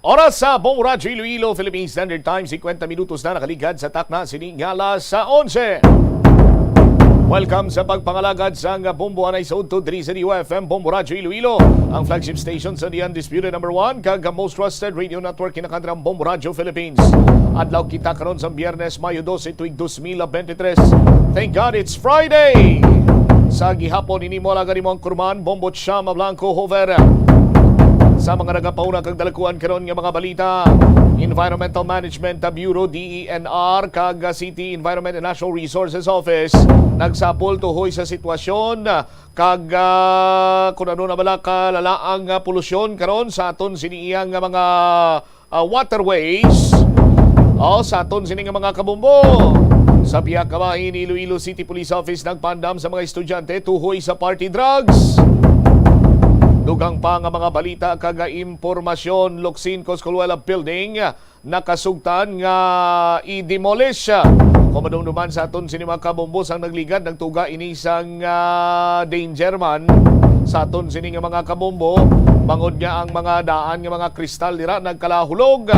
Oras sa Bong Radyo Iloilo, Philippine Standard Time, 50 minutos na nakaligad sa takna siningala sa 11. Welcome sa pagpangalagad sa Bombo Anay sa Udto, Diri sa UFM, Bombo Radyo Iloilo, ang flagship station sa The Undisputed number 1, kag most trusted radio network kinakandrang Bombo Radyo Philippines. Adlaw kita karon sa Biyernes, Mayo 12, tuig 2023. Thank God it's Friday! Sa gihapon, inimo lagari mo ang kurman, Bombo Chama Blanco Hover. Sa mga nagapauna kag dalakuan karon nga mga balita, Environmental Management Bureau DENR kag City Environment and Natural Resources Office nagsapol tuhoy sa sitwasyon kag kun ano na bala kalalaang polusyon karon sa aton siniyang mga waterways o sa aton sining mga kabumbo. Sa Piak Kabahin, Iloilo City Police Office nagpandam sa mga estudyante tuhoy sa party drugs. Dugang pa nga mga balita kaga impormasyon, Locsin Coscoluela Building nakasugtan nga i-demolish. Kumadumduman sa aton sinima kabumbos ang nagligad nagtuga inisang danger man sa aton sini nga mga kabumbo. Mangod nga ang mga daan nga mga kristal dira nagkalahulog.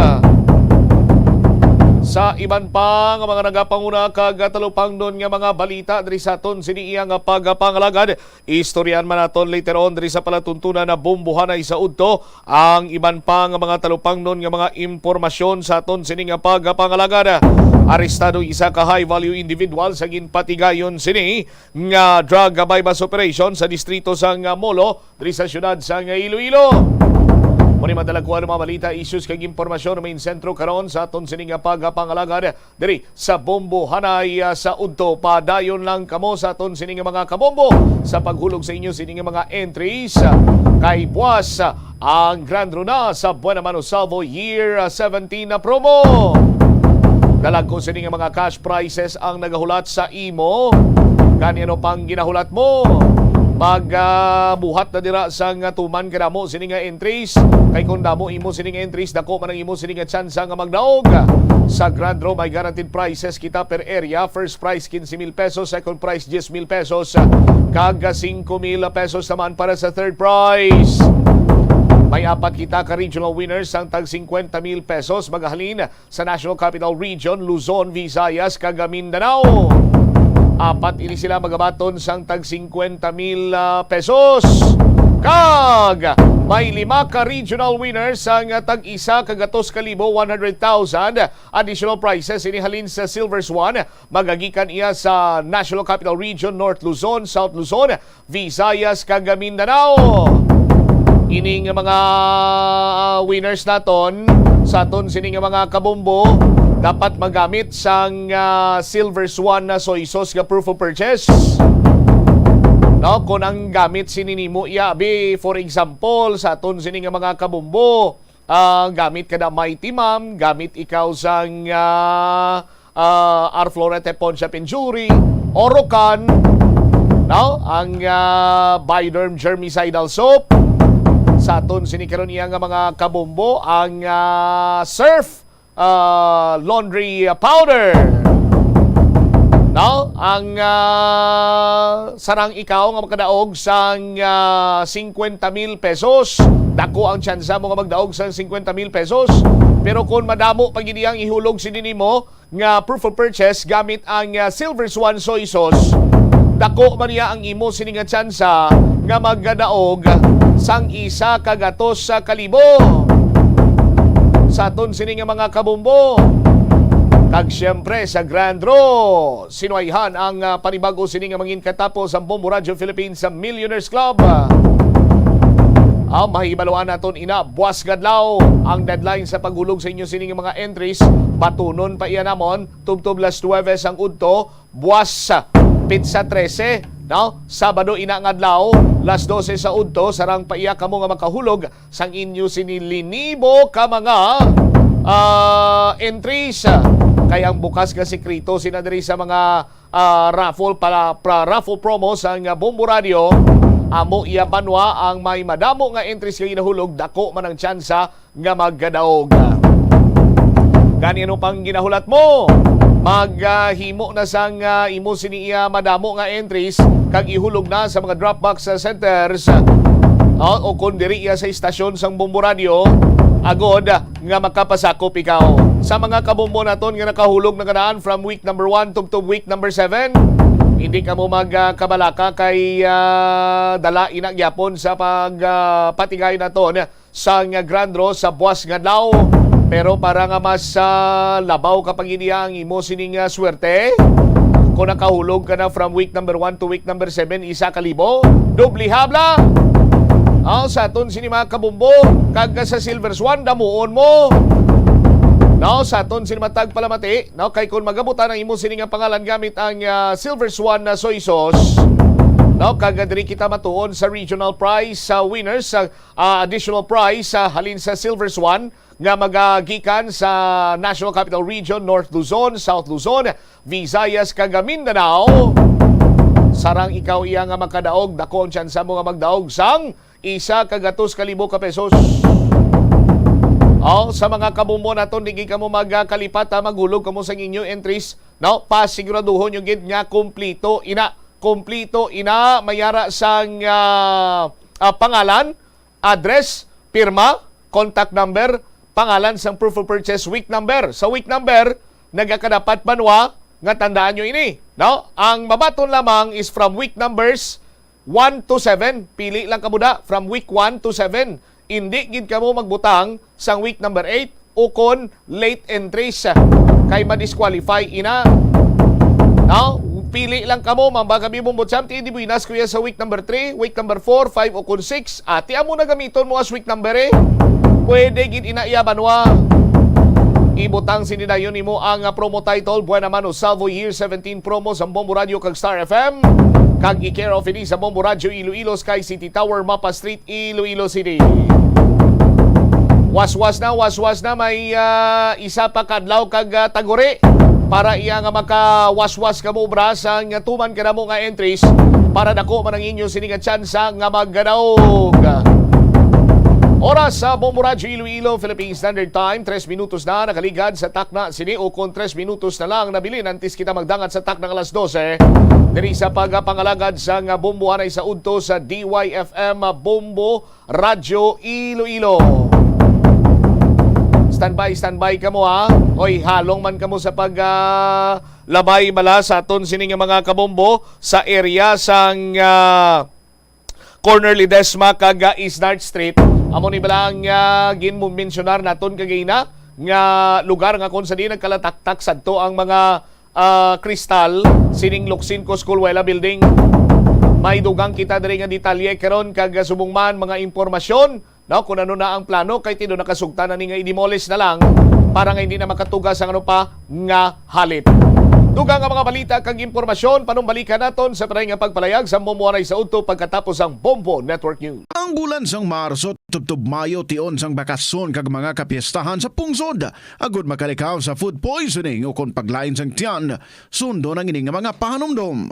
Sa iban pa nga mga nagapanguna kag talupang doon nga mga balita diri sa aton siniiya nga pagpangalagad, istoryan man naton later on diri sa palatuntunan na bombohanay sa udto ang iban pa nga mga talupang doon nga mga impormasyon sa aton sini nga pagpangalagad. Arestado isa ka high value individual sa ginpatigayon sini nga drug bypass operation sa distrito sa Molo diri sa syudad sa Iloilo. Muni madalakuan mga balita, issues kag impormasyon main sentro karon sa aton sining pagpangalagad diri sa Bombo Hanay sa Udto. Padayon lang kamo sa aton sining mga kabombo sa paghulog sa inyo sining mga entries kay buwas ang Grand Runa sa Buena Mano Salvo Year 17 na promo. Dalag ko sining mga cash prizes ang nagahulat sa imo. Kanino pang ginahulat mo? Magbuhat na dira sa tuman kada mo sini nga entries kay kung damo imo sini nga entries dako man ang imo sini nga tsansa nga magdaog sa Grand Draw. May guaranteed prizes kita per area. First prize 15,000 pesos, second prize 10,000 pesos, kag 5,000 pesos naman para sa third prize. May apat kita ka regional winners ang tag 50,000 pesos magahalin sa National Capital Region, Luzon, Visayas, kag Mindanao. Apat ini sila magabaton sang tag 50,000 pesos. Kag may 5 ka regional winners sang tag isa kagatos kalibo 100,000 additional prizes inihalin sa Silver Swan. Magagikan iya sa National Capital Region, North Luzon, South Luzon, Visayas, kag Mindanao. Ining mga winners naton sa aton sining mga kabombo dapat magamit sang Silver Swan na soy sauce nga proof of purchase. No, kung ang gamit sininimo iabi, for example, sa aton sining mga kabombo, gamit ka na Mighty Ma'am, gamit ikaw sang Arflorete Poncha Pinjuri, Orocan, no, ang Bioderm Germicidal Soap, sa aton sinikaron iya nga mga kabombo, ang Surf laundry powder. No, ang sarang ikaw nga makadaog sang 50,000 pesos. Dako ang tsansa mo nga magdaog sang 50,000 pesos. Pero kung madamo pag idiyang ihulog sinin mo nga proof of purchase gamit ang Silver Swan soy sauce, dako man niya ang imo sini nga tsansa nga magdaog sang isa kagatos sa kalibo sa aton sini nga mga kabombo. Kag siyempre sa Grand Draw, sinuayhan ang panibago sini nga mangin katapos ang Bombo Radyo Philippines sa Millionaires Club. Mahibaluan naton ina buwas gadlaw ang deadline sa paghulog sa inyo sini nga mga entries. Batunon pa iya namon tubtob las 9 ang udto, buwas pizza 13. No, Sabado ina nga adlaw, las 12 sa udto, sarang paiya kamo nga makahulog sang inyo sinilinibo ka mga entries. Kaya ang bukas nga sekreto sinadiri sa mga raffle para raffle promo sang Bombo Radio. Amo iya banwa ang may madamo nga entries nga ginahulog, dako man ang tsansa nga maggadaog. Ganyan pang ginahulat mo. Maghimo na sang imo siniya madamo nga entries kag ihulog na sa mga drop box centers o kung diri iya sa istasyon sang Bombo Radio agod nga makapasakop ikaw. Sa mga kabumbo naton nga nakahulog na ganaan from week number 1 to week number 7, hindi ka mo magkabalaka kay dala inagyapon sa pagpatigay naton sa Grand Draw sa buwas nga adlaw. Pero para nga mas labaw kapag hindi ang imo sining swerte, kung nakahulog ka na from week number 1 to week number 7, 1,000, doble habla. Sa aton sini mga kabumbo, kag sa Silver Swan, damuon mo. Sa aton sini matag palamati, kay kung magabutan ang imo sini nga pangalan gamit ang Silver Swan na soy sauce, kag diri kita matuon sa regional prize sa winners, additional prize halin sa Silver Swan nga magagikan sa National Capital Region, North Luzon, South Luzon, Visayas, kag Mindanao. Sarang ikaw iya nga makadaog, dako ang tsansa mo nga magdaog sang 1,200 ka pesos. Sa mga kabumbo naton, di ka mo magkalipat, maghulog ka mo sa inyo entries. Pasiguraduhon yung gid nga kumplito ina mayara sang pangalan, address, pirma, contact number, pangalan sang proof of purchase, week number. Sa week number, nagakadapat banwa nga tandaan nyo ini. Ang mabaton lamang is from week numbers 1 to 7. Pili lang kamuda from week 1 to 7. Hindi gid kamo magbutang sang week number 8 o kon late entries kay ma-disqualify ina. Pili lang kamo, mambaga bimong botsam, ti di buinas kuya sa week number 3, week number 4, 5 o kun 6. Ati amo na gamiton mo as week number pwede gid inaiya banwa. Ibutang sinidayon nimo ang promo title Buena Mano Salvo Year 17 promo sa Bombo Radio kag Star FM. Kag i-care of ini sa Bombo Radio Iloilo, Sky City Tower, Mapa Street, Iloilo City. Was-was na may isa pa kadlaw kag tagore para iya nga maka-was-was ka mo bras ang tuman ka na mo nga entries para dako man ang inyo sini nga tsansa nga magganaog. Oras sa Bombo Radio Iloilo, Philippine Standard Time, 3 minutos na nakaligad sa takna sini o kung 3 minutos na lang nabilin antes kita magdangat sa takna alas 12. Diri sa pagpangalagad sa nga bombohanay sa udto sa DYFM Bombo Radio Iloilo. Standby ka mo Oy, halong man ka mo sa labay bala sa aton sini nga mga kabombo sa area sang Corner Ledesma kag Isnard Street. Amo ni balang ginmensionar naton kagina nga lugar nga kung saan nagkalataktak sadto ang mga kristal sining Luksin ko Schoolwela Building. May dugang kita diri nga detalye karon kag subungman mga impormasyon kung ano na ang plano kay tido nakasugta na ni nga i-demolish na lang para nga hindi na makatugas ang ano pa nga halit. Dugang ang mga balita kag impormasyon panumbalikan naton sa panay nga pagpalayag sa Bombohanay sa udto pagkatapos ang Bombo Network News. Ang bulan sang Marso tubtob Mayo tion sang bakasyon kag mga kapiestahan sa pungsod agud makalikaw sa food poisoning o kon paglain sang tiyan sundo ng ining nga mga pahanumdom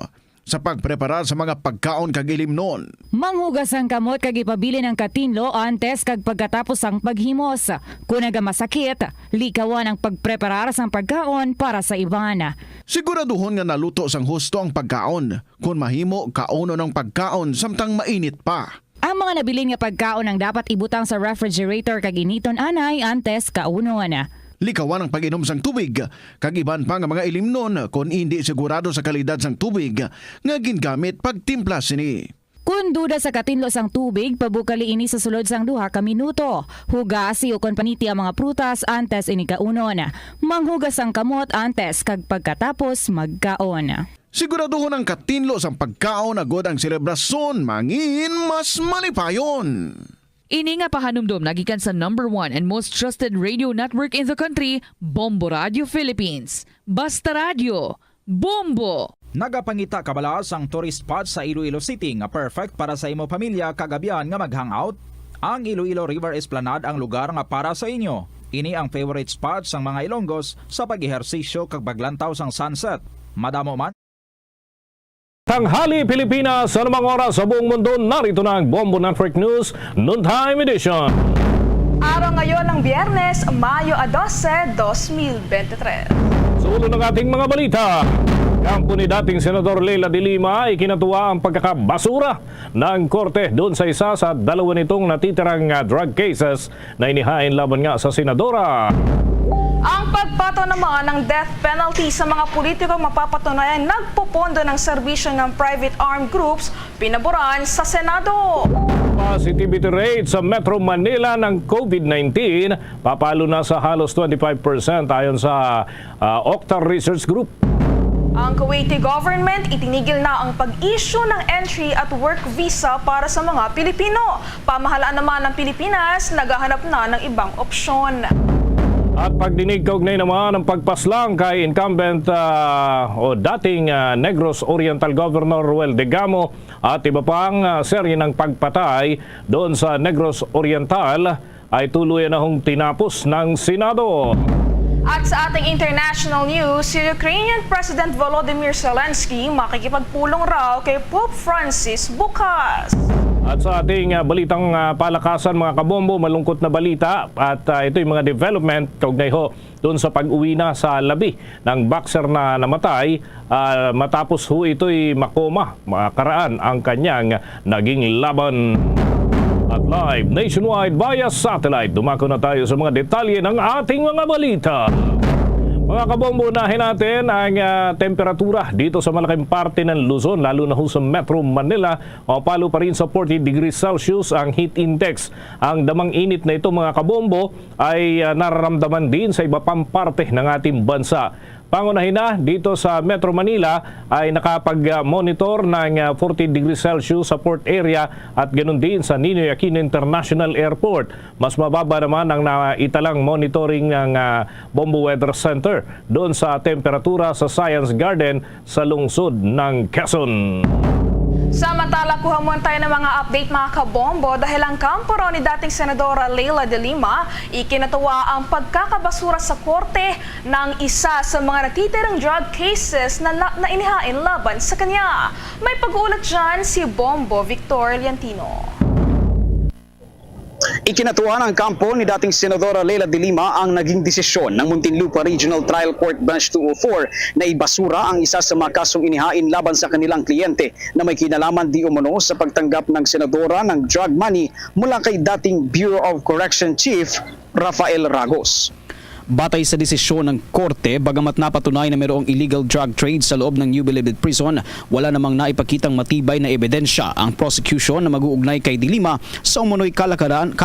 sa pagpreparar sa mga pagkaon kag ilimnon. Manghugas ang kamot kag ipabili ng katinlo antes kag pagkatapos ang paghimos. Kung nagamasakit, likawan ang pagpreparar sang pagkaon para sa iban. Siguraduhon nga naluto sang husto ang pagkaon. Kung mahimo, kauno ng pagkaon samtang mainit pa. Ang mga nabilin nga pagkaon ang dapat ibutang sa refrigerator kag initon anay antes kaunon. Likawan ang pag-inom sang tubig, kag iban pa nga mga ilimnon kung hindi sigurado sa kalidad sang tubig nga gingamit pagtimpla sini. Kung duda sa katinlo sang tubig, pabukali ini sa sulod sang 2 ka minuto. Hugasi o kon paniti ang mga prutas antes ini kaunon. Manghugas ang kamot antes kag pagkatapos magkaon. Siguraduhon ang katinlo sang pagkaon agod ang selebrasyon mangin mas malipayon. Ini nga pahanumdom nagikan sa number 1 and most trusted radio network in the country, Bombo Radio Philippines. Basta Radio, Bombo! Nagapangita kabalas ang tourist spot sa Iloilo City nga perfect para sa imo pamilya kagabihan nga mag-hangout. Ang Iloilo River Esplanade ang lugar nga para sa inyo. Ini ang favorite spot sang mga Ilonggos sa pag-ehersisyo kag paglantaw sang sunset. Madamo man Tanghali Pilipinas, sa anumang oras sa buong mundo, narito na ang Bombo Network News Noontime Edition. Araw ngayon ng Biyernes, Mayo 12, 2023. Sa ulo ng ating mga balita, Kampo ni dating Senador Leila de Lima, ikinatuwa ang pagkakabasura ng korte doon sa isa sa dalawa nitong natitirang drug cases na inihain laban nga sa senadora. Ang pagpato naman ng death penalty sa mga politikong mapapatunayan nagpopondo ng serbisyo ng private armed groups pinaboran sa Senado. Positivity rate sa Metro Manila ng COVID-19 papalo na sa halos 25% ayon sa Octa Research Group. Ang Kuwaiti government itinigil na ang pag-issue ng entry at work visa para sa mga Pilipino. Pamahalaan naman ng Pilipinas naghahanap na ng ibang opsyon. At pagdinig kaugnay naman ng pagpaslang kay incumbent o dating Negros Oriental Governor Ruel Degamo at iba pang serye ng pagpatay doon sa Negros Oriental ay tuluyan na hong tinapos ng Senado. At sa ating international news, si Ukrainian President Volodymyr Zelensky makikipagpulong raw kay Pope Francis bukas. At sa ating balitang palakasan mga kabombo, malungkot na balita at ito yung mga development kaugnay ho doon sa pag-uwi na sa labi ng boxer na namatay matapos ho ito'y makoma, makaraan ang kanyang naging laban. At live nationwide via satellite, dumako na tayo sa mga detalye ng ating mga balita. Mga kabombo, unahin natin ang temperatura dito sa malaking parte ng Luzon, lalo na ho sa Metro Manila. Palo pa rin sa 40 degrees Celsius ang heat index. Ang damang init na ito mga kabombo ay nararamdaman din sa iba pang parte ng ating bansa. Pangunahin na dito sa Metro Manila ay nakapag-monitor ng 40 degrees Celsius sa port area at ganoon din sa Ninoy Aquino International Airport. Mas mababa naman ang naitalang monitoring ng Bombo Weather Center doon sa temperatura sa Science Garden sa lungsod ng Quezon. Samantala, kuha muna tayo ng mga update mga kabombo dahil ang kampo raw ni dating Senadora Leila de Lima ikinatuwa ang pagkakabasura sa korte ng isa sa mga natitirang drug cases na inihain laban sa kanya. May pag-uulat dyan si Bombo Victor Liantino. Ikinatuwa ng kampo ni dating Senadora Leila de Lima ang naging desisyon ng Muntinlupa Regional Trial Court Branch 204 na ibasura ang isa sa mga kasong inihain laban sa kanilang kliyente na may kinalaman di umano sa pagtanggap ng senadora ng drug money mula kay dating Bureau of Correction Chief Rafael Ragos. Batay sa desisyon ng korte, bagamat napatunay na mayroong illegal drug trade sa loob ng New Bilibid Prison, wala namang naipakitang matibay na ebidensya ang prosecution na mag-uugnay kay de Lima sa umunoy kalakalan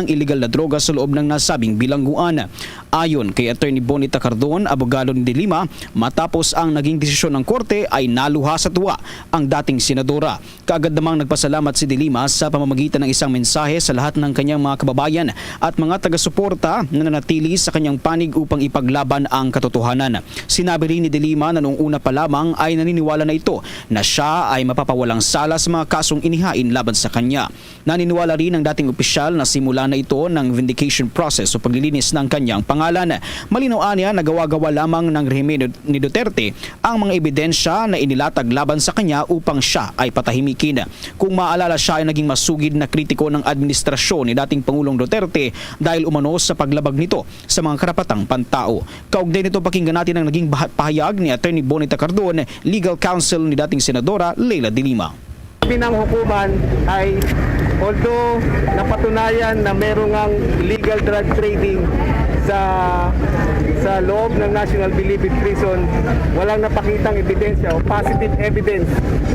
ng illegal na droga sa loob ng nasabing bilangguan. Ayon kay Attorney Bonita Cardon, abogado ni de Lima, matapos ang naging desisyon ng korte ay naluha sa tuwa ang dating senadora. Kaagad namang nagpasalamat si de Lima sa pamamagitan ng isang mensahe sa lahat ng kanyang mga kababayan at mga taga-suporta na nanatili sa kanyang panig upang ipaglaban ang katotohanan. Sinabi rin ni de Lima na noong una pa lamang ay naniniwala na ito na siya ay mapapawalang sala sa mga kasong inihain laban sa kanya. Naniniwala rin ang dating opisyal na simula na ito ng vindication process o paglilinis ng kanyang pangalan. Malinaw niya na gawa-gawa lamang ng rehime ni Duterte ang mga ebidensya na inilatag laban sa kanya upang siya ay patahimikin. Kung maalala, siya ay naging masugid na kritiko ng administrasyon ni dating Pangulong Duterte dahil umano sa paglabag nito sa mga karapatang pantao. Kaugnay nito, pakinggan natin ang naging pahayag ni Attorney Bonita Cardon, legal counsel ni dating Senadora Leila de Lima. Ng hukuman ay although napatunayan na merong ang illegal drug trading sa loob ng National Bilibid Prison, walang napakitang ebidensya o positive evidence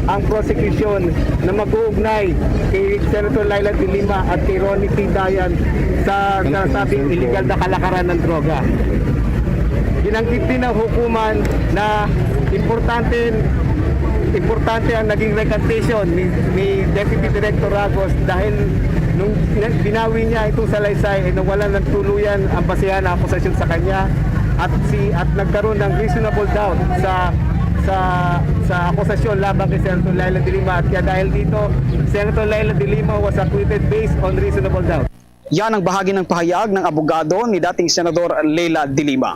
ang prosecution na mag-uugnay kay Senator Leila de Lima at kay Ronnie P. Dayan sa nasabing illegal na kalakaran ng droga. Ginanggit din ng hukuman na importante ang naging recantation ni Deputy Director Ragos dahil nung binawi niya itong salaysay ay nawala ng tuluyan ang basehan na akusasyon sa kanya at nagkaroon ng reasonable doubt sa akusasyon laban kay Senator Leila de Lima at kaya dahil dito Senator Leila de Lima was acquitted based on reasonable doubt. Yan ang bahagi ng pahayag ng abogado ni dating Senador Leila de Lima.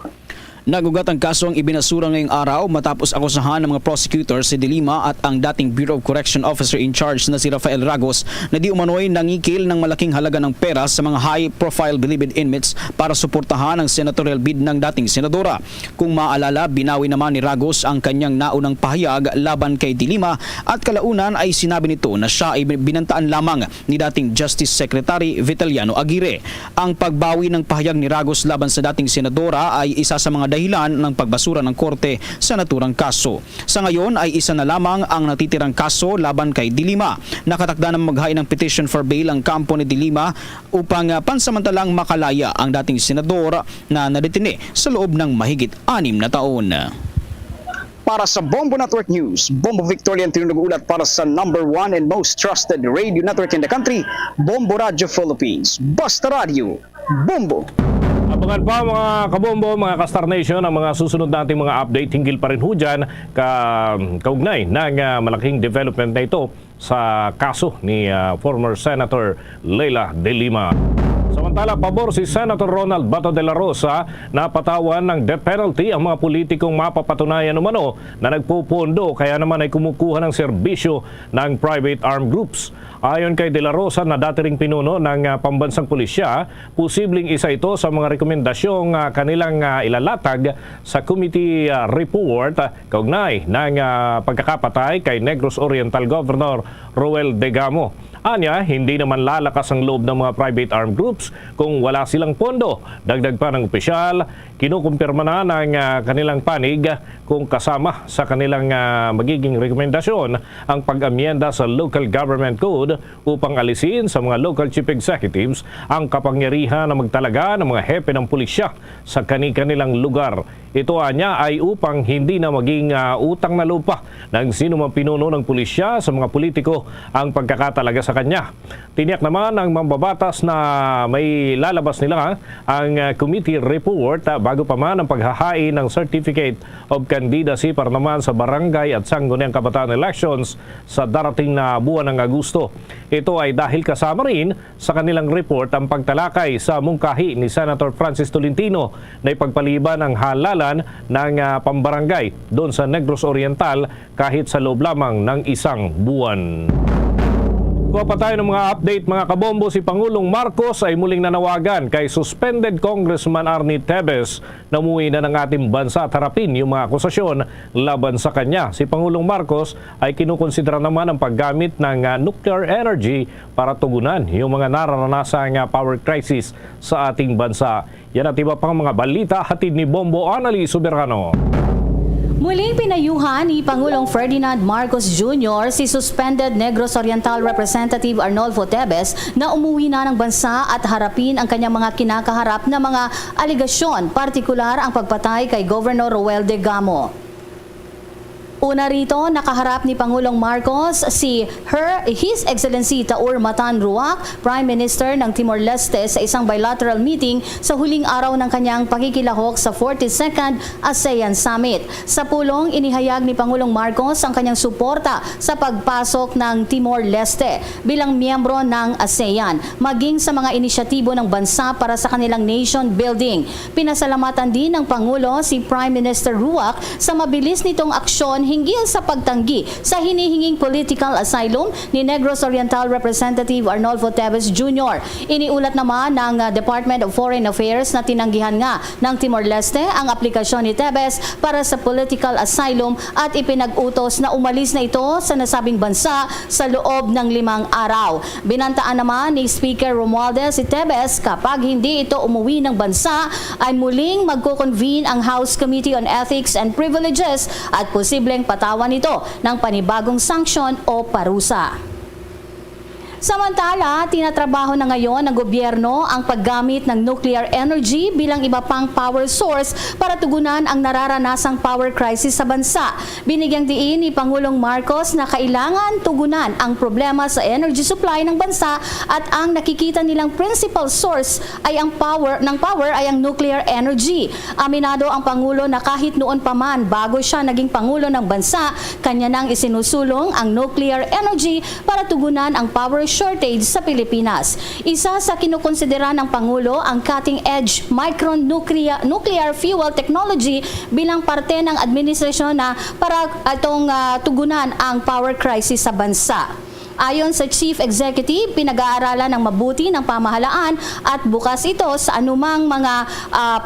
Nagugat ang kaso ang ibinasura ngayong araw matapos akusahan ng mga prosecutor si De Lima at ang dating Bureau of Correction Officer in charge na si Rafael Ragos na di umano'y nangikil ng malaking halaga ng pera sa mga high-profile Bilibid inmates para suportahan ang senatorial bid ng dating senadora. Kung maalala, binawi naman ni Ragos ang kanyang naunang pahayag laban kay De Lima at kalaunan ay sinabi nito na siya ay binantaan lamang ni dating Justice Secretary Vitaliano Aguirre. Ang pagbawi ng pahayag ni Ragos laban sa dating senadora ay isa sa mga dahilan ng pagbasura ng korte sa naturang kaso. Sa ngayon ay isa na lamang ang natitirang kaso laban kay De Lima. Nakatakda na maghain ng petition for bail ang kampo ni De Lima upang pansamantalang makalaya ang dating senador na nadetine sa loob ng mahigit 6 na taon. Para sa Bombo Network News, Bombo Victorian nag-uulat para sa number 1 and most trusted radio network in the country, Bombo Radio Philippines. Basta Radio, Bombo! Abangan pa mga kabombo, mga Kastar Nation, ang mga susunod nating mga update hinggil pa rin ho dyan kaugnay ng malaking development na ito sa kaso ni former Senator Leila De Lima. Samantala, pabor si Senator Ronald Bato de la Rosa na patawan ng death penalty ang mga politikong mapapatunayan umano na nagpupondo kaya naman ay kumukuha ng serbisyo ng private armed groups. Ayon kay De La Rosa na dati ring pinuno ng pambansang pulisya, posibleng isa ito sa mga rekomendasyong kanilang ilalatag sa committee report kaugnay ng pagkakapatay kay Negros Oriental Governor Roel Degamo. Anya, hindi naman lalakas ang loob ng mga private armed groups kung wala silang pondo. Dagdag pa ng opisyal, kinukumpirma na ng kanilang panig kung kasama sa kanilang magiging rekomendasyon ang pag-amyenda sa Local Government Code upang alisin sa mga local chief executives ang kapangyarihan na magtalaga ng mga hepe ng pulisya sa kanilang lugar. Ito anya ay upang hindi na maging utang na lupa ng sino mang pinuno ng pulisya sa mga politiko ang pagkakatalaga sa kanya. Tiniyak naman ng mambabatas na may lalabas nila ang committee report bago pa man ang paghahain ng Certificate of Candidacy para naman sa barangay at sangguniang kabataan elections sa darating na buwan ng Agosto. Ito ay dahil kasama rin sa kanilang report ang pagtalakay sa mungkahi ni Senator Francis Tolentino na ipagpaliban ang halalan ng pambarangay doon sa Negros Oriental kahit sa loob lamang ng isang buwan. Kuha pa tayo ng mga update mga kabombo. Si Pangulong Marcos ay muling nanawagan kay suspended Congressman Arnie Tevez na umuwi na ng ating bansa at harapin yung mga akusasyon laban sa kanya. Si Pangulong Marcos ay kinukonsidera naman ang paggamit ng nuclear energy para tugunan yung mga nararanasang power crisis sa ating bansa. Yan at iba pang mga balita hatid ni Bombo Anali Soberano. Muling pinayuhan ni Pangulong Ferdinand Marcos Jr. si suspended Negros Oriental Representative Arnolfo Tevez na umuwi na ng bansa at harapin ang kanyang mga kinakaharap na mga aligasyon, partikular ang pagpatay kay Governor Roel Degamo. Una rito, nakaharap ni Pangulong Marcos si His Excellency Taur Matan Ruac, Prime Minister ng Timor-Leste sa isang bilateral meeting sa huling araw ng kanyang pakikilahok sa 42nd ASEAN Summit. Sa pulong, inihayag ni Pangulong Marcos ang kanyang suporta sa pagpasok ng Timor-Leste bilang miyembro ng ASEAN, maging sa mga inisyatibo ng bansa para sa kanilang nation building. Pinasalamatan din ng Pangulo si Prime Minister Ruac sa mabilis nitong aksyon hinggil sa pagtanggi sa hinihinging political asylum ni Negros Oriental Representative Arnolfo Tevez Jr. Iniulat naman ng Department of Foreign Affairs na tinanggihan nga ng Timor-Leste ang aplikasyon ni Tevez para sa political asylum at ipinag-utos na umalis na ito sa nasabing bansa sa loob ng 5 araw. Binantaan naman ni Speaker Romualdez si Tevez kapag hindi ito umuwi ng bansa ay muling magko-convene ang House Committee on Ethics and Privileges at posibleng patawan ito ng panibagong sanksyon o parusa. Samantala, tinatrabaho na ngayon ng gobyerno ang paggamit ng nuclear energy bilang iba pang power source para tugunan ang nararanasang power crisis sa bansa. Binigyang diin ni Pangulong Marcos na kailangan tugunan ang problema sa energy supply ng bansa at ang nakikita nilang principal source ay ang power ay ang nuclear energy. Aminado ang Pangulo na kahit noon pa man bago siya naging Pangulo ng bansa, kanya nang isinusulong ang nuclear energy para tugunan ang power shortage sa Pilipinas. Isa sa kinukonsidera ng Pangulo ang cutting-edge nuclear fuel technology bilang parte ng administrasyon na para itong tugunan ang power crisis sa bansa. Ayon sa Chief Executive, pinag-aaralan ng mabuti ng pamahalaan at bukas ito sa anumang mga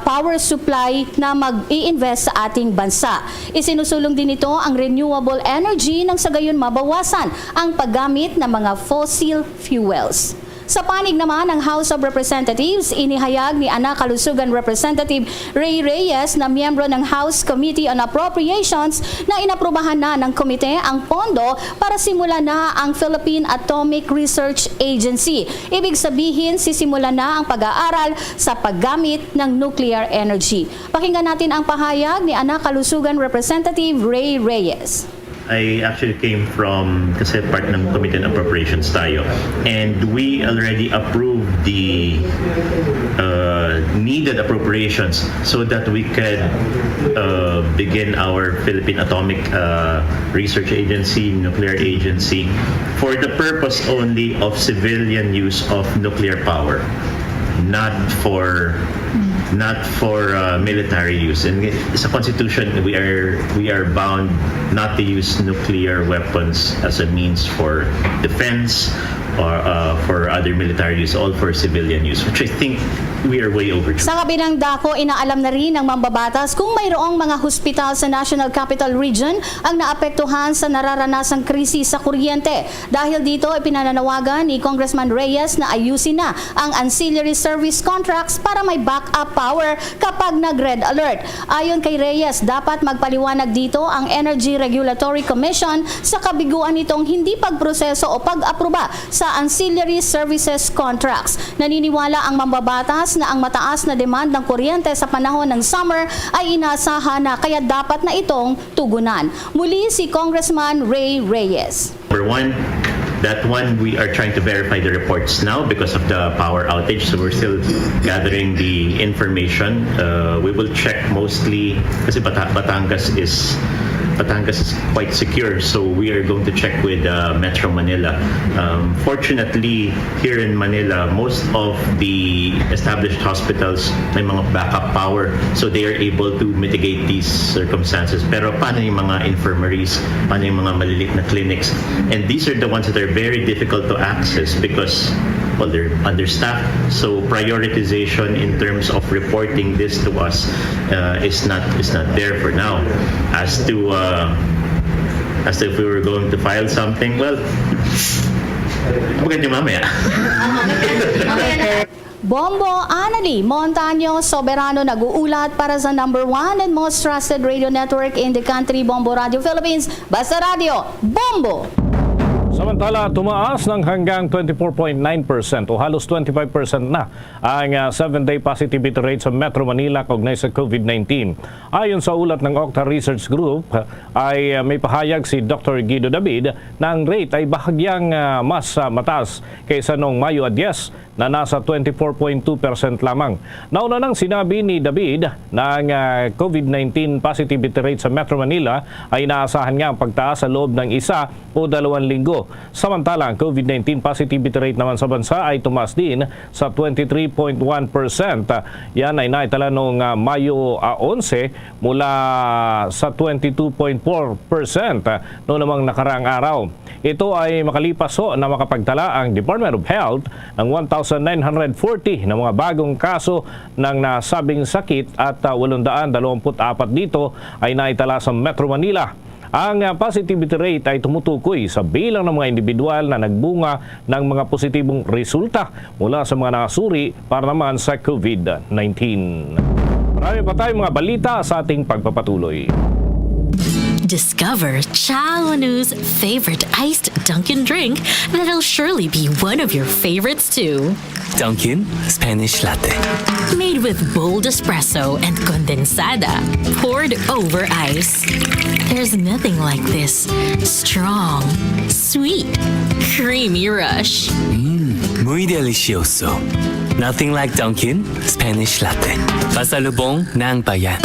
power supply na mag-i-invest sa ating bansa. Isinusulong din ito ang renewable energy nang sa gayon mabawasan ang paggamit ng mga fossil fuels. Sa panig naman ng House of Representatives, inihayag ni Kalusugan Representative Ray Reyes na miyembro ng House Committee on Appropriations na inaprubahan na ng komite ang pondo para simulan na ang Philippine Atomic Research Agency. Ibig sabihin, sisimulan na ang pag-aaral sa paggamit ng nuclear energy. Pakinggan natin ang pahayag ni Kalusugan Representative Ray Reyes. I actually came from, kasi part ng Committee on Appropriations tayo, and we already approved the needed appropriations so that we could begin our Philippine Atomic Research Agency, Nuclear Agency, for the purpose only of civilian use of nuclear power, not for military use. And sa Constitution, we are bound not to use nuclear weapons as a means for defense or for other military use, all for civilian use, which I think we are way overdue. Sa kabilang dako, inaalam na rin ng mambabatas kung mayroong mga hospital sa National Capital Region ang naapektuhan sa nararanasang krisis sa kuryente. Dahil dito, ipinananawagan ni Congressman Reyes na ayusin na ang ancillary service contracts para may backup power kapag nag-red alert. Ayon kay Reyes, dapat magpaliwanag dito ang Energy Regulatory Commission sa kabiguan nitong hindi pagproseso o pag-aproba sa ancillary services contracts. Naniniwala ang mambabatas na ang mataas na demand ng kuryente sa panahon ng summer ay inaasahan na kaya dapat na itong tugunan. Muli si Congressman Ray Reyes. Number one, that one, we are trying to verify the reports now because of the power outage. So we're still gathering the information. We will check mostly kasi Batangas is quite secure, so we are going to check with Metro Manila. Fortunately, here in Manila, most of the established hospitals may mga backup power, so they are able to mitigate these circumstances. Pero paano yung mga infirmaries, paano yung mga maliliit na clinics? And these are the ones that are very difficult to access because, well, they're understaffed. So prioritization in terms of reporting this to us is not there for now. As to if we were going to file something, well, maganda mamaya. Bombo Anali Montaño Soberano nag-uulat para sa number 1 and most trusted radio network in the country, Bombo Radio Philippines. Basta Radio, Bombo! Samantala, tumaas ng hanggang 24.9% o halos 25% na ang 7-day positivity rate sa Metro Manila kaugnay sa COVID-19. Ayon sa ulat ng Octa Research Group, ay may pahayag si Dr. Guido David na ang rate ay bahagyang mas mataas kaysa noong Mayo 10 na nasa 24.2% lamang. Nauna nang sinabi ni David na ang COVID-19 positivity rate sa Metro Manila ay inaasahan nga ang pagtaas sa loob ng 1 o 2 linggo. Samantala, ang COVID-19 positivity rate naman sa bansa ay tumaas din sa 23.1%. Yan ay naitala noong Mayo 11 mula sa 22.4% noong namang nakaraang araw. Ito ay makalipas na makapagtala ang Department of Health ng 1,940 na mga bagong kaso ng nasabing sakit at 824 dito ay naitala sa Metro Manila. Ang positivity rate ay tumutukoy sa bilang ng mga individual na nagbunga ng mga positibong resulta mula sa mga nakasuri para naman sa COVID-19. Marami pa tayong mga balita sa ating pagpapatuloy. Discover Chaonu's favorite iced Dunkin' drink that'll surely be one of your favorites too. Dunkin' Spanish Latte. Made with bold espresso and condensada, poured over ice. There's nothing like this strong, sweet, creamy rush. Muy delicioso. Nothing like Dunkin' Spanish Latte. Pasalubong ng bayan.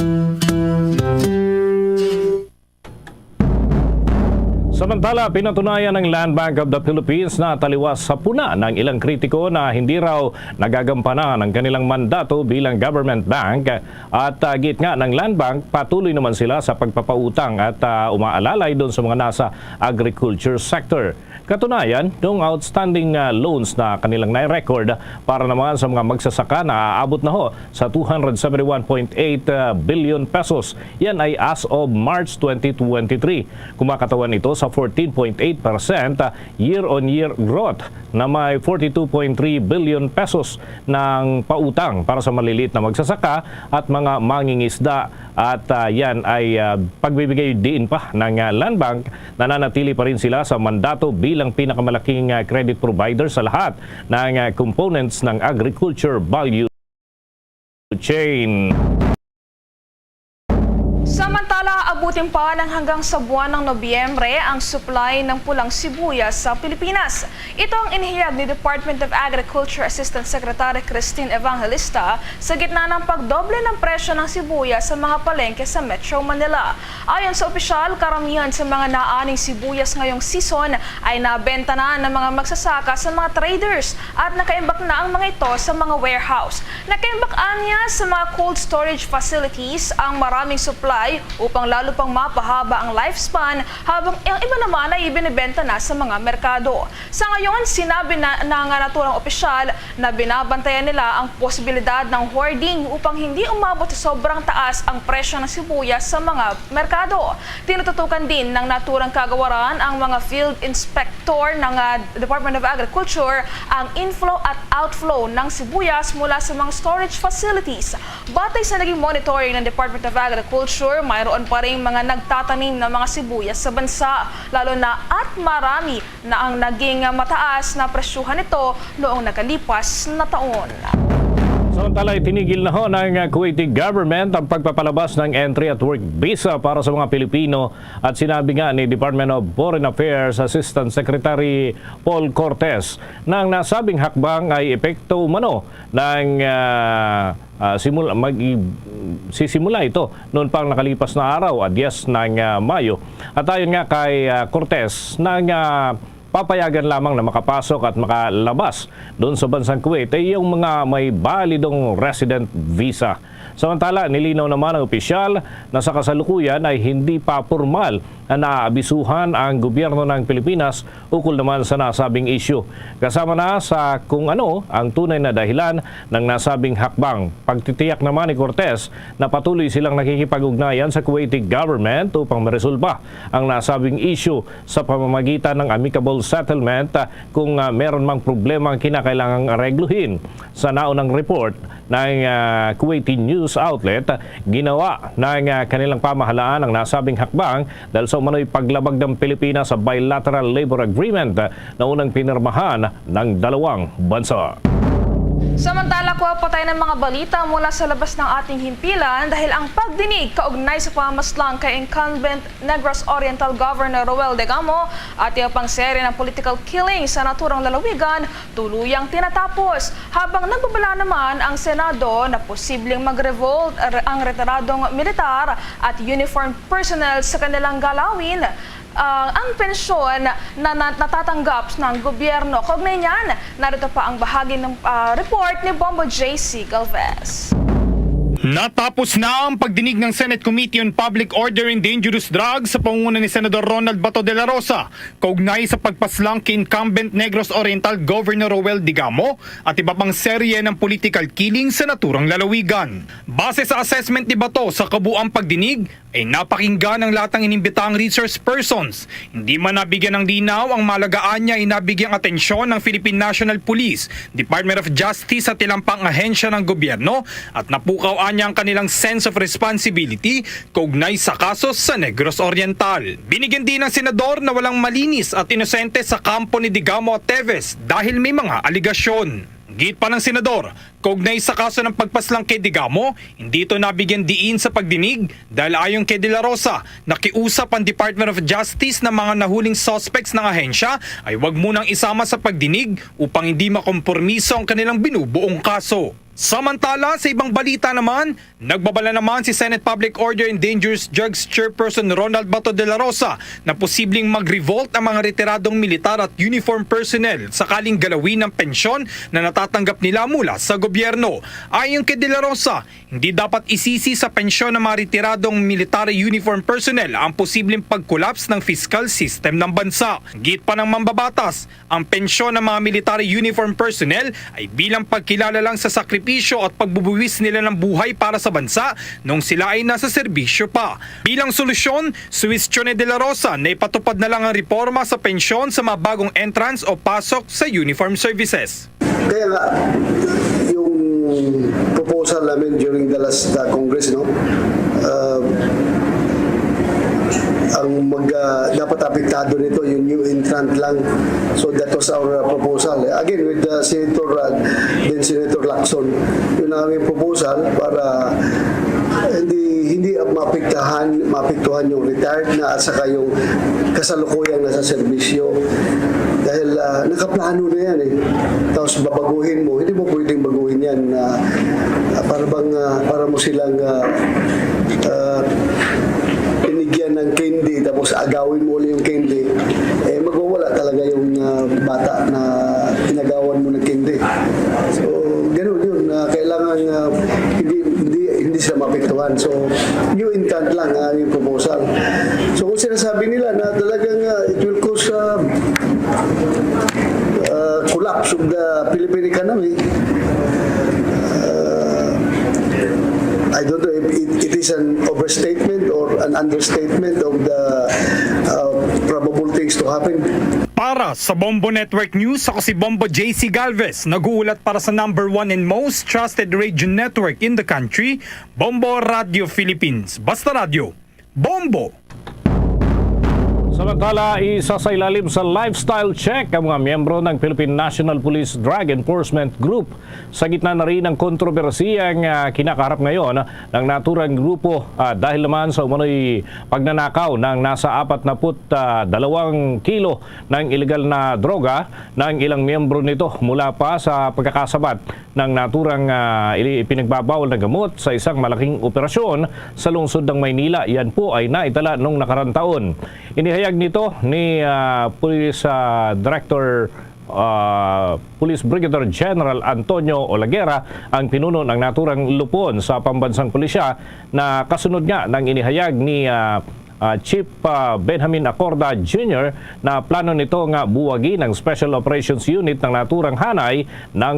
Samantala, pinatunayan ng Land Bank of the Philippines na taliwas sa puna ng ilang kritiko na hindi raw nagagampanan ang kanilang mandato bilang government bank at git nga ng Land Bank, patuloy naman sila sa pagpapautang at umaalalay doon sa mga nasa agriculture sector. Katunayan, noong outstanding loans na kanilang nai-record para naman sa mga magsasaka na aabot na ho sa 271.8 billion pesos. Yan ay as of March 2023. Kumakatawan ito sa 14.8% year-on-year growth na may 42.3 billion pesos ng pautang para sa maliliit na magsasaka at mga mangingisda. At yan ay pagbibigay diin pa ng Land Bank. Nananatili pa rin sila sa mandato bilang pinakamalaking credit provider sa lahat ng components ng agriculture value chain. Samantala, abutin pa ng hanggang sa buwan ng Nobyembre ang supply ng pulang sibuyas sa Pilipinas. Ito ang inihayag ni Department of Agriculture Assistant Secretary Christine Evangelista sa gitna ng pagdoble ng presyo ng sibuyas sa mga palengke sa Metro Manila. Ayon sa opisyal, karamihan sa mga naaning sibuyas ngayong season ay nabenta na ng mga magsasaka sa mga traders at nakaimbak na ang mga ito sa mga warehouse. Nakaimbak niya sa mga cold storage facilities ang maraming supply upang lalo pang mapahaba ang lifespan habang ang iba naman ay ibinibenta na sa mga merkado. Sa ngayon, sinabi na ng naturang opisyal na binabantayan nila ang posibilidad ng hoarding upang hindi umabot sa sobrang taas ang presyo ng sibuyas sa mga merkado. Tinututukan din ng naturang kagawaran ang mga field inspector ng Department of Agriculture ang inflow at outflow ng sibuyas mula sa mga storage facilities. Batay sa naging monitoring ng Department of Agriculture, mayroon pa rin mga nagtatanim ng mga sibuyas sa bansa, lalo na at marami na ang naging mataas na presyuhan nito noong nakalipas na taon. Samantala, itinigil na ho ng Kuwaiti government ang pagpapalabas ng entry at work visa para sa mga Pilipino at sinabi nga ni Department of Foreign Affairs Assistant Secretary Paul Cortez na ang nasabing hakbang ay epekto umano ng sisimula ito noon pang nakalipas na araw, 10 ng Mayo. At ayon nga kay Cortez nang papayagan lamang na makapasok at makalabas doon sa bansang Kuwait ay yung mga may balidong resident visa. Samantala, nilinaw naman ng opisyal na sa kasalukuyan ay hindi pa formal na naabisuhan ang gobyerno ng Pilipinas ukol naman sa nasabing issue. Kasama na sa kung ano ang tunay na dahilan ng nasabing hakbang. Pagtitiyak naman ni Cortez na patuloy silang nakikipag-ugnayan sa Kuwaiti government upang maresolba ang nasabing issue sa pamamagitan ng amicable settlement kung meron mang problema ang kinakailangang aregluhin. Sa naunang report ng Kuwaiti news outlet, ginawa ng kanilang pamahalaan ang nasabing hakbang dahil sa umano'y paglabag ng Pilipinas sa bilateral labor agreement na unang pinirmahan ng dalawang bansa. Samantala, kuha pa tayo ng mga balita mula sa labas ng ating himpilan dahil ang pagdinig kaugnay sa pamaslang kay incumbent Negros Oriental Governor Roel Degamo at yung pang serye ng political killing sa naturang lalawigan tuluyang tinatapos habang nagbabala naman ang Senado na posibleng mag-revolt ang retiradong militar at uniformed personnel sa kanilang galawin ang pensyon na natatanggap ng gobyerno. Kaugnay niyan, narito pa ang bahagi ng report ni Bombo JC Galvez. Natapos na ang pagdinig ng Senate Committee on Public Order and Dangerous Drugs sa pangunguna ni Senador Ronald Bato de la Rosa kaugnay sa pagpaslang kay incumbent Negros Oriental Governor Roel Degamo at iba pang serye ng political killing sa naturang lalawigan. Base sa assessment ni Bato sa kabuuang pagdinig, ay napakinggan ng lahat ng inimbitang resource persons. Hindi man nabigyan ng linaw ang malagaan niya ay nabigyang atensyon ng Philippine National Police, Department of Justice at ilang pang ahensya ng gobyerno at napukaw niya ang kanilang sense of responsibility kaugnay sa kaso sa Negros Oriental. Binigyan din ng senador na walang malinis at inosente sa kampo ni Degamo at Teves dahil may mga aligasyon. Git pa ng senador, kaugnay sa kaso ng pagpaslang kay Degamo, hindi ito nabigyan diin sa pagdinig dahil ayon kay De La Rosa, nakiusap ang Department of Justice na mga nahuling suspects ng ahensya ay wag munang isama sa pagdinig upang hindi makompormiso ang kanilang binubuong kaso. Samantala, sa ibang balita naman, nagbabala naman si Senate Public Order and Dangerous Drugs Chairperson Ronald Bato de la Rosa na posibleng mag-revolt ang mga retiradong militar at uniform personnel sakaling galawin ng pensyon na natatanggap nila mula sa gobyerno. Ayon kay de la Rosa, hindi dapat isisi sa pensyon ng mga retiradong military uniform personnel ang posibleng pag-collapse ng fiscal system ng bansa. Git pa ng mambabatas, ang pensyon ng mga military uniform personnel ay bilang pagkilala lang sa sakripisyo at pagbubuwis nila ng buhay para sa bansa nung sila ay nasa serbisyo pa. Bilang solusyon, suwestiyon ni De La Rosa na ipatupad na lang ang reforma sa pensyon sa mga bagong entrance o pasok sa uniform services. Kaya nga, yung proposal namin during the last Congress, no, ang dapat apektado nito yung new entrant lang. So that was our proposal. Again, with Senator Senator Lacson, yun ang aming proposal para hindi maapektuhan yung retired na at saka yung kasalukuyang nasa serbisyo. Dahil nakaplano na yan eh. Tapos babaguhin mo, hindi mo pwedeng baguhin yan para mo silang pinigyan ng candy tapos agawin mo ulit yung candy, magwawala talaga yung bata na pinagawan mo ng candy. So, ganoon yun. Kailangan hindi sila mapektuhan. So, new intent lang yung proposal. So, kung sinasabi nila na talagang it will cause collapse of the Philippine economy, I don't know if it is an overstatement or an understatement of the probable things to happen. Para sa Bombo Network News, ako si Bombo JC Galvez, nag-uulat para sa #1 and most trusted radio network in the country, Bombo Radio Philippines. Basta Radio, Bombo! Samantala, isa sa ilalim sa lifestyle check ang mga miyembro ng Philippine National Police Drug Enforcement Group. Sa gitna na rin ng kontrobersiyang kinakaharap ngayon ng naturang grupo dahil naman sa umano'y pagnanakaw ng nasa 42 kilo ng illegal na droga ng ilang miyembro nito mula pa sa pagkakasabat ng naturang ipinagbabawal na gamot sa isang malaking operasyon sa lungsod ng Maynila. Yan po ay naitala noong nakarang taon. Inihayag nito ni Police Director Police Brigadier General Antonio Olaguera, ang pinuno ng naturang lupon sa pambansang pulisya, na kasunod nga ng inihayag ni Chief Benjamin Acorda Jr. na plano nito nga buwagi ng Special Operations Unit ng naturang hanay ng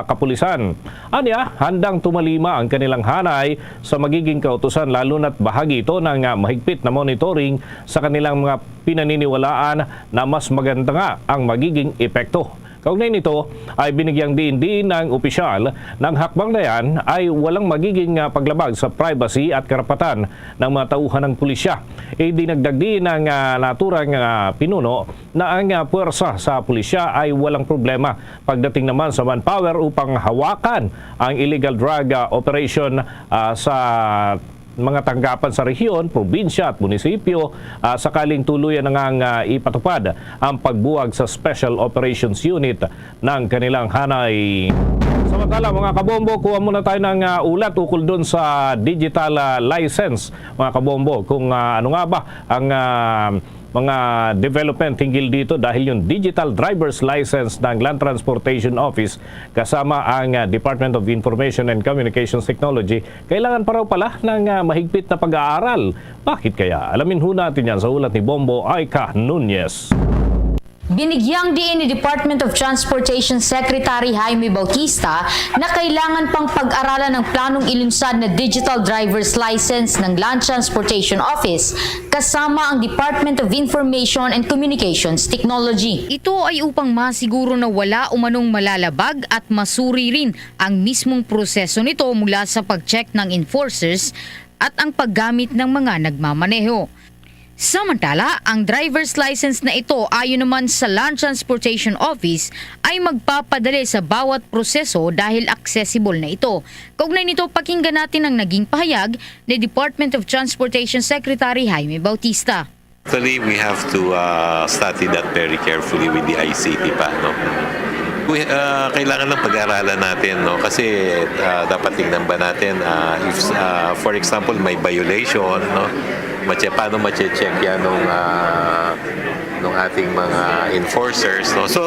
kapulisan. Anya, handang tumalima ang kanilang hanay sa magiging kautusan, lalo na't bahagi ito ng mahigpit na monitoring sa kanilang mga pinaniniwalaan na mas maganda nga ang magiging epekto. Kaugnay nito ay binigyang diin ng opisyal ng hakbang na yan ay walang magiging paglabag sa privacy at karapatan ng mga tauhan ng pulisya. Dinagdag din ng naturang pinuno na ang puwersa sa pulisya ay walang problema pagdating naman sa manpower upang hawakan ang illegal drug operation sa mga tanggapan sa rehiyon, probinsya at munisipyo sakaling tuluyan nang ipatupad ang pagbuwag sa Special Operations Unit ng kanilang hanay. Samantala mga kabombo, kuha muna tayo ng ulat ukol doon sa digital license mga kabombo, kung ano nga ba ang mga development hinggil dito, dahil yung digital driver's license ng Land Transportation Office kasama ang Department of Information and Communications Technology kailangan pa raw pala ng mahigpit na pag-aaral. Bakit kaya? Alamin ho natin yan sa ulat ni Bombo Aika Nunez. Binigyang diin ni Department of Transportation Secretary Jaime Bautista na kailangan pang pag-aralan ng planong ilunsad na Digital Driver's License ng Land Transportation Office kasama ang Department of Information and Communications Technology. Ito ay upang masiguro na wala umanong malalabag at masuri rin ang mismong proseso nito mula sa pag-check ng enforcers at ang paggamit ng mga nagmamaneho. Samantala, ang driver's license na ito ayon naman sa Land Transportation Office ay magpapadali sa bawat proseso dahil accessible na ito. Kaugnay nito, pakinggan natin ang naging pahayag ni Department of Transportation Secretary Jaime Bautista. Actually, we have to study that very carefully with the ICT pa, no? Kailangan ng pag-aaralan natin, no? Kasi dapat tingnan ba natin if for example may violation, no? Paano ma-check yan nung ating mga enforcers, no? So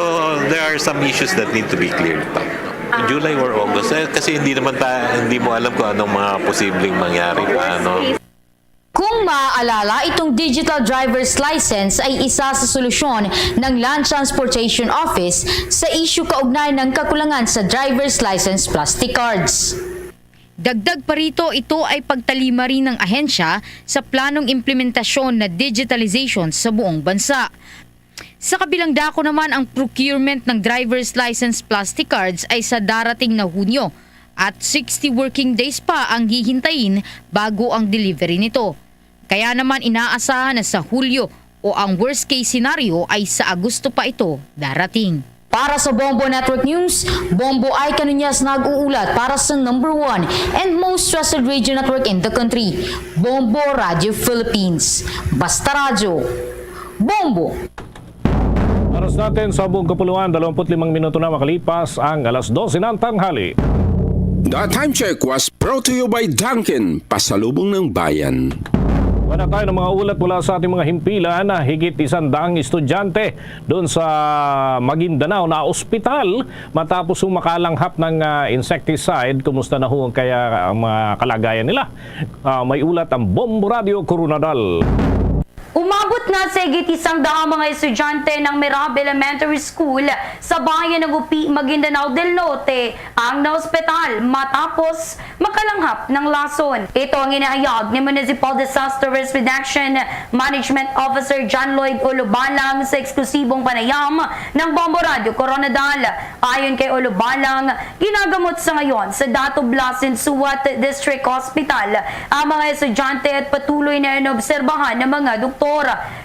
there are some issues that need to be cleared up, no? July or August kasi hindi mo alam kung anong mga posibleng mangyari pa, no? Kung maaalala, itong digital driver's license ay isa sa solusyon ng Land Transportation Office sa issue kaugnay ng kakulangan sa driver's license plastic cards. Dagdag pa rito, ito ay pagtalima rin ng ahensya sa planong implementasyon na digitalization sa buong bansa. Sa kabilang dako naman, ang procurement ng driver's license plastic cards ay sa darating na Hunyo at 60 working days pa ang hihintayin bago ang delivery nito. Kaya naman inaasahan na sa Hulyo o ang worst case scenario ay sa Agosto pa ito darating. Para sa Bombo Network News, Bombo ay Canuñas nag-uulat para sa #1 and most trusted radio network in the country, Bombo Radio Philippines. Basta Radyo, Bombo! Oras natin sa buong kapuluan, 25 minuto na makalipas ang alas 12 ng tanghali. The time check was brought to you by Dunkin, pasalubong ng bayan. Wala tayo ng mga ulat mula sa ating mga himpilan na higit 100 estudyante doon sa Maguindanao na ospital matapos makalanghap ng insecticide. Kumusta na ho kaya ang mga kalagayan nila? May ulat ang Bombo Radio Coronadal. Umabot na sa higit 100 mga estudyante ng Merab Elementary School sa bayan ng Upi, Maguindanao del Norte ang naospital matapos makalanghap ng lason. Ito ang inahayag ni Municipal Disaster Risk Reduction Management Officer John Lloyd Ulubalang sa eksklusibong panayam ng Bombo Radio Coronadal. Ayon kay Ulubalang, ginagamot sa ngayon sa Dato Blasin Suwat District Hospital ang mga estudyante at patuloy na inobserbahan ng mga doktor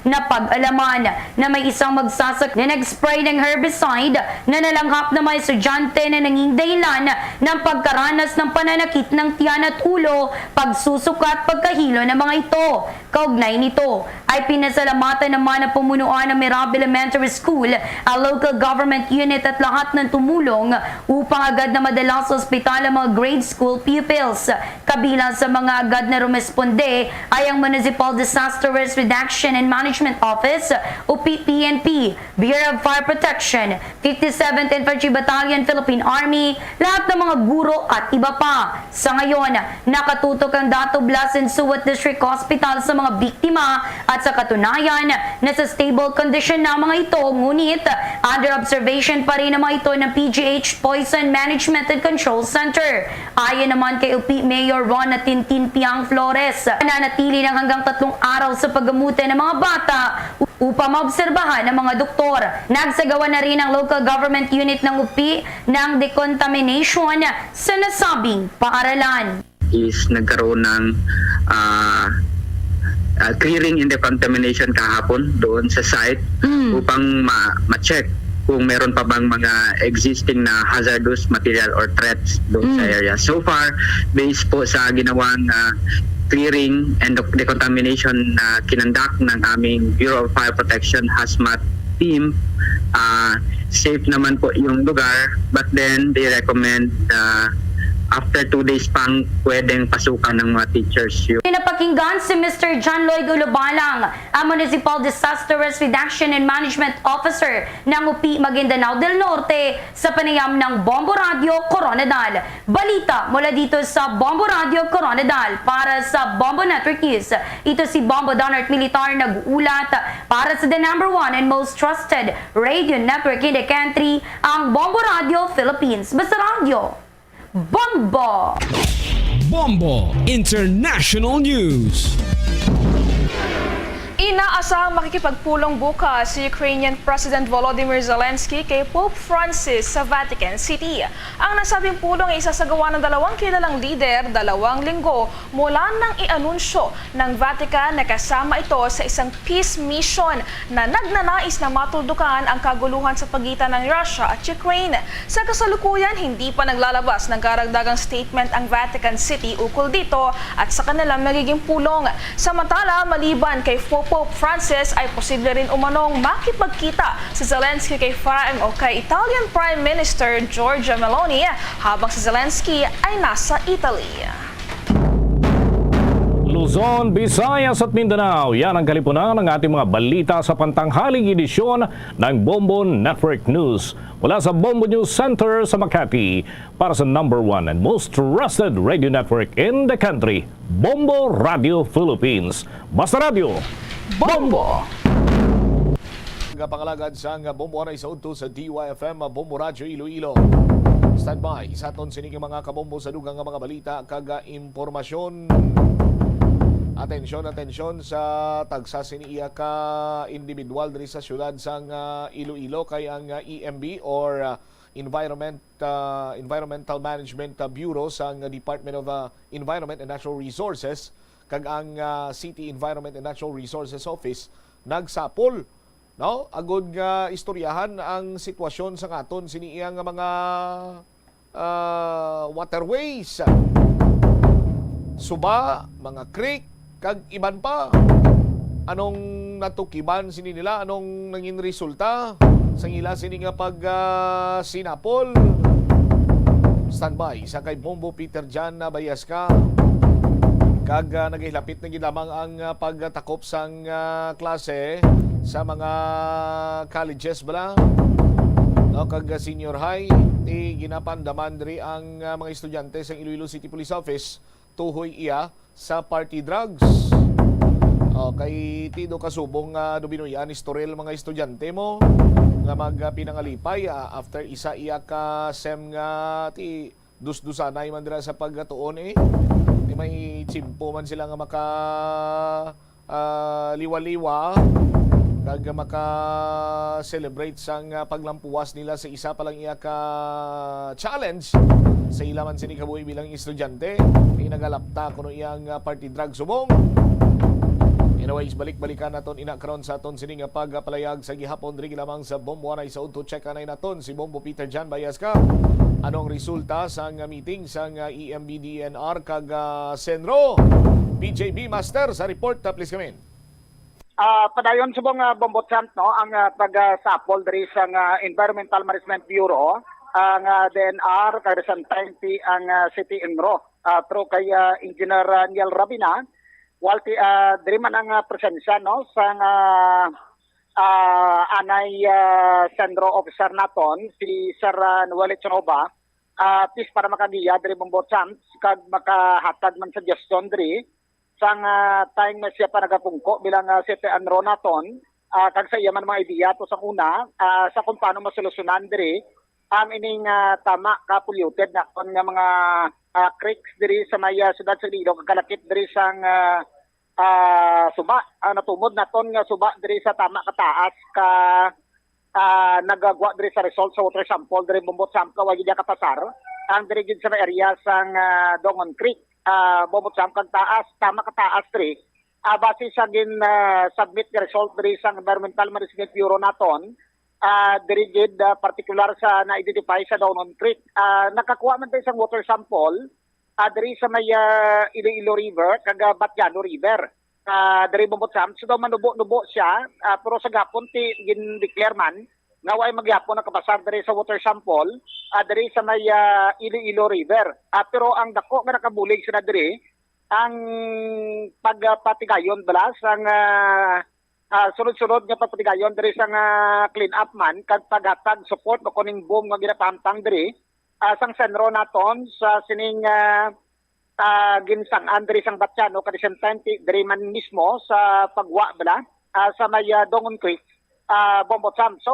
na pag-alaman na may isang magsasak na nag-spray ng herbicide na nalanghap na mga estudyante na nanging dahilan ng pagkaranas ng pananakit ng tiyan at ulo, pagsusuka at pagkahilo ng mga ito. Kaugnay nito ay pinasalamatan naman ang pamunuan ng Merab Elementary School, ang local government unit at lahat ng tumulong upang agad na madala sa ospital ang mga grade school pupils. Kabilang sa mga agad na rumesponde ay ang Municipal Disaster Risk Reduction and Management Office o PNP, Bureau of Fire Protection, 57th Infantry Battalion, Philippine Army, lahat ng mga guro at iba pa. Sa ngayon, nakatutok ang Dato Blasin Suwat District Hospital sa mga biktima at sa katunayan na sa stable condition na mga ito, ngunit under observation pa rin ang mga ito ng PGH Poison Management and Control Center. Ayon naman kay UP Mayor Ron Tintin Piang Flores, nanatili ng hanggang 3 araw sa paggamutan ng mga bata upang maobserbahan ng mga doktor. Nagsagawa na rin ang local government unit ng UPI ng decontamination sa nasabing paaralan. Is nagkaroon ng clearing and decontamination kahapon doon sa site upang ma-check kung meron pa bang mga existing na hazardous material or threats doon sa area. So far, based po sa ginawang clearing and decontamination na kinandak ng aming Bureau of Fire Protection HAZMAT team, safe naman po yung lugar, but then they recommend after 2 days pang pwedeng pasukan ng mga teachers. Pinapakinggan si Mr. John Lloyd Ulubalang, ang Municipal Disaster Risk Reduction and Management Officer ng UP Maguindanao del Norte sa panayam ng Bombo Radio Coronadal. Balita mula dito sa Bombo Radio Coronadal para sa Bombo Network News. Ito si Bombo Donart Militar nag-uulat para sa the #1 and most trusted radio network in the country, ang Bombo Radio Philippines. Basta Radio, Bombo! Bombo International News. Inaasahang makikipagpulong bukas si Ukrainian President Volodymyr Zelensky kay Pope Francis sa Vatican City. Ang nasabing pulong ay isasagawa ng 2 kilalang lider 2 linggo mula nang i-anunsyo ng Vatican na kasama ito sa isang peace mission na nagnanais na matuldukan ang kaguluhan sa pagitan ng Russia at Ukraine. Sa kasalukuyan, hindi pa naglalabas ng karagdagang statement ang Vatican City ukol dito at sa kanilang magiging pulong. Samantala, maliban kay Pope Pope Francis ay posible rin umanong makipagkita si Zelensky kay Italian Prime Minister Giorgia Meloni habang si Zelensky ay nasa Italy. Luzon, Visayas at Mindanao. Yan ang kalipunan ng ating mga balita sa pantanghaling edisyon ng Bombo Network News. Mula sa Bombo News Center sa Makati, para sa #1 and most trusted radio network in the country, Bombo Radio Philippines. Basta Radio, Bombo! Pangalagad sang Bombo na isa udto sa DYFM Bombo Radio Iloilo. Standby sa aton sining mga kabombo sa dugang nga mga balita kag impormasyon. Atensyon sa tagsa siniya ka individual diri sa syudad sang Iloilo kay ang EMB or Environmental Management Bureau sang Department of Environment and Natural Resources kag ang City Environment and Natural Resources Office nagsapol agud nga istoryahan ang sitwasyon sa aton siniya nga mga waterways, suba, mga creek kag iban pa. Anong natukiban sini nila, anong nangin resulta sa ila sini nga pag sinapol. Standby sa kay Bombo Peter Jan na bayas ka kag nagihilapit na ginamang ang pagtakop sang klase sa mga colleges bala kag senior high ginapandaman diri ang mga estudyante sa Iloilo City Police Office tuhoy iya sa party drugs. Kay tido kasubong dubinuyan istorel mga estudyante mo nga magpinangalipay after isa iya ka sem nga ti dus-dusanay man dira sa pagtuon Di may chimpo man sila nga maka liwa-liwa kag maka-celebrate sang paglampuwas nila sa isa pa lang iya ka challenge sa ila man sini kabuhi bilang estudyante nagalapta kuno iyang party drug subong. Anyways, balik-balikan naton inakaron sa aton sini nga pagpalayag sa gihapon diri lamang sa Bombo na isa to check anay naton si Bombo Peter Jan bayas ka. Anong resulta sa meeting sa EMB DNR kag Senro? BJB Master sa report, please come in. Padayon subong Bombochamp ang pag-sapol diri sa Environmental Management Bureau ang DNR kag sa ang City Enro pero kay Engineer Niel Rabina walti diri man ang presensya sa anay Sendro officer naton si Sir Noel Chonova tis para makagiya diri Bombochamp kag makahatag man suggestion diri sang time na siya pa nagapungko bilang City Enro naton kag sa iya man mga idea to sa una sa kung paano masolusyonan diri ang ining tama ka polluted na kon nga mga creeks diri sa may siyudad sa Iloilo kalakit diri sang suba natumod naton nga suba diri sa tama ka taas ka nagagwa diri sa result sa water sample diri Bombochamp ka wagi dia katasar ang diri gid sa area sang Dongon Creek Bombochamp kag taas tama ka taas diri base sa gin submit nga result diri sang Environmental Management Bureau naton diri gid particular sa na-identify sa Dongon Creek nakakuha man tayo sang water sample diri sa may Iloilo River kag Batyano River diri Bombochamp so daw manubo-nubo siya pero sa gapon ti gin-declare man nga way magyapon nakapasar diri sa water sample diri sa may Iloilo River pero ang dako nga nakabulig sila diri ang pagpatigayon bala sang sunod-sunod nga papatigayon diri sang clean up man kag paghatag support o kuning boom nga ginapamtang diri sang senro naton sa sining ginsang diri sang Batyano kag same time diri man mismo sa pagwa bala sa may Dongon Creek Bombochamp. So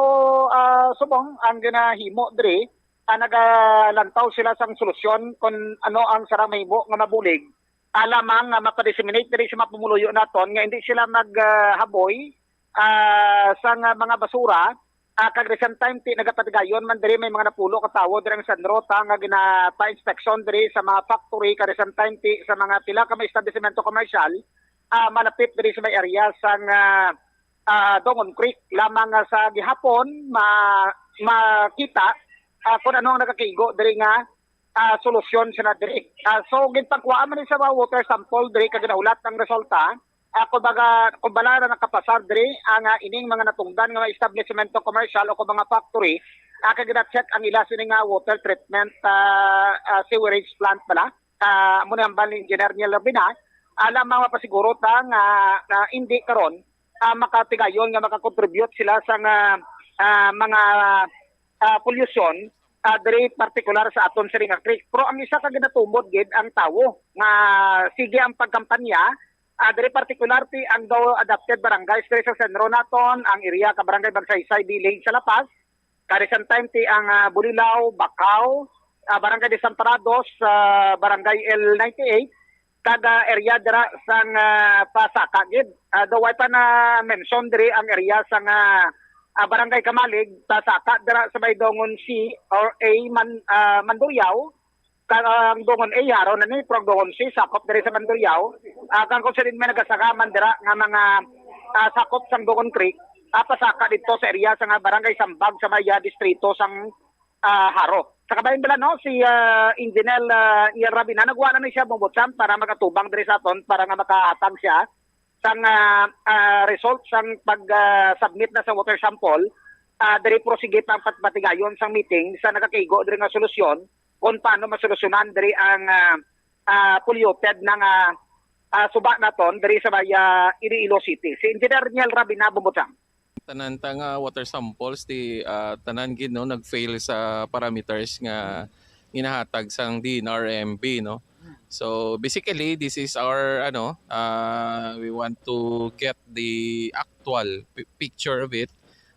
subong ang ginahimo diri nagalantaw sila sang solusyon kung ano ang sarang mahimo nga mabulig lamang nga mapadisseminate diri sa mapumuluyo naton nga hindi sila maghaboy sa mga basura kag recent time nagapatigayon man diri may mga napulo ka tawo diri sa Sanrota nga ginapa-inspection diri sa mga factory kag recent time sa mga pila ka may establishmento commercial malapit diri sa may area sang Dongon Creek lamang sa gihapon makita kung ano ang nakakigo diri nga solusyon sila diri. So ginpagkuhaan man sa water sample diri kag naulat ang resulta kumbaga na nakapasar diri ang ining mga natungdan nga mga establishmento commercial o kung mga factory kag check ang ila sining water treatment sewerage plant pala mo na ang bali engineer niya labina alam mga pasiguro ta nga hindi karon makatigayon nga makakontribute sila sa mga pollution diri particular sa aton sa Ringa Creek. Pero ang isa ka ginatumod gid ang tawo nga sige ang pagkampanya diri particularly ang daw adapted barangays diri sa sentro naton ang area ka barangay Bagsaysay Bilig sa Lapas karisan time ti ang Bulilaw, Bacau, barangay Desamparados barangay L98 kada area dira sang Pasaka gid daw way pa na mention diri ang area sang barangay Kamalig Pasaka dira sa Baydongon C or A Mandurriao kang dongon A haro na ni prog dongon C sakop diri sa Mandurriao kang konsidin may nagasakaman dira nga mga sakop sang Dongon Creek pasaka dito sa area sa barangay Sambag sa Maya distrito sang Haro. Sa kabayan bala no si Engineer Ian Rabina nagwa na siya bubutsam para magatubang diri sa aton para nga makahatag siya sang result sang pag-submit na sa water sample diri prosige pang patbatigayon sang meeting sa nakakaigo diri nga solusyon kung paano masolusyonan diri ang polluted ng suba naton diri sa Iloilo City. Si Engineer Niel Rabina bubutsam. Tanan nga water samples di tanan gid no nagfail sa parameters nga ginahatag sang DNRMB no. So basically this is our we want to get the actual picture of it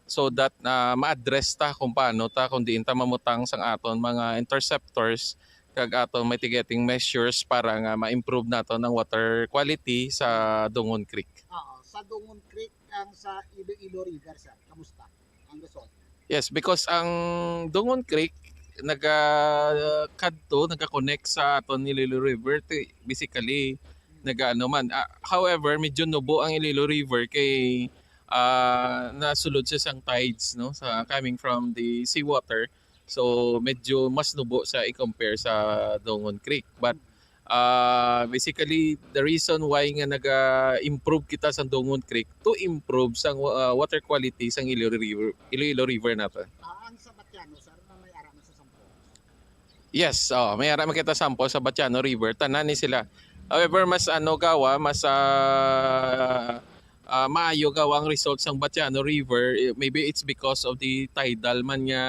so that ma-address ta kung paano ta kung diin ta mamutang sang aton mga interceptors kag aton mitigating measures para nga ma-improve nato ng water quality sa Dongon Creek. Sa Dongon Creek ang sa Iloilo River sir, kamusta ang result? Yes, because ang Dongon Creek nagka-connect sa aton Iloilo River basically however medyo nubo ang Iloilo River kay nasulod siya sang tides no sa coming from the seawater so medyo mas nubo sa i-compare sa Dongon Creek but basically the reason why nga naga-improve kita sa Dongon Creek to improve sang water quality sang Iloilo River nato. Ang sa Batiano sir na may ara sa sample. Yes, may ara makita sample sa Batiano River tanan ni sila. However mas maayo gawa ang results ng Batiano River. Maybe it's because of the tidal man nga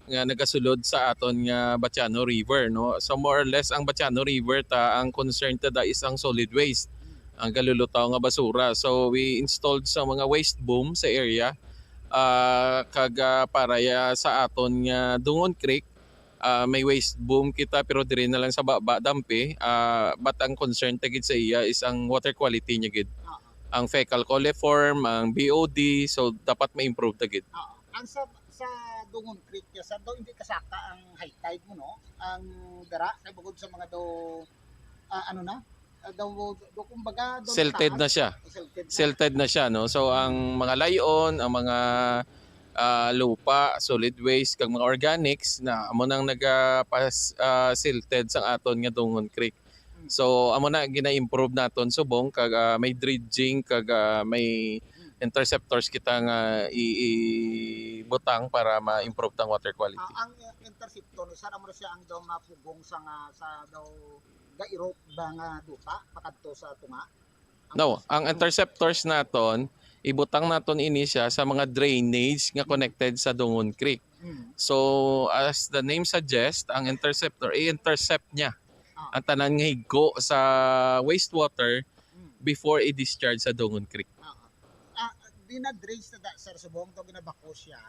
nga nagasulod sa aton nga Batiano River no. So more or less ang Batiano River ang concern ta is ang solid waste. Ang galulutaw nga basura. So we installed sa mga waste boom sa area para sa aton nga Dongon Creek may waste boom kita pero diri na lang sa baba dampi but ang concern tagid sa iya is ang water quality niya gid ang fecal coliform ang BOD so dapat ma-improve tagid ang sa Dongon Creek sa daw hindi kasaka ang high tide mo no ang dara kay bukod sa mga daw kumbaga silted na siya no so ang mga layon ang mga lupa, solid waste kag mga organics na amo nang silted sang aton nga Dongon Creek. So amo na gina-improve naton subong kag may dredging kag may interceptors kita nga ibutang para ma-improve tang water quality. Ang interceptor sa amo siya ang daw mapugong sa daw gairot ba nga duta pakadto sa tunga. No, ang interceptors naton ibutang naton ini siya sa mga drainage nga connected sa Dongon Creek. So as the name suggests, ang interceptor i-intercept niya ang tanan nga higgo sa wastewater before i-discharge sa Dongon Creek. Dinadrage na sir subong to ginabako siya.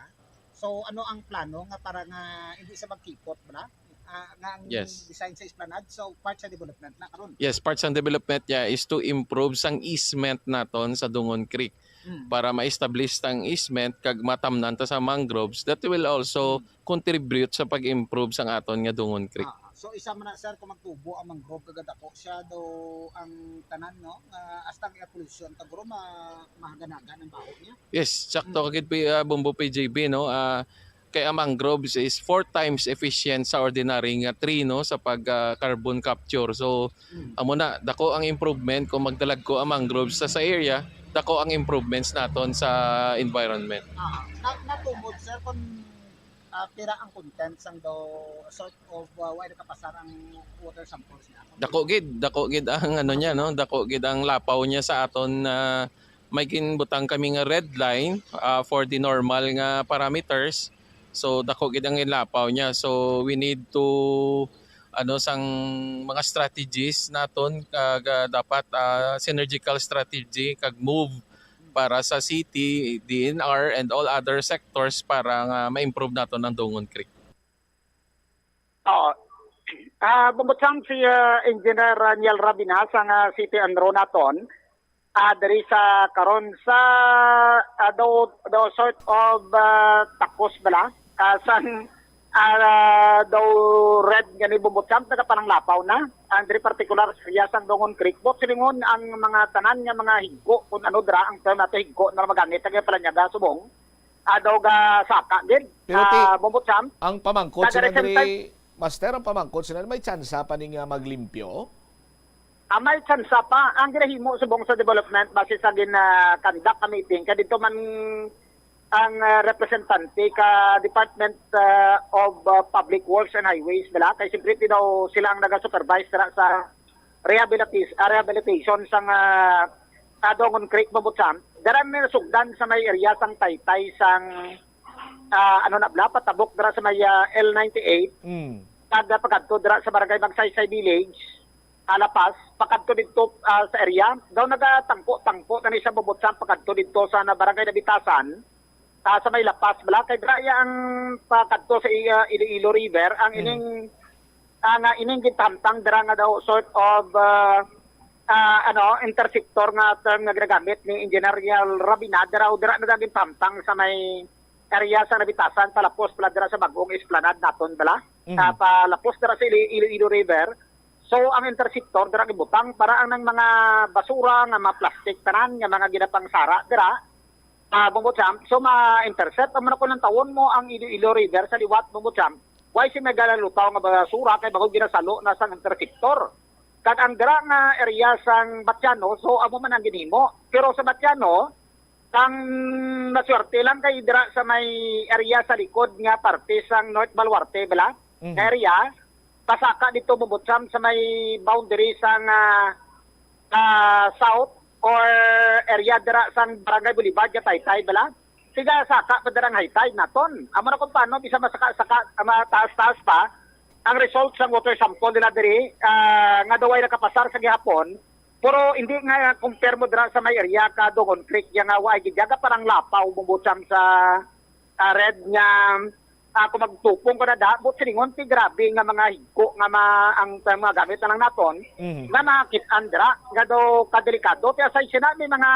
So ano ang plano nga para nga hindi sa magkipot ba? Nga ang design sa esplanade so part sa development na karon. Yes, part sa development niya is to improve sang easement naton sa Dongon Creek. Para ma-establish tang easement kag matamnan ta sa mangroves that will also contribute sa pag-improve sang aton nga Dongon Creek. So isa man na sir kung magtubo ang mangrove kagad ako siya do ang tanan no hasta ang pollution taguro mahaganagan ang baho niya. Yes, sakto kagid Bombo PJB no. kay ang mangroves is 4 times efficient sa ordinary nga tree no sa pag carbon capture. So amo na dako ang improvement kung magdalag ko ang mangroves sa area, dako ang improvements naton sa environment. Natumod sir kung pira ang content sang do sort of why nakapasar ang water samples niya. Dako gid ang ano niya no, dako gid ang lapaw niya sa aton na may ginbutang kami nga red line for the normal nga parameters. So dako gid ang lapaw niya. So we need to sang mga strategies naton kag dapat synergical strategy kag move para sa city, DNR and all other sectors para nga ma-improve naton ang Dongon Creek. Bumutang si Engineer Niel Rabinas ang city andro naton. Dari sa karon sa do sort of takos bala sang daw red gani bumutang taga panang lapaw na ang dari particular sa sang Dongon Creek bot silingon ang mga tanan nga mga higgo kun ano dra ang term nato higgo na magamit taga palanyaga subong daw ga saka gid bumutang ang pamangkot sila diri master ang pamangkot sila may tsansa pa ning maglimpyo. May tsansa pa ang ginahimo subong sa development base sa conduct a meeting kadto man ang representante ka Department of Public Works and Highways bala kay siyempre daw sila ang naga-supervise sa rehabilitation sang Dongon Creek Bumutsan. Daran may sugdan sa may area sang Taytay sang patabok dara sa may L98. Kada pagadto dara sa barangay Magsaysay Village, Alapas, pagadto dito sa area, daw nagatangpo na ni sa Bumutsan pagadto dito sa barangay Nabitasan. Sa may Lapas bala kay draya ang pagadto sa Iloilo River ang ining gitamtang dara nga daw sort of intersector nga term nga ginagamit ni Engineer Rabina dara na daging tamtang sa may area sa Nabitasan palapos pala dara sa bagong esplanade naton bala palapos dara sa Iloilo River. So ang intersector dara gibutang para ang mga basura nga mga plastic tanan nga mga ginapang sara dara Bumutsan, so ma-intercept ang ko ng tawon mo ang Iloilo River sa liwat Bumutsan. Why si megalalutaw nga basura kay bago ginasalo na sang intersector. Kag ang dira nga area sang Batiano, so amo man ang ginhimo. Pero sa Batiano, ang naswerte lang kay dira sa may area sa likod nga parte sang North Baluarte bala area pasaka dito Bumutsan sa may boundary sang south or area dira sang Barangay Boulevard ya Taytay bala. Siga saka pa darang high-tide naton. Amo na kung paano bisa masaka-saka mataas-taas pa ang result sa water sample nila diri nga daway nakapasar sa gihapon. Pero hindi nga compare mo dira sa may area ka Dongon Creek yang wa gijaga parang lapaw Bumutsan sa red nga kung magtupong ko na da, but silingon ti grabe nga mga higko nga ang mga gamit na lang naton, nga makakit-an dira, nga do kadelikado. Kaya sa sinabi mga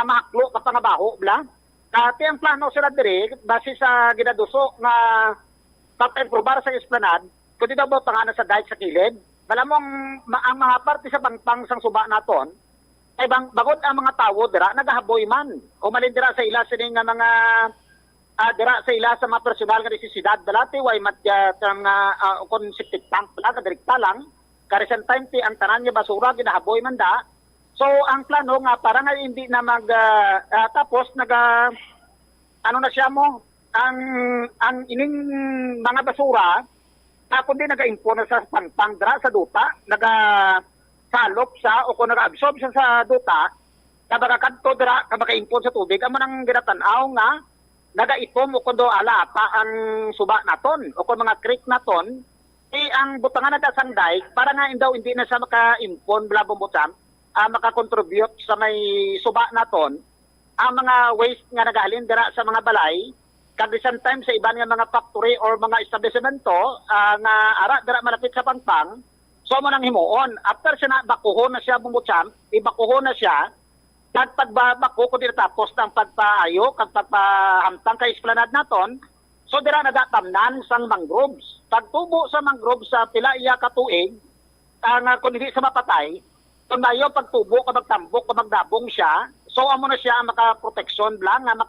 mahaklo kapangabaho, bla. Kati ang plano sila diri, base sa ginaduso nga pag-improbar sa esplanade, kundi daw ba pangana sa dike sa kilid, malamang ang mga parte sa bangpang sang suba naton, ay bagod ang mga tawo dira, nagahaboy man. O malindira sa ila sining nga mga dira sa ila sa mga personal nga nesisidad dalati way matya kon septic tank pala direkta lang recent time ti ang tanan niya basura ginahaboy man da. So ang plano nga para nga hindi na tapos na siya mo ang ining mga basura kundi naga-impon na sa pangpang dira sa duta salop sa o kung naga-absorb siya sa duta kabaga kadto dira kabaga impon sa tubig amo nang ginatanaw nga nagaipom o kundo ala pa ang suba naton o kung mga creek naton ang butangan na sang dike para nga indaw hindi na siya maka-impon bla Bumutsan maka-contribute sa may suba naton ang mga waste nga nagahalin dira sa mga balay kag isang time sa iban nga mga factory or mga establishmento nga ara dira malapit sa pangpang so mo nang himuon after siya na bakuhon na siya Bumutsan ibakuhon na siya kag pagbabako ko dira tapos ng pagpaayo kag pagpahamtang kay esplanade naton so dira nagatamnan sang mangroves pagtubo sa mangroves sa pila iya ka tuig ang kun hindi sa mapatay tumayo pagtubo ka magtambok ka magdabong siya so amo na siya makaproteksyon lang nga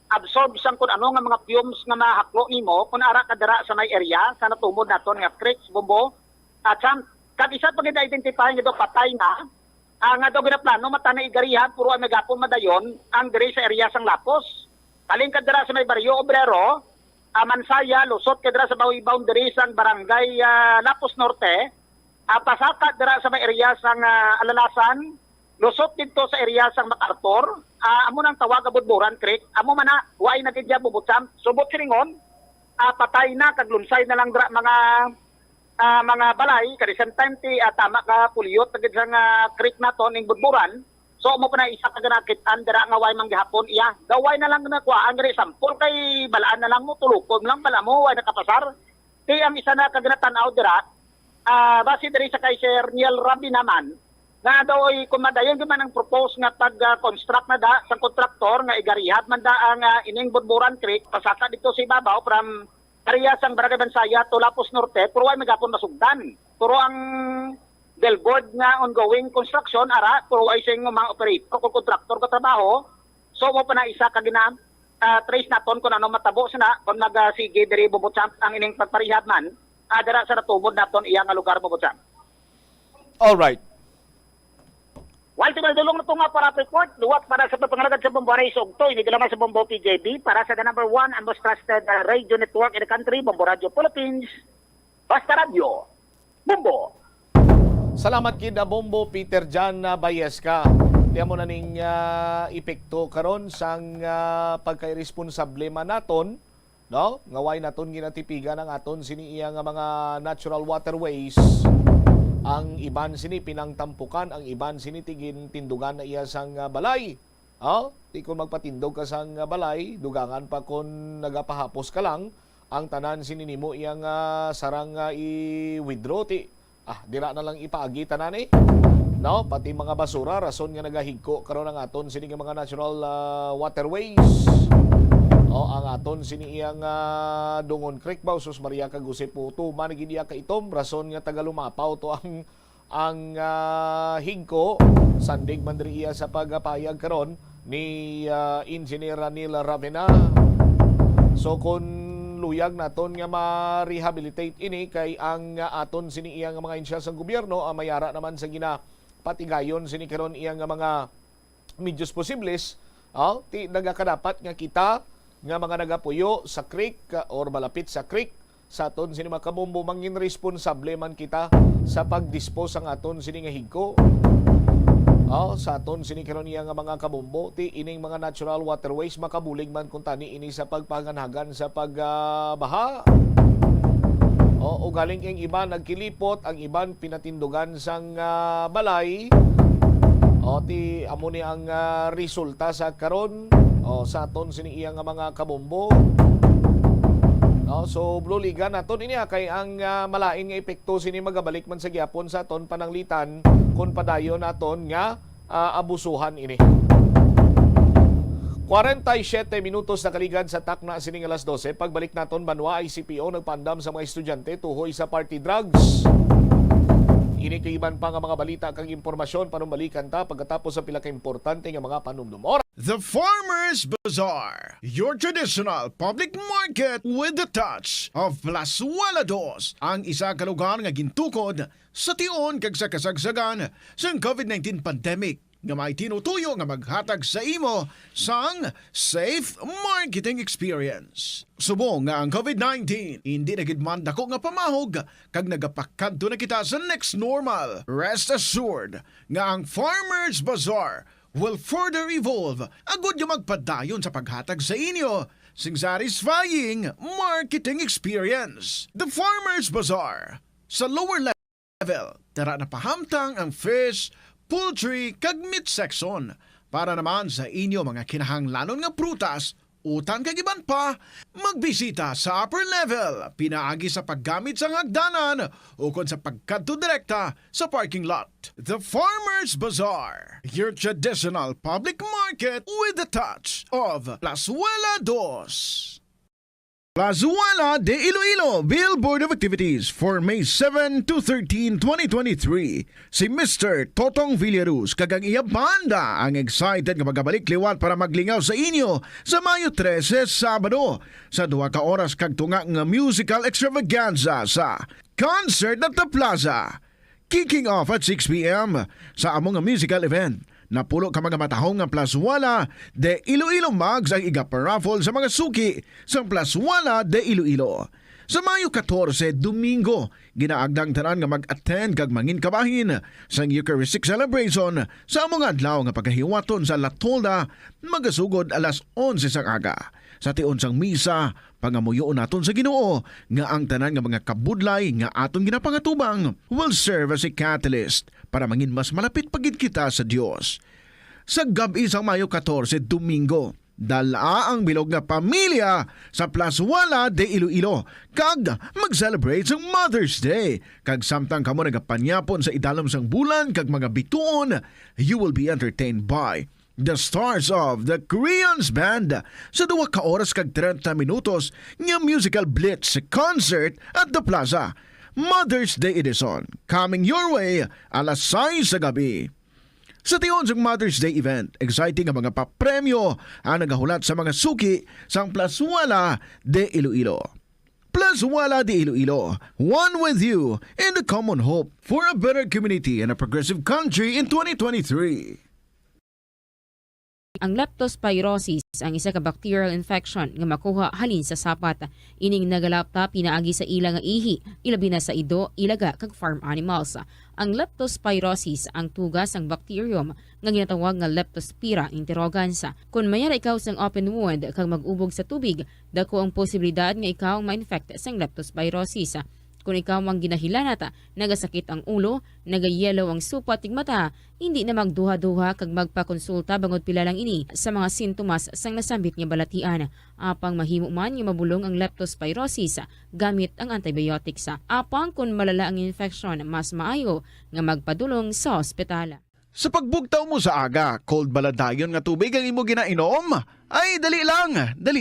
absorb sang kun ano nga mga fumes nga mahaklo nimo kun ara ka dira sa may area sa natumod naton nga creeks bombo at kag isa pag identify nga do patay na nga do ginaplano mata na igarihan puro ang nagapon madayon ang diri sa area sang Lapos kaling ka dira sa may baryo Obrero Mansaya lusot ka dira sa boundary sang barangay Lapos Norte pasaka dira sa may area sang Alalasan lusot dito sa area sang MacArthur, amo nang tawag Budburan Creek, amo man na, huwag na kidya bubutsam, subot siningon, patay na, kaglunsay na lang mga balay, kadi time ti tama ka puliyot, kagid sang creek na to, ning Budburan, so mo pa na isa kaganakitan, dira nga way manggihapon iya, gaway na lang nakuha, ang sampol kay balaan na lang mo, tulukon lang pala mo, way nakapasar, ti ang isa na kaganatanaw dira, base diri sa kay Sir Niel Rabi naman, nga daw ay kumadayon man ang propose nga pag-construct na da sa kontraktor nga igarihat man da ang ining Budburan Creek pasaka dito sa ibabaw from area sang Barangay Bansaya to Lapos Norte pero ay magapon masugdan. Pero ang billboard nga ongoing construction ara pero ay sing mga operator kung kontraktor ka trabaho so mo pa na isa ka trace naton kung ano matabo sina kung sige diri bubutsam ang ining pagparihab man dira sa natubod naton iya nga lugar bubutsam. All right. While tinadulong na ito nga para report, luwat para sa papangalagad sa Bombo Aray Sugto, inigilaman sa Bombo PJB para sa the number 1 and most trusted radio network in the country, Bombo Radio Philippines, Basta Radio, Bombo. Salamat kid Bombo Peter Jan Bayeska. Tiyan mo na ning epekto karon sang pagkairesponsable man naton, no? Ngaway naton ginatipigan ang aton siniiya nga mga natural waterways. Ang iban sini pinangtampukan, ang iban sini tigin tindugan na iya sang balay. Di kung magpatindog ka sang balay, dugangan pa kung nagapahapos ka lang, ang tanan sini nimo iyang sarang i-withdraw ti. Dira na lang ipaagi tanan eh. No, pati mga basura rason nga nagahigko karon ang aton sini nga mga natural waterways. Ang aton sini iyang Dungon Creek ba sus Maria Kagusip Puto manigid iya ka itom rason nga taga lumapaw to ang higko sandig man diri iya sa pagpayag karon ni Engineer Ranil Ravena. So kun luyag naton nga ma-rehabilitate ini kay ang aton sini iyang mga insya sa gobyerno mayara naman sa ginapatigayon sini karon iyang mga medyos posibles ti nagakadapat nga kita nga mga nagapuyo sa creek or malapit sa creek sa aton sini makabombo mangin responsable man kita sa pagdispose ang aton sini nga higko. Sa aton sini karon iya nga mga kabombo ti ining mga natural waterways makabulig man kung tani ini sa pagpanganhagan sa pagbaha. O galing ang iban nagkilipot, ang iban pinatindugan sang balay. Ti amo ni ang resulta sa karon sa aton sini iya nga mga kabombo. So bluligan naton ini kay ang malain nga epekto sini magabalik man sa gyapon sa aton pananglitan kun padayon naton nga abusuhan ini. 47 minutos na kaligad sa takna sining alas 12. Pagbalik naton banwa ICPO nagpandam sa mga estudyante tuhoy sa party drugs. Ini kaiban pa nga mga balita kang impormasyon panumbalikan ta pagkatapos sa pila ka importante nga mga panumdum. The Farmers Bazaar, your traditional public market with the touch of Plazuela Dos, ang isa ka lugar nga gintukod sa tion kag sa kasagsagan sa COVID-19 pandemic nga may tinutuyo nga maghatag sa imo sang safe marketing experience. Subong nga ang COVID-19 hindi nagidman dako nga pamahog kag nagapakadto na kita sa next normal. Rest assured nga ang Farmers Bazaar will further evolve agud yung magpadayon sa paghatag sa inyo sing satisfying marketing experience. The Farmers Bazaar sa lower level tara na pahamtang ang fish, poultry kag meat section para naman sa inyo mga kinahanglanon nga prutas, utan kag iban pa, magbisita sa upper level pinaagi sa paggamit sa hagdanan o kon sa pagkadto direkta sa parking lot. The Farmers Bazaar, your traditional public market with the touch of Plazuela Dos. Plazuela de Iloilo Billboard of Activities for May 7 to 13, 2023. Si Mr. Totong Villaruz kagang iya banda ang excited nga magabalik liwat para maglingaw sa inyo sa Mayo 13, Sabado sa 2 ka oras kag tunga nga musical extravaganza sa Concert at the Plaza. Kicking off at 6 p.m. sa among musical event. Napulo ka mga matahong nga Plazuela de Iloilo Mags ang iga-paraffle sa mga suki sa Plazuela de Iloilo. Sa Mayo 14, Domingo, ginaagdang tanan nga mag-attend kag mangin kabahin sa Eucharistic celebration sa among adlaw nga pagkahiwaton sa La Tolda magasugod alas 11 sang aga. Sa tion sang misa, pangamuyoon naton sa Ginoo nga ang tanan nga mga kabudlay nga aton ginapangatubang will serve as a catalyst para mangin mas malapit pagid kita sa Dios. Sa gabi sang Mayo 14, Domingo, dala ang bilog nga pamilya sa Plazuela de Iloilo kag mag-celebrate sang Mother's Day. Kag samtang kamo nagapanyapon sa idalom sang bulan kag mga bituon, you will be entertained by the stars of the Koreans Band sa 2 ka oras kag 30 minutos nga musical blitz concert at the Plaza. Mother's Day Edition coming your way alas 6 sa gabi. Sa tiyon sa Mother's Day event, exciting ang mga papremyo ang nagahulat sa mga suki sang Plazuela de Iloilo. Plazuela de Iloilo, one with you in the common hope for a better community and a progressive country in 2023. Ang leptospirosis ang isa ka bacterial infection nga makuha halin sa sapat. Ining nagalapta pinaagi sa ila nga ihi, ilabi na sa ido, ilaga kag farm animals. Ang leptospirosis ang tugas ang bacterium nga ginatawag nga Leptospira interrogans. Kung mayara ikaw sang open wound kag mag-ubog sa tubig, dako ang posibilidad nga ikaw ma-infect sang leptospirosis. Kung ikaw ang ginahilanata, nagasakit ang ulo, nagayelo ang supa tig mata, hindi na magduha-duha kag magpakonsulta bangod pila lang ini sa mga sintomas sang nasambit nga balatian. Apang mahimo man nga mabulong ang leptospirosis gamit ang antibiotics. Apang kung malala ang infection, mas maayo nga magpadulong sa ospital. Sa pagbugtaw mo sa aga, cold baladayon nga tubig ang imo ginainom? Ay, dali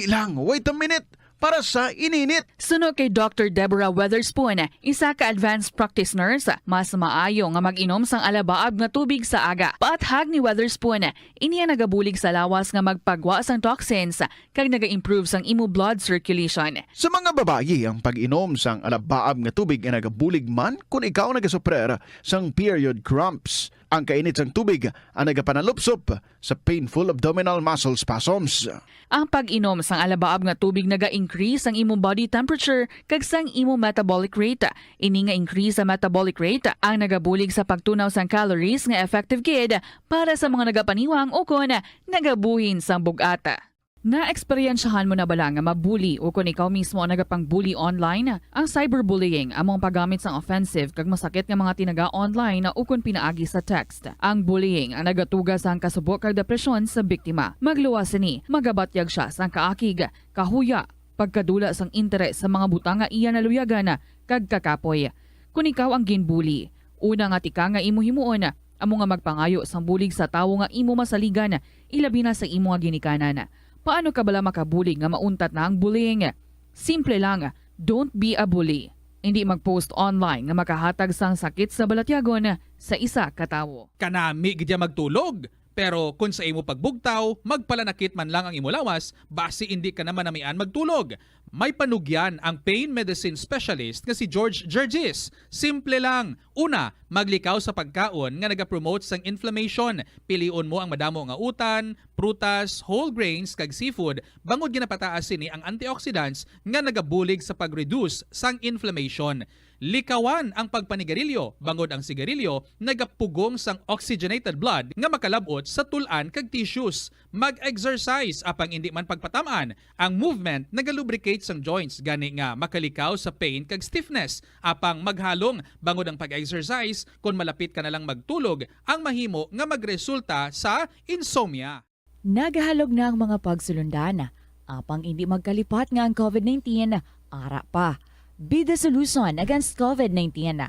lang, wait a minute. Para sa ininit. Suno kay Dr. Deborah Weatherspoon, isa ka advanced practice nurse, mas maayo nga mag-inom sang alabaab nga tubig sa aga. Paathag ni Weatherspoon, iniya nagabulig sa lawas nga magpagwa sang toxins kag naga-improve sang imo blood circulation. Sa mga babayi, ang pag-inom sang alabaab nga tubig ay nagabulig man kung ikaw nagasuprer sang period cramps. Ang kainit sang tubig ang nagapanalupsop sa painful abdominal muscle spasms. Ang pag-inom sang alabaab nga tubig naga-increase ang imong body temperature kag sang imong metabolic rate. Ini nga increase sa metabolic rate ang nagabulig sa pagtunaw sang calories nga effective gid para sa mga nagapaniwang o kon nagabuhin sang bugata. Na-eksperyensyahan mo na bala nga mabuli o kung ikaw mismo ang nagapang-bully online? Ang cyberbullying among paggamit sang offensive kag masakit nga mga tinaga online na ukon pinaagi sa text. Ang bullying ang nagatugas sang kasubok kag depresyon sa biktima. Magluwas ni, magabatyag siya sang kaakig, kahuya, pagkadula sang interes sa mga butang nga iya naluyagan kag kakapoy. Kung ikaw ang ginbully, una nga tika nga imo himuon, amo nga magpangayo sang bulig sa tawo nga imo masaligan, ilabi na sa imo nga ginikanan. Paano ka bala makabulig nga mauntat na ang bullying? Simple lang, don't be a bully. Hindi mag-post online nga makahatag sang sakit sa balatyagon sa isa ka tawo. Kanami gidya magtulog. Pero kung sa imo pagbugtaw, magpalanakit man lang ang imo lawas, basi hindi ka naman namian magtulog. May panugyan ang pain medicine specialist nga si George Gergis. Simple lang. Una, maglikaw sa pagkaon nga nagapromote sang inflammation. Piliun mo ang madamo nga utan, prutas, whole grains kag seafood bangod ginapataas sini ang antioxidants nga nagabulig sa pag-reduce sang inflammation. Likawan ang pagpanigarilyo bangod ang sigarilyo nagapugong sang oxygenated blood nga makalabot sa tulan kag tissues. Mag-exercise apang hindi man pagpatamaan. Ang movement nagalubricate sang joints gani nga makalikaw sa pain kag stiffness. Apang maghalong bangod ang pag-exercise kung malapit ka na lang magtulog ang mahimo nga magresulta sa insomnia. Nagahalog na ang mga pagsulundan. Apang hindi magkalipat nga ang COVID-19, ara pa. Be the solution against COVID-19.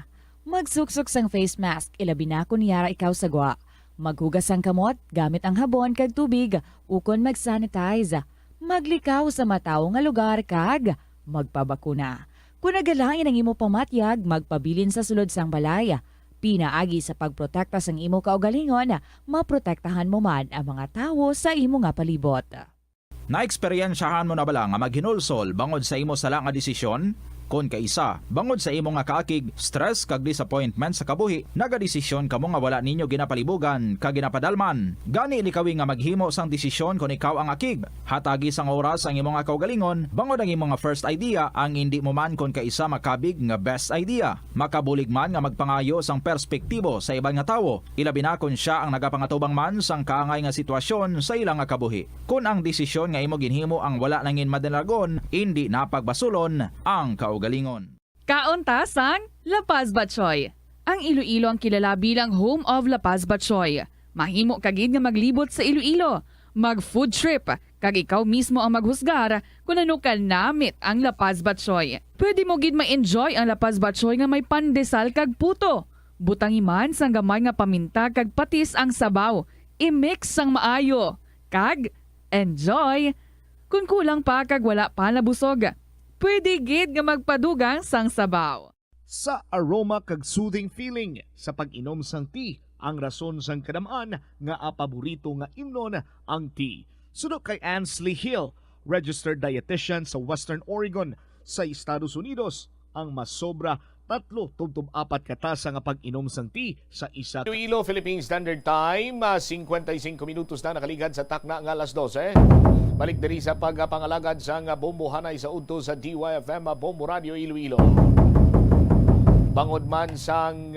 Magsuksok sang face mask, ilabi na kung niyara ikaw sagwa. Maghugas ang kamot, gamit ang habon kag tubig, ukon mag-sanitize. Maglikaw sa mataw nga lugar kag magpabakuna. Kung nagalangin ang imo pamatyag, magpabilin sa sulod sang balay. Pinaagi sa pagprotekta sang imo kaugalingon, maprotektahan mo man ang mga tawo sa imo nga palibot. Naeksperyensyahan mo na bala nga maghinulsol bangod sa imo sala nga desisyon? Kon kaisa, bangod sa imo nga kaakig, stress kag disappointment sa kabuhi, nagadesisyon kamo nga wala ninyo ginapalibugan kag ginapadalman. Gani likawi nga maghimo sang desisyon kon ikaw ang akig. Hatagi sang oras ang imo nga kaugalingon, bangod ang imo nga first idea ang hindi mo man kon kaisa makabig nga best idea. Makabulig man nga magpangayo sang perspektibo sa ibang nga tawo, ilabi na kon siya ang nagapangatubang man sang kaangay nga sitwasyon sa ilang nga kabuhi. Kun ang desisyon nga imo ginhimo ang wala nangin madalagon, hindi napagbasulon ang kaugalingon. Kauntasang La Paz Batchoy. Ang Iloilo ang kilala bilang home of La Paz Batchoy. Mahimo kagid nga maglibot sa Iloilo, mag-food trip, kag ikaw mismo ang maghusgar kung ano ka namit ang La Paz Batchoy. Pwede mo gid ma-enjoy ang La Paz Batchoy nga may pandesal kag puto. Butangi man sang gamay nga paminta kag patis ang sabaw. I-mix sang maayo. Kag enjoy. Kung kulang pa kag wala pa nabusog, pwede gid nga magpadugang sang sabaw. Sa aroma kag soothing feeling sa pag-inom sang tea, ang rason sang kadamaan nga paborito nga imnon ang tea. Suno kay Ansley Hill, registered dietitian sa Western Oregon sa Estados Unidos, ang masobra 3-4 katasa nga pag-inom sang tea sa isa. Iloilo, Philippine Standard Time, 55 minutos na nakaligad sa takna nga alas 12. Balik diri sa pagpangalagad sang bombohanay sa udto sa DYFM Bombo Radio Iloilo. Bangod man sang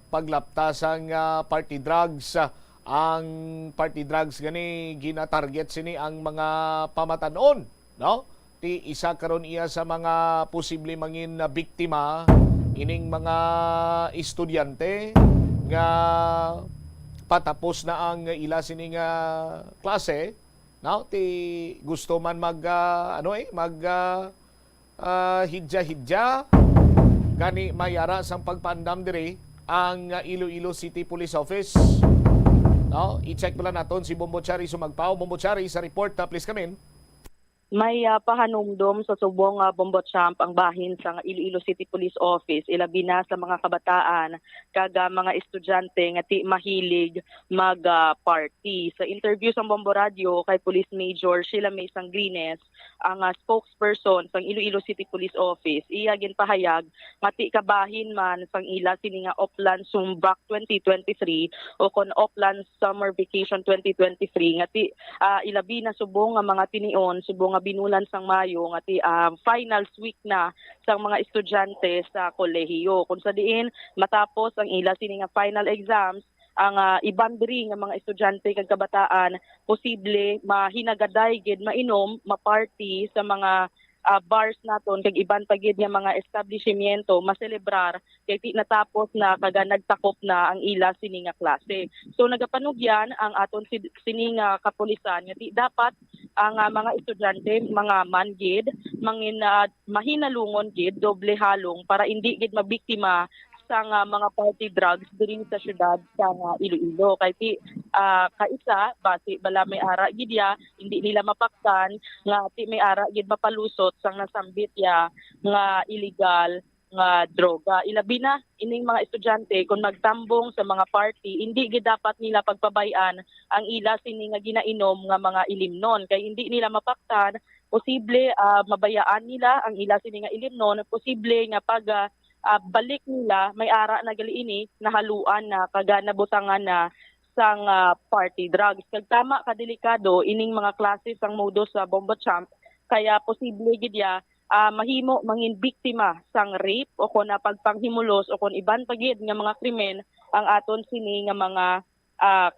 paglaptasang party drugs, ang party drugs gani gina-target sini ang mga pamatanon, no? Ti isa karon iya sa mga posible mangin na biktima ining mga estudyante nga patapos na ang ila sini nga klase, no? Ti gusto man hidya-hidya gani mayara sang pagpandam diri ang Iloilo City Police Office. No, i-check pala naton si Bombochari Sumagpao. Bombochari, sa report please come in. May pahanumdom sa subong bombochamp ang bahin sa Iloilo City Police Office, ilabi na sa mga kabataan kag mga estudyante nga ti mahilig mag-party. Sa interview sa Bombo Radio kay Police Major Sheila May Sangrines, ang spokesperson sa Iloilo City Police Office, iya ginpahayag nga ti kabahin man sang ila sini nga Oplan Sumbak 2023 o kon Oplan Summer Vacation 2023 nga ti ilabi na subong nga mga tinion, subong nga binulan sang Mayo nga ti finals week na sang mga estudyante sa kolehiyo. Kung sa diin matapos ang ila sini nga final exams, ang iban diri nga mga estudyante kag kabataan posible mahinagaday gid mainom, maparty sa mga bars naton kag iban pa gid nga mga establishmento maselebrar kay ti natapos na kaga nagtakop na ang ila sini nga klase. So nagapanugyan ang aton sini nga kapulisan nga ti dapat ang mga estudyante mga mangid mangin mahinalungon gid doble halong para hindi gid mabiktima sa mga party drugs diri sa syudad sa Iloilo. Kay ti kaisa basi bala may ara gid ya hindi nila mapaktan nga ti may ara gid mapalusot sang nasambit ya nga illegal nga droga. Ilabi na ining mga estudyante kung magtambong sa mga party, hindi gid dapat nila pagpabayan ang ila sini nga ginainom nga mga ilimnon kay hindi nila mapaktan, posible mabayaan nila ang ila sini nga ilimnon, posible nga pag balik nila may ara na gali nahaluan na kaga nabutangan na sang party drugs. Kag tama kadelikado ining mga klase sang modus sa bombochamp kaya posible gid ya mahimo mangin biktima sang rape o kon pagpanghimulos o kon iban pagid nga mga krimen ang aton sini nga mga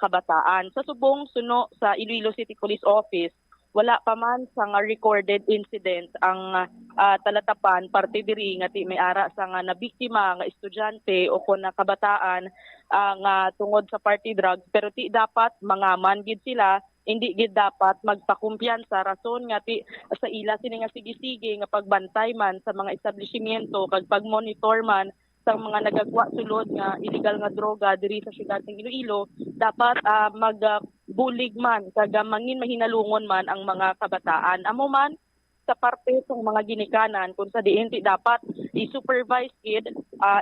kabataan. Sa subong suno sa Iloilo City Police Office, wala pa man sa nga recorded incident ang talatapan parte diri nga ti may ara sa nga nabiktima nga estudyante o kon kabataan nga tungod sa party drugs, pero ti dapat mangaman gid sila, hindi gid dapat magpakumpiyansa rason nga ti sa ila sini nga sige-sige nga pagbantay man sa mga establishmento kag pagmonitor man sa mga nagagwa sulod nga illegal nga droga diri sa syudad ng Iloilo, dapat magbulig man kag mangin mahinalungon man ang mga kabataan. Amo man sa parte ng mga ginikanan kung sa diin ti dapat i-supervise gid,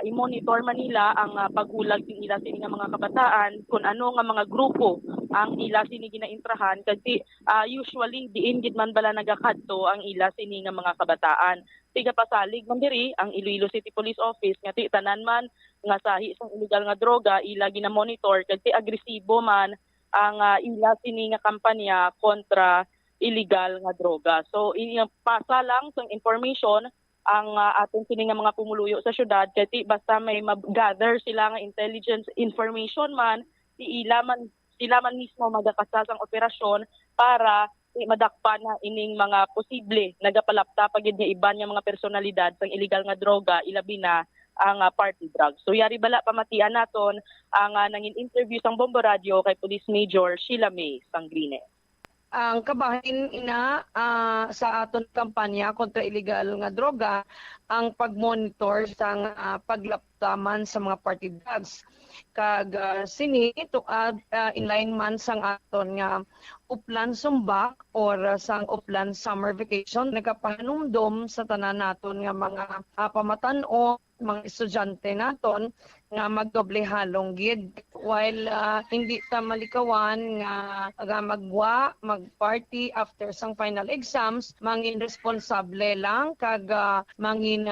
i-monitor man nila ang paghulag ng ila sini nga mga kabataan kung ano nga mga grupo ang ila sini ginaintrahan kasi usually diin gid man bala nagakadto ang ila sini nga mga kabataan. Tiga pasalig man diri ang Iloilo City Police Office nga ti tanan man nga sahi sang illegal nga droga ila gina-monitor kasi agresibo man ang ila sini nga kampanya kontra illegal nga droga. So pasa lang sang information ang aton sini nga mga pumuluyo sa syudad kay basta may mag-gather sila nga intelligence information man sila man mismo magakasas ang operasyon para madakpan na ining mga posible nagapalapta pagid nga iban nga mga personalidad sang illegal nga droga ilabi na ang party drugs. So yari bala pamatian naton ang nangin interview sang Bombo Radio kay Police Major Sheila May Sangrine. Ang kabahin ina sa aton kampanya kontra illegal nga droga ang pagmonitor sang paglaptaman sa mga party drugs kag sini tuad inline man sang aton nga uplan sumbak or sang uplan summer vacation nagapanumdom sa tanan naton nga mga pamatan-o mga estudyante naton nga magdoble halong gid while hindi ta malikawan nga magwa magparty after sang final exams mangin responsable lang kag mangin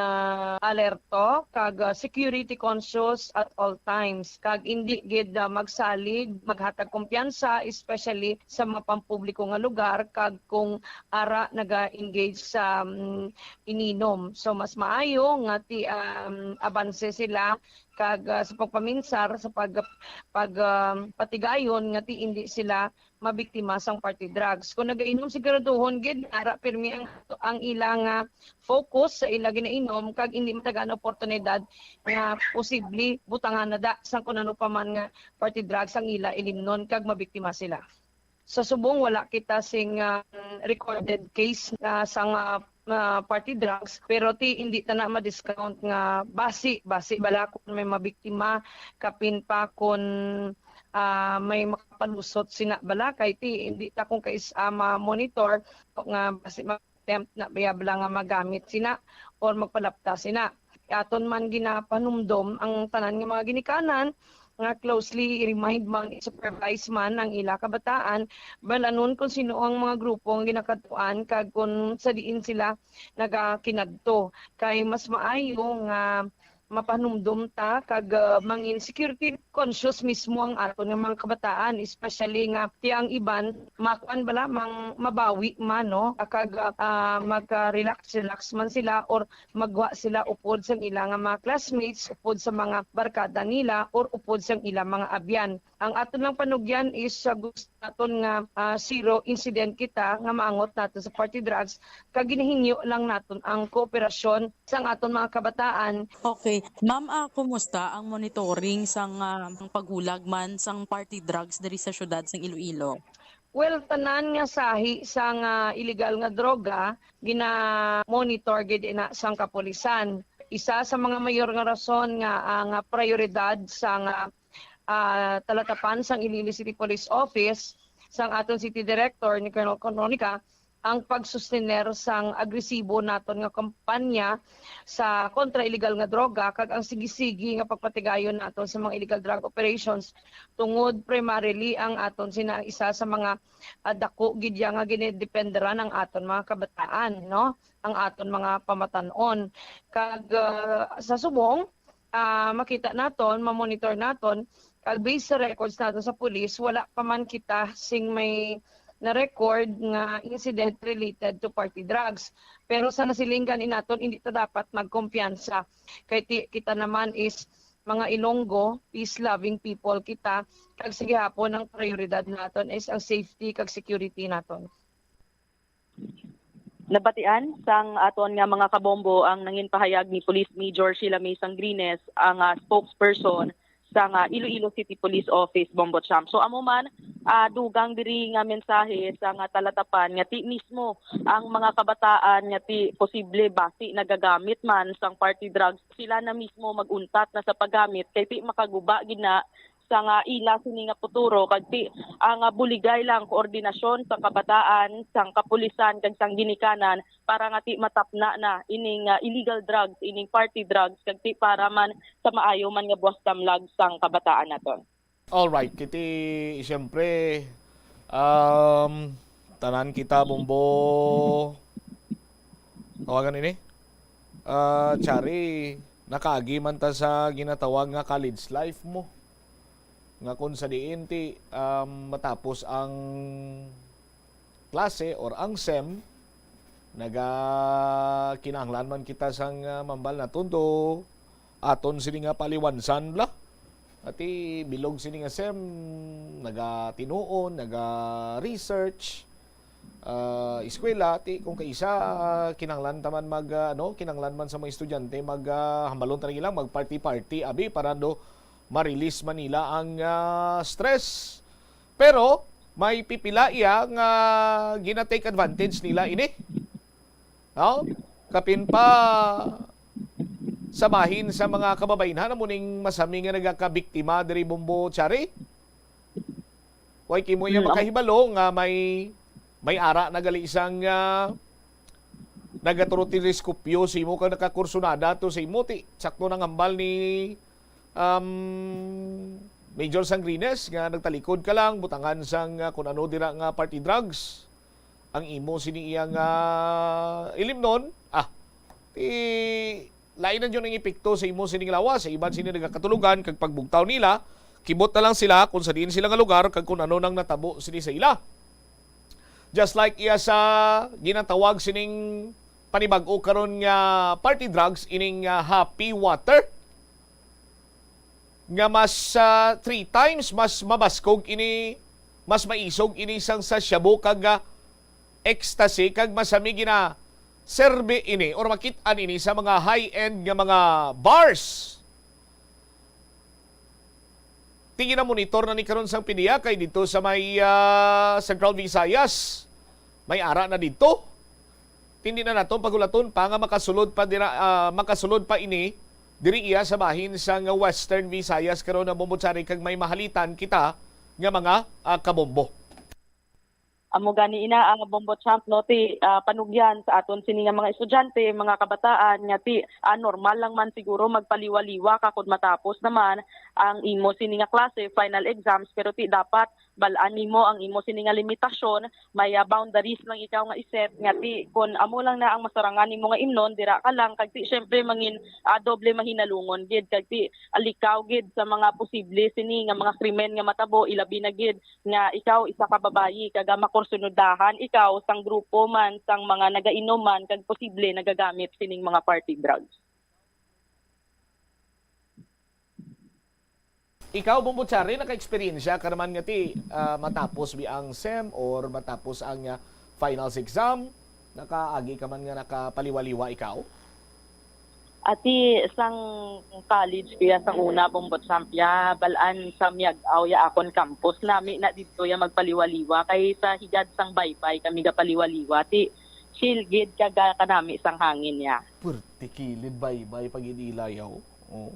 alerto kag security conscious at all times kag hindi gid magsalig maghatag kumpiyansa especially sa mga pampubliko nga lugar kag kung ara naga-engage sa ininom so mas maayo nga ti abanse sila kag sa pagpaminsar sa patigayon nga ti hindi sila mabiktima sang party drugs. Kung nagainom siguraduhon gid ara pirmi ang ilang focus sa ila ginainom kag hindi matagaan oportunidad nga posible butangan na da sang kun ano pa man nga party drugs ang ila ilimnon kag mabiktima sila. Sa subong wala kita sing recorded case sang party drugs pero ti hindi ta na ma-discount nga basi bala kung may mabiktima kapin pa kung may makapalusot sina bala kay ti hindi ta kung kais ma-monitor nga basi attempt na bala nga magamit sina or magpalapta sina aton man ginapanumdom ang tanan nga mga ginikanan nga closely remind man, supervise man ang ila kabataan, balanon kung sino ang mga grupo ang ginakatuan, kag kung sa diin sila nagakinadto. Kay mas maayo nga mapanumdum ta kag mangin security conscious mismo ang aton nga mga kabataan especially nga tiyang iban makuan bala mabawi man no kag mag-relax man sila or magwa sila upod sa ilang mga classmates upod sa mga barkada nila or upod sa ilang mga abyan. Ang aton lang panugyan is gusto naton nga zero incident kita nga maangot naton sa party drugs kag ginahingyo lang naton ang kooperasyon sang aton mga kabataan. Okay. Ma'am, kumusta ang monitoring sang paghulag man sang party drugs diri sa syudad sang Iloilo? Well, tanan nga sahi sang illegal nga droga gina-monitor gid ina sang kapulisan. Isa sa mga mayor nga rason nga ang prioridad sang talatapan sang Iloilo City Police Office sang aton City Director ni Colonel Canonica ang pagsustener sang agresibo naton nga kampanya sa kontra illegal nga droga kag ang sigisigi nga pagpatigayon naton sa mga illegal drug operations tungod primarily ang aton sina isa sa mga dako gid nga ginedependeran ang aton mga kabataan no ang aton mga pamatan-on kag sa subong makita naton mamonitor naton kag based sa records naton sa police wala pa man kita sing may na record nga incident related to party drugs. Pero sa nasilingan inaton hindi ta dapat magkumpiyansa. Kay kita naman is mga Ilonggo, peace-loving people kita. Kag sige hapon ang prioridad naton is ang safety kag security naton. Nabatian sang aton nga mga kabombo ang nangin pahayag ni Police Major Sheila May Sangrines ang spokesperson sa Iloilo City Police Office Bombo Champ. So amo man dugang diri nga mensahe sa talatapan nga ti mismo ang mga kabataan nga ti posible basi nagagamit man sang party drugs sila na mismo maguntat na sa paggamit kay ti makaguba gid na sa nga ila sini nga futuro kag ti ang buligay lang koordinasyon sa kabataan, sang kapulisan kag sang ginikanan para nga ti matapna na ining illegal drugs, ining party drugs kag ti para man sa maayo man nga buwas damlag sang kabataan naton. All right, kiti siyempre tanan kita bombo tawagan ini. Chari, nakaagi man ta sa ginatawag nga college life mo. Nga kung sa diin ti matapos ang klase or ang SEM, kinahanglan man kita sang mambal na tundo, aton sini nga paliwansan la. Ati bilog sini nga SEM, tinuon, research, eskwela ti kung kaisa kinanglan taman kinanglan man sa mga estudyante hambalon ta lang mag party abi para ma-release man nila ang stress. Pero may pipila iya nga gina-take advantage nila ini. No? Kapin pa samahin sa mga kababayan na muning masami nga nagakabiktima diri bombo Chari. Way kimo ya makahibalo nga may ara na gali isang nagaturo teleskopyo sa imo kang nakakursunada to sa imo ti sakto nang hambal ni Major Sangrines nga nagtalikod ka lang butangan sang kung ano dira nga party drugs ang imo sini iyang ilimnon ti lain na yun ang epekto sa imo sining lawas sa iban sini nagakatulugan kag pagbugtaw nila kibot na lang sila kung sa diin sila nga lugar kag kung ano nang natabo sini sa ila. Just like iya sa ginatawag sining panibag-o karon nga party drugs ining happy water nga mas 3 times mas mabaskog ini mas maisog ini sang sa shabu kag ecstasy kag masami gina serve ini or makit-an ini sa mga high-end nga mga bars. Tingin na monitor na ni karon sang PDEA kay dito sa may Central Visayas. May ara na dito. Tindi na naton pagulaton pa nga makasulod pa ini diri iya sa bahin sa Western Visayas karon na Bombotsari kag may mahalitan kita nga mga kabombo. Amo gani ina ang Bombo Champ no ti panugyan sa aton sini nga mga estudyante, mga kabataan nga ti normal lang man siguro magpaliwa-liwa kakod matapos naman ang imo sini nga klase, final exams, pero ti dapat balaan nimo ang imo sini nga limitasyon, may boundaries lang ikaw nga iset nga ti kun amo lang na ang masarangan nimo nga imnon dira ka lang kag ti syempre mangin doble mahinalungon gid kag ti alikaw gid sa mga posible sini nga mga krimen nga matabo ilabi na gid nga ikaw isa ka babayi kag makursunodahan ikaw sang grupo man sang mga nagainom man kag posible nagagamit sining mga party drugs. Ikaw, Bombotsari, naka-experience ka naman nga ti matapos ang SEM or matapos ang finals exam? Nakaagi ka man nga nakapaliwaliwa ikaw? Ati sang college kaya sang una Bombotsambya balaan sa Miagaw ya akon campus nami na dito ya magpaliwaliwa kay sa higad sang baybay kami ga paliwaliwa ti silgid kaga kanami sang hangin ya. Purti kilid baybay pag inilayaw. Oh.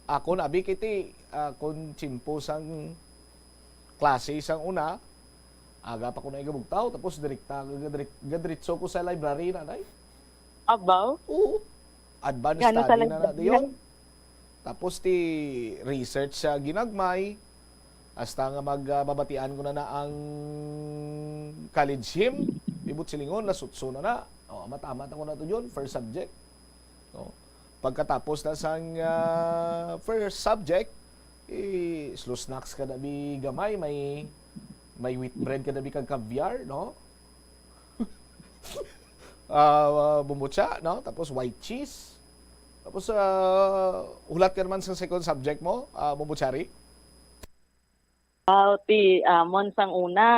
Ako nabi kiti kung chimpo sang klase sang una aga pa ko na igabugtaw tapos diretso ko sa library na day. Abaw? Oo. Advanced study na diyon. Tapos ti research sa ginagmay hasta nga magbabatian ko na ang college hymn. Ibut silingon lasutso na. Amat-amat ako na to yun, first subject. Pagkatapos na sang first subject, slow snacks ka na bi gamay, may wheat bread ka na bi kag caviar, no? Bumutsa, no? Tapos white cheese. Tapos ulat ka naman sa second subject mo, Bombotsari? Mon sang una,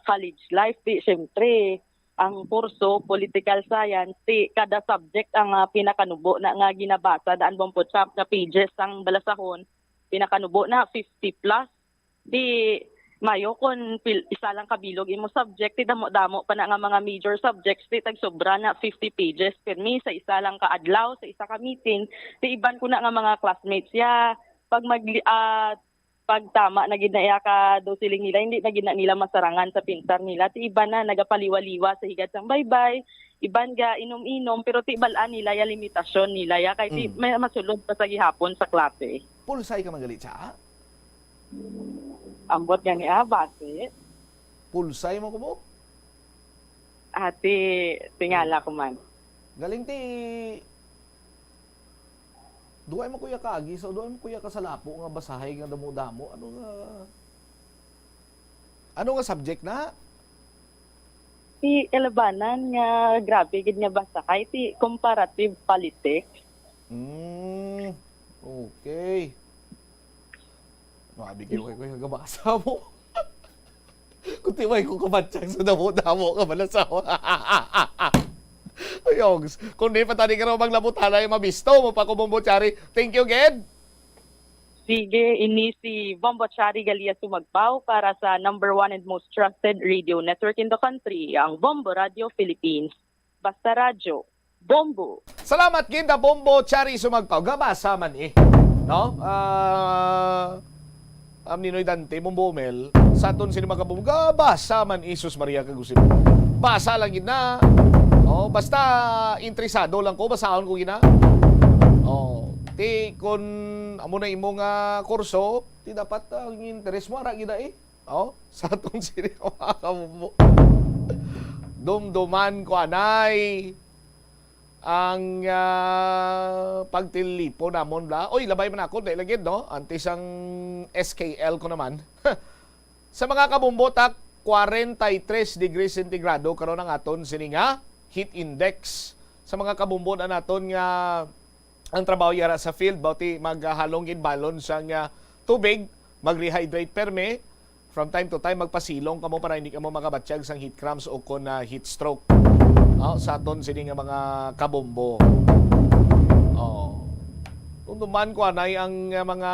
college life, siyempre, ang kurso, political science, kada subject ang pinakanubo na nga ginabasa, daan Bombotsap na pages ang balasahon, pinakanubo na 50 plus. Mayo kon isa lang kabilog imo subject, damo-damo pa na nga mga major subjects, tag sobra na 50 pages per me sa isa lang ka adlaw, sa isa ka meeting. Iban ko na nga mga classmates ya, pag pag tama na ginaya ka do siling nila, hindi na gina nila masarangan sa pintar nila. Ti iba na nagapaliwa-liwa sa higat sang bye-bye. Iban ga inom-inom pero ti balaan nila ya limitasyon nila ya kay ti may masulod pa sa gihapon sa klase. Pulsay ka magalit sa? Ambot nga ni base. Pulsay mo ko mo? Ate, tingala ko man. Galing ti duay mo kuya kaagi, so duay mo kuya ka sa lapo nga basahay nga damo-damo. Ano nga subject na? Ti elabanan nga grabe gid nga basa kay ti comparative politics. Okay. Mabigyan ko kuya gabasa mo. Kutiway ko kamatsyang sa damo-damo ka balasaw. Yogs, kung di pa tani ka raw maglabutan ay mabisto mo pa ko Bombochari. Thank you, Ged. Sige, ini si Bombochari Galia Sumagpao para sa number 1 and most trusted radio network in the country, ang Bombo Radio Philippines. Basta radyo, Bombo. Salamat, Ginda Bombochari Sumagpao. Gabasa man no? Ninoy Dante, Mombomel, sa aton sila magkabong, gabasa man Isus Maria Kagusip. Basa lang gina. Basta interesado lang ko, basahon ko gina. Ti kun amo na imong kurso, ti dapat ang interes mo ara gina sa aton sila magkabong. Dumduman ko anay ang pagtilipo namon bla. Oy, labay man ako dahil lagid no. Antes ang SKL ko naman. Sa mga kabumbotak 43 degrees centigrado karon ang aton sini nga heat index. Sa mga kabumbon naton nga ang trabaho yara sa field bauti maghalong gid balon sang tubig, mag-rehydrate perme. From time to time magpasilong kamo para hindi kamo makabatsyag sang heat cramps o kon heat stroke. Sa aton sini nga mga kabombo. Tunduman ko anay ang mga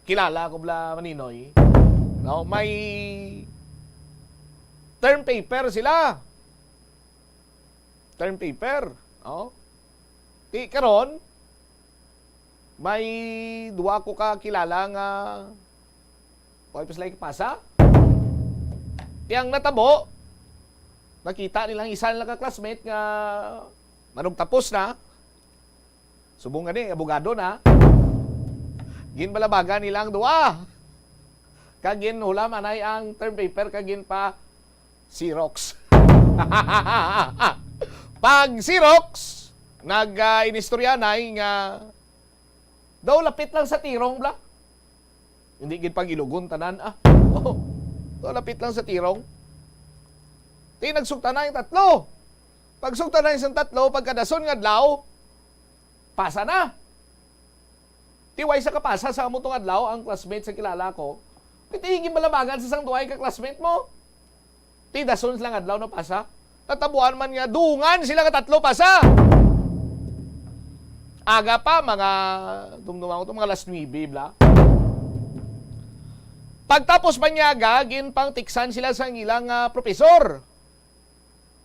kilala ko bla maninoy. May term paper sila. Term paper. Ti karon may duwa ko ka kilala nga like pasa. Tiyang natabo nakita nilang isa nilang ka-classmate nga manong tapos na. Subong gani, abogado na. Ginbalabagan nilang duwa. Kagin hula manay ang term paper kagin pa Xerox. Pag Xerox nag-inistoryanay nga daw lapit lang sa tirong bla. Hindi gid pag ilugon tanan daw lapit lang sa tirong. Ti nagsugta na yung tatlo. Pag sugta na yung tatlo, pagkadason nga adlaw, pasa na. Ti way sa kapasa sa among adlaw ang classmate sa kilala ko. Ti malabagan sa sang duay ka classmate mo. Ti dason lang adlaw na pasa. Tatabuan man nga dungan sila ka tatlo pasa. Aga pa mga dumduman ko mga last 9 bla. Pagtapos man niya gin pang tiksan sila sa ilang profesor.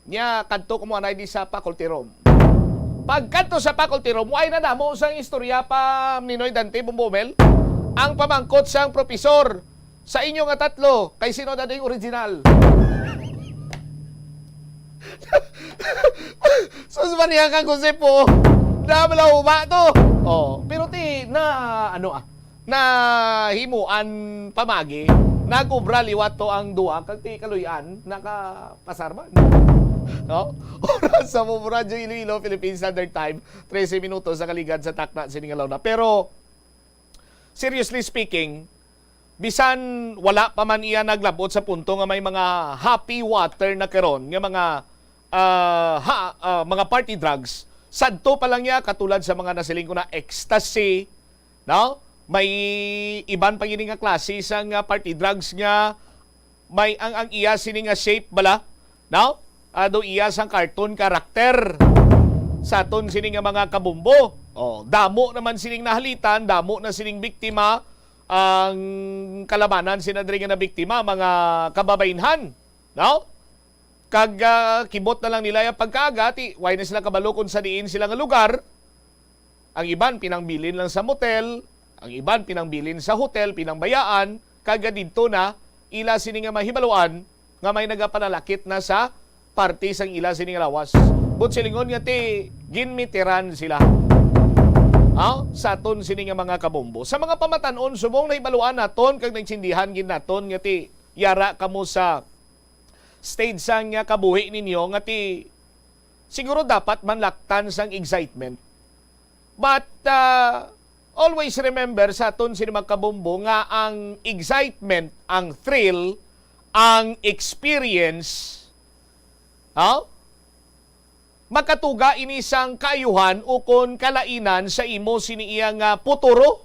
Nya kadto ko mo anay di sa faculty room. Pagkadto sa faculty room, ay nadamo sang istorya pa Ninoy Dante Bumbomel. Ang pamangkot sang profesor sa inyo nga tatlo, kay sino na yung original? Sus Maria kang Josepo, nabalaw ba to? Pero ti na na himuan pamagi, nagubra liwat to ang duwa kag ti kaluyan nakapasarman. Oras sa Radyo Iloilo, Philippine Standard Time, 13 minutos sa kaligad sa takna siningalaw na. Pero seriously speaking, bisan wala pa man iya naglabot sa punto nga may mga happy water na karon nga mga party drugs. Sadto pa lang niya katulad sa mga nasiling ko na ecstasy, no? May iban pa yun nga klase sa party drugs nga may ang iya sini nga shape bala, no? Do iya sang cartoon karakter sa aton sining nga mga kabumbo. Damo naman sining nahalitan, damo na sining biktima ang kalabanan sinadri nga na biktima mga kababainhan. No? Kag kibot na lang nila yung pagkaagati, why na sila kabalo kung sa diin sila nga lugar. Ang iban pinangbilin lang sa motel, Ang iban pinangbilin sa hotel, pinangbayaan, kaga dito na ila sini nga mahibaluan nga may nagapanalakit na sa party sang ila sini nga lawas. But silingon nga ti ginmitiran sila. Sa aton sini nga mga kabombo. Sa mga pamatanon, subong na ibaluan naton kag nagsindihan gin naton nga ti yara kamo sa stage sang nga kabuhi ninyo nga ti siguro dapat manlaktan sang excitement. But always remember sa aton sini mga kabombo nga ang excitement, ang thrill, ang experience, makatuga ini sang kaayuhan o kon kalainan sa imo sini iyang puturo.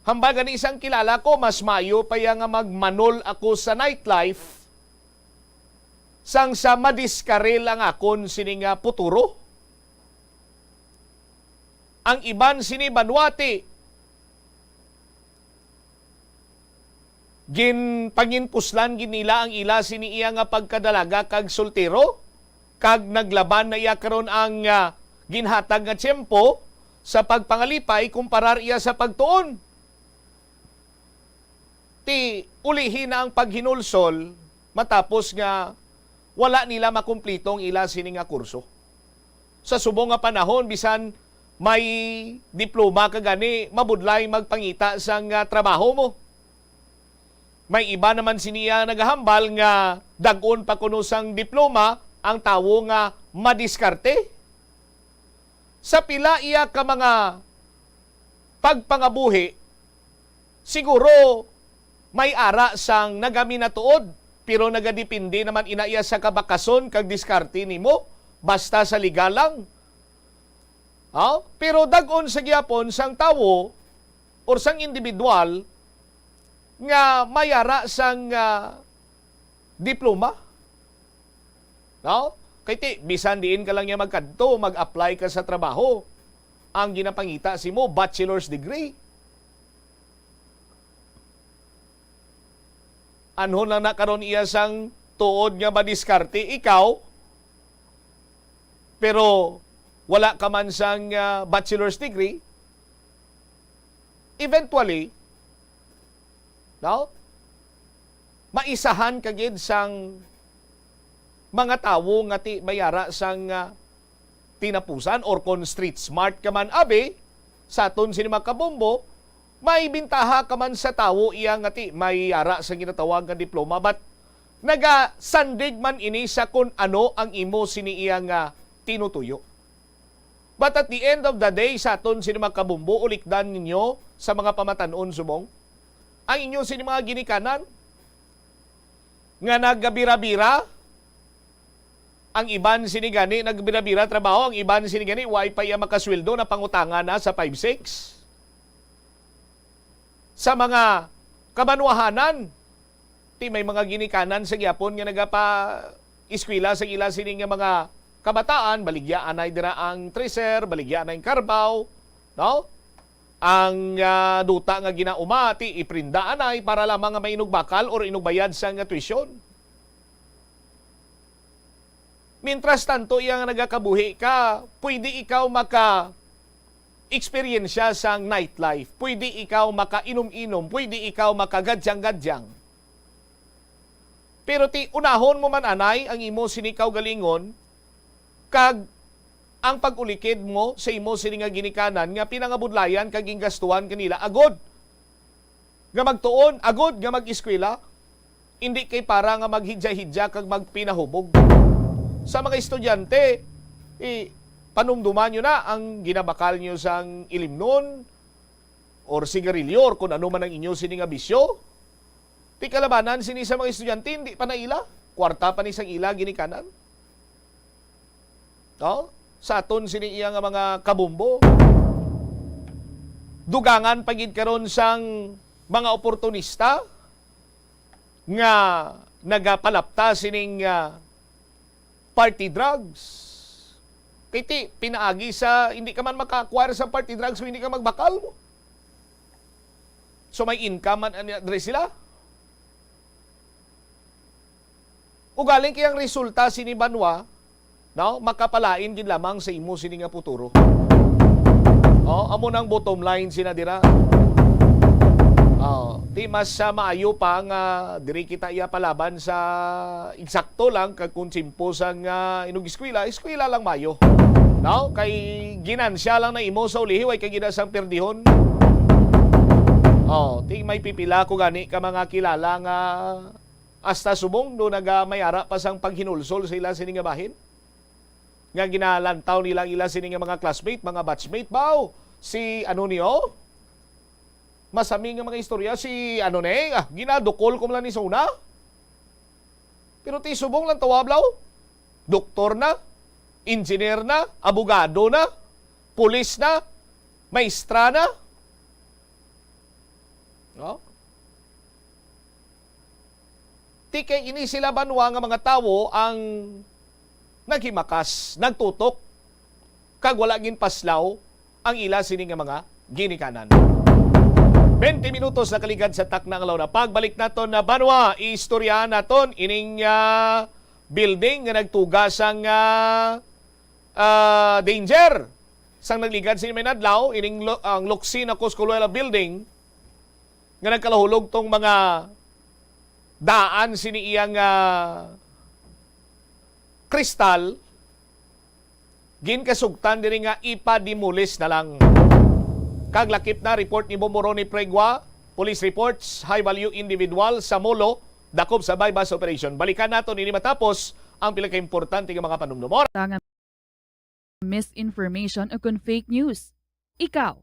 Hambagan isang kilala ko, mas mayo pa nga magmanol ako sa nightlife sang sa madiskare lang akon sini nga puturo. Ang iban sini banwati, panginpuslan ginila ang ila sini iya nga pagkadalaga kag soltero, kag naglaban na iya karon ang ginhatag nga tiyempo sa pagpangalipay kumparar iya sa pagtuon. Ti ulihin na ang paghinulsol matapos nga wala nila makumplitong ila sini nga kurso. Sa subong nga panahon, bisan may diploma ka gani, mabudlay magpangita sang trabaho mo. May iba naman siniya nagahambal nga dagon pa kuno sang diploma, ang tawo nga madiskarte. Sa pila iya ka mga pagpangabuhi, siguro may ara sang nagami na tuod, pero nagadipindi naman inaiya sa kabakason kag diskarte nimo basta sa liga lang. Pero dagon sa gyapon sang tawo or sang individual nga mayara sang diploma. Kay ti bisan diin ka lang niya magkadto, mag-apply ka sa trabaho. Ang ginapangita si mo bachelor's degree. Anhon lang na karon iya sang tuod nga madiskarte ikaw, pero wala ka man sang bachelor's degree, eventually, maisahan kagid sang mga tawo nga ti mayara sang tinapusan or kon street smart ka man abi sa aton sini mga kabombo, may bintaha ka man sa tawo iya nga ti may ara sa ginatawag nga diploma, but nagasandig man ini sa kung ano ang imo sini iya nga tinutuyo. But at the end of the day, sa aton sini mga kabumbo, ulikdan ninyo sa mga pamatanon subong, ang inyo sini mga ginikanan nga naggabira-bira, ang iban sini gani nagbira-bira trabaho, ang iban sini gani wifi ang makasweldo na pangutangan na sa 5-6. Sa mga kabanwahanan, ti may mga ginikanan sa gyapon nga nagapa-eskwela sa ila sini nga mga kabataan, baligyan ay dira ang treasure, baligyan ay karbaw, ang duta nga ginauma, ti iprindaan ay para lamang nga mainugbakal or inugbayad sa nga tuition. Mintras tanto iyang nagakabuhi ka, pwede ikaw experience sang nightlife. Pwede ikaw makainom-inom, pwede ikaw makagadyang-gadyang. Pero ti unahon mo man anay ang imo sinikaw galingon, kag ang pag-ulikid mo sa imo sini nga ginikanan nga pinangabudlayan kag gastuhan kanila agod nga magtuon, agod nga mag-eskwela, hindi kay para nga maghidya-hidya kag magpinahubog. Sa mga estudyante, panumduman nyo na ang ginabakal nyo sang ilimnon or sigarilyo or kung ano man ang inyo sini nga bisyo. Ti kalabanan sini sa mga estudyante, hindi pa na ila. Kwarta pa ni sang ila ginikanan. Sa aton sini iya nga mga kabumbo. Dugangan pagid karon sang mga oportunista nga nagapalapta sining party drugs. Kiti, pinaagi sa hindi ka man maka-acquire sa party drugs so hindi ka magbakal mo. So may income man address sila. Ugaling kayang resulta sini Banwa No, makapalain gid lamang sa imo sini nga futuro. Amo nang bottom line sinadira. Di mas maayo pa nga diri kita iya palaban sa eksakto lang kag kung simpo sang inog eskwela lang mayo. No, kay ginansya lang na imo sa ulihi way kay gina sang perdihon. Di may pipila ko gani ka mga kilala nga hasta subong do nagamayara pa sang paghinulsol sa ila sini nga bahin. Nga ginalantaw nila ila sini nga mga classmate, mga batchmate baw. Si ano niyo? Masami nga mga istorya si ginadukol ko lang ni sa una. Pero ti subong lang tawablaw. Doktor na, engineer na, abogado na, pulis na, maestra na. No? Ti kay ini sila banwa nga mga tawo ang naghimakas, nagtutok, kag wala gin paslaw ang ila sini nga mga ginikanan. 20 minutos na kaligad sa taknang alaw na. Pagbalik naton na banwa, istorya naton ining building nga nagtugas ang danger. Sang nagligad sa may nadlaw, ining ang Luksi na Coscoluela building nga nagkalahulog tong mga daan sini iyang kristal, ginkasugtan diri nga ipadimulis na lang. Kaglakip na report ni Bomboroni Pregua, police reports, high value individual sa Molo, dakop sa bypass operation. Balikan nato ini matapos ang pila ka importante nga mga panumdumor. Misinformation o kung fake news. Ikaw,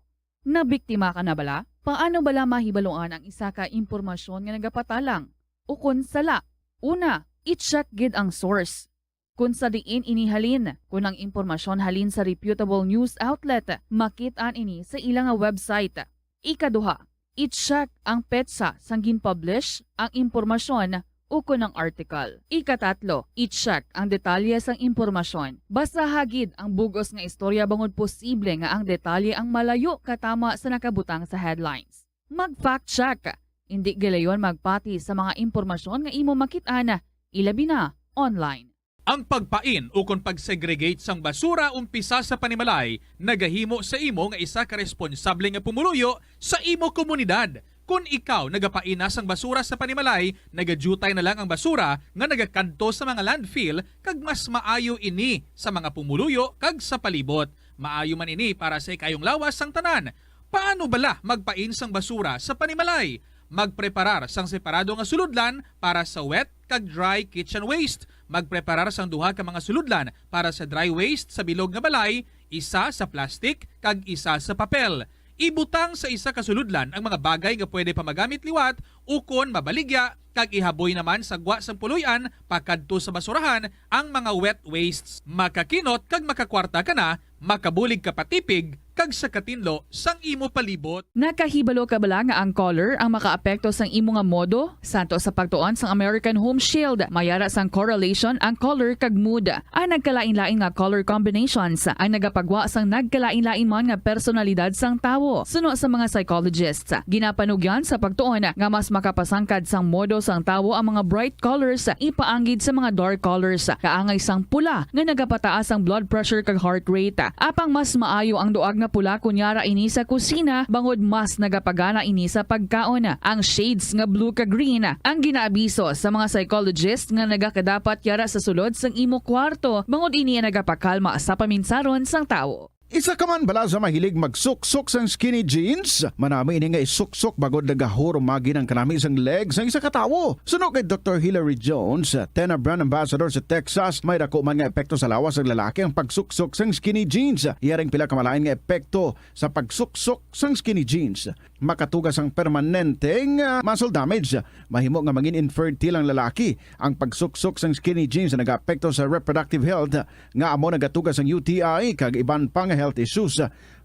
nabiktima ka na bala? Paano bala mahibaluan ang isa ka impormasyon nga nagapatalang? O kung sala? Una, i-check gid ang source. Kung sa diin inihalin, kung ang impormasyon halin sa reputable news outlet, makitaan ini sa ilang website. Ikaduha, i-check ang petsa sang gin-publish ang impormasyon o kung ang article. Ikatatlo, i-check ang detalye sang impormasyon. Basta hagid ang bugos nga istorya bangod posible nga ang detalye ang malayo katama sa nakabutang sa headlines. Mag-fact check. Hindi gilayon magpati sa mga impormasyon nga imo makitaan, ilabi na online. Ang pagpain o kung pagsegregate sang basura umpisa sa panimalay, nagahimo sa imo nga isa ka responsable nga pumuluyo sa imo komunidad. Kung ikaw nagapain na sang basura sa panimalay, nagadutay na lang ang basura nga nagakanto sa mga landfill kag mas maayo ini sa mga pumuluyo kag sa palibot. Maayo man ini para sa ikayong lawas sang tanan. Paano bala magpain sang basura sa panimalay? Magpreparar sang separado nga suludlan para sa wet kag dry kitchen waste. Magpreparar sang duha ka mga suludlan para sa dry waste sa bilog nga balay, isa sa plastic kag isa sa papel. Ibutang sa isa ka suludlan ang mga bagay nga pwede pa magamit liwat ukon mabaligya kag ihaboy naman sa gwa sang puluyan pakadto sa basurahan ang mga wet wastes. Makakinot kag makakwarta ka na, makabulig ka patipig kag sa katinlo sang imo palibot. Nakahibalo ka bala nga ang color ang makaapekto sang imo nga modo? Santo sa pagtuon sang American Home Shield, mayara sang correlation ang color kag mood. Ang nagkalain-lain nga color combinations ang nagapagwa sang nagkalain-lain man nga personalidad sang tawo. Suno sa mga psychologists, ginapanugyan sa pagtuon nga mas makapasangkad sang modo sang tawo ang mga bright colors ipaanggid sa mga dark colors. Kaangay sang pula nga nagapataas ang blood pressure kag heart rate. Apang mas maayo ang duag nga pula kunyara ini sa kusina bangod mas nagapagana ini sa pagkaon. Ang shades nga blue ka green ang ginaabiso sa mga psychologist nga nagakadapat yara sa sulod sang imo kwarto bangod ini nagapakalma sa paminsaron sang tawo. Isa ka man bala sa mahilig magsuksok sang skinny jeans? Manami ini nga isuksok bagod nagahurumagi ng kanami sang legs ng isa katawo. Suno kay Dr. Hillary Jones, Tena Brand Ambassador sa Texas, may dako man nga epekto sa lawas ng lalaki ang pagsuksok sang skinny jeans. Iyaring pila kamalain nga epekto sa pagsuksok sang skinny jeans. Makatugas ang permanenteng muscle damage. Mahimo nga maging infertile ang lalaki. Ang pagsuksok sang skinny jeans na nag-apekto sa reproductive health nga amo nagatugas ang UTI kag iban pang health issues.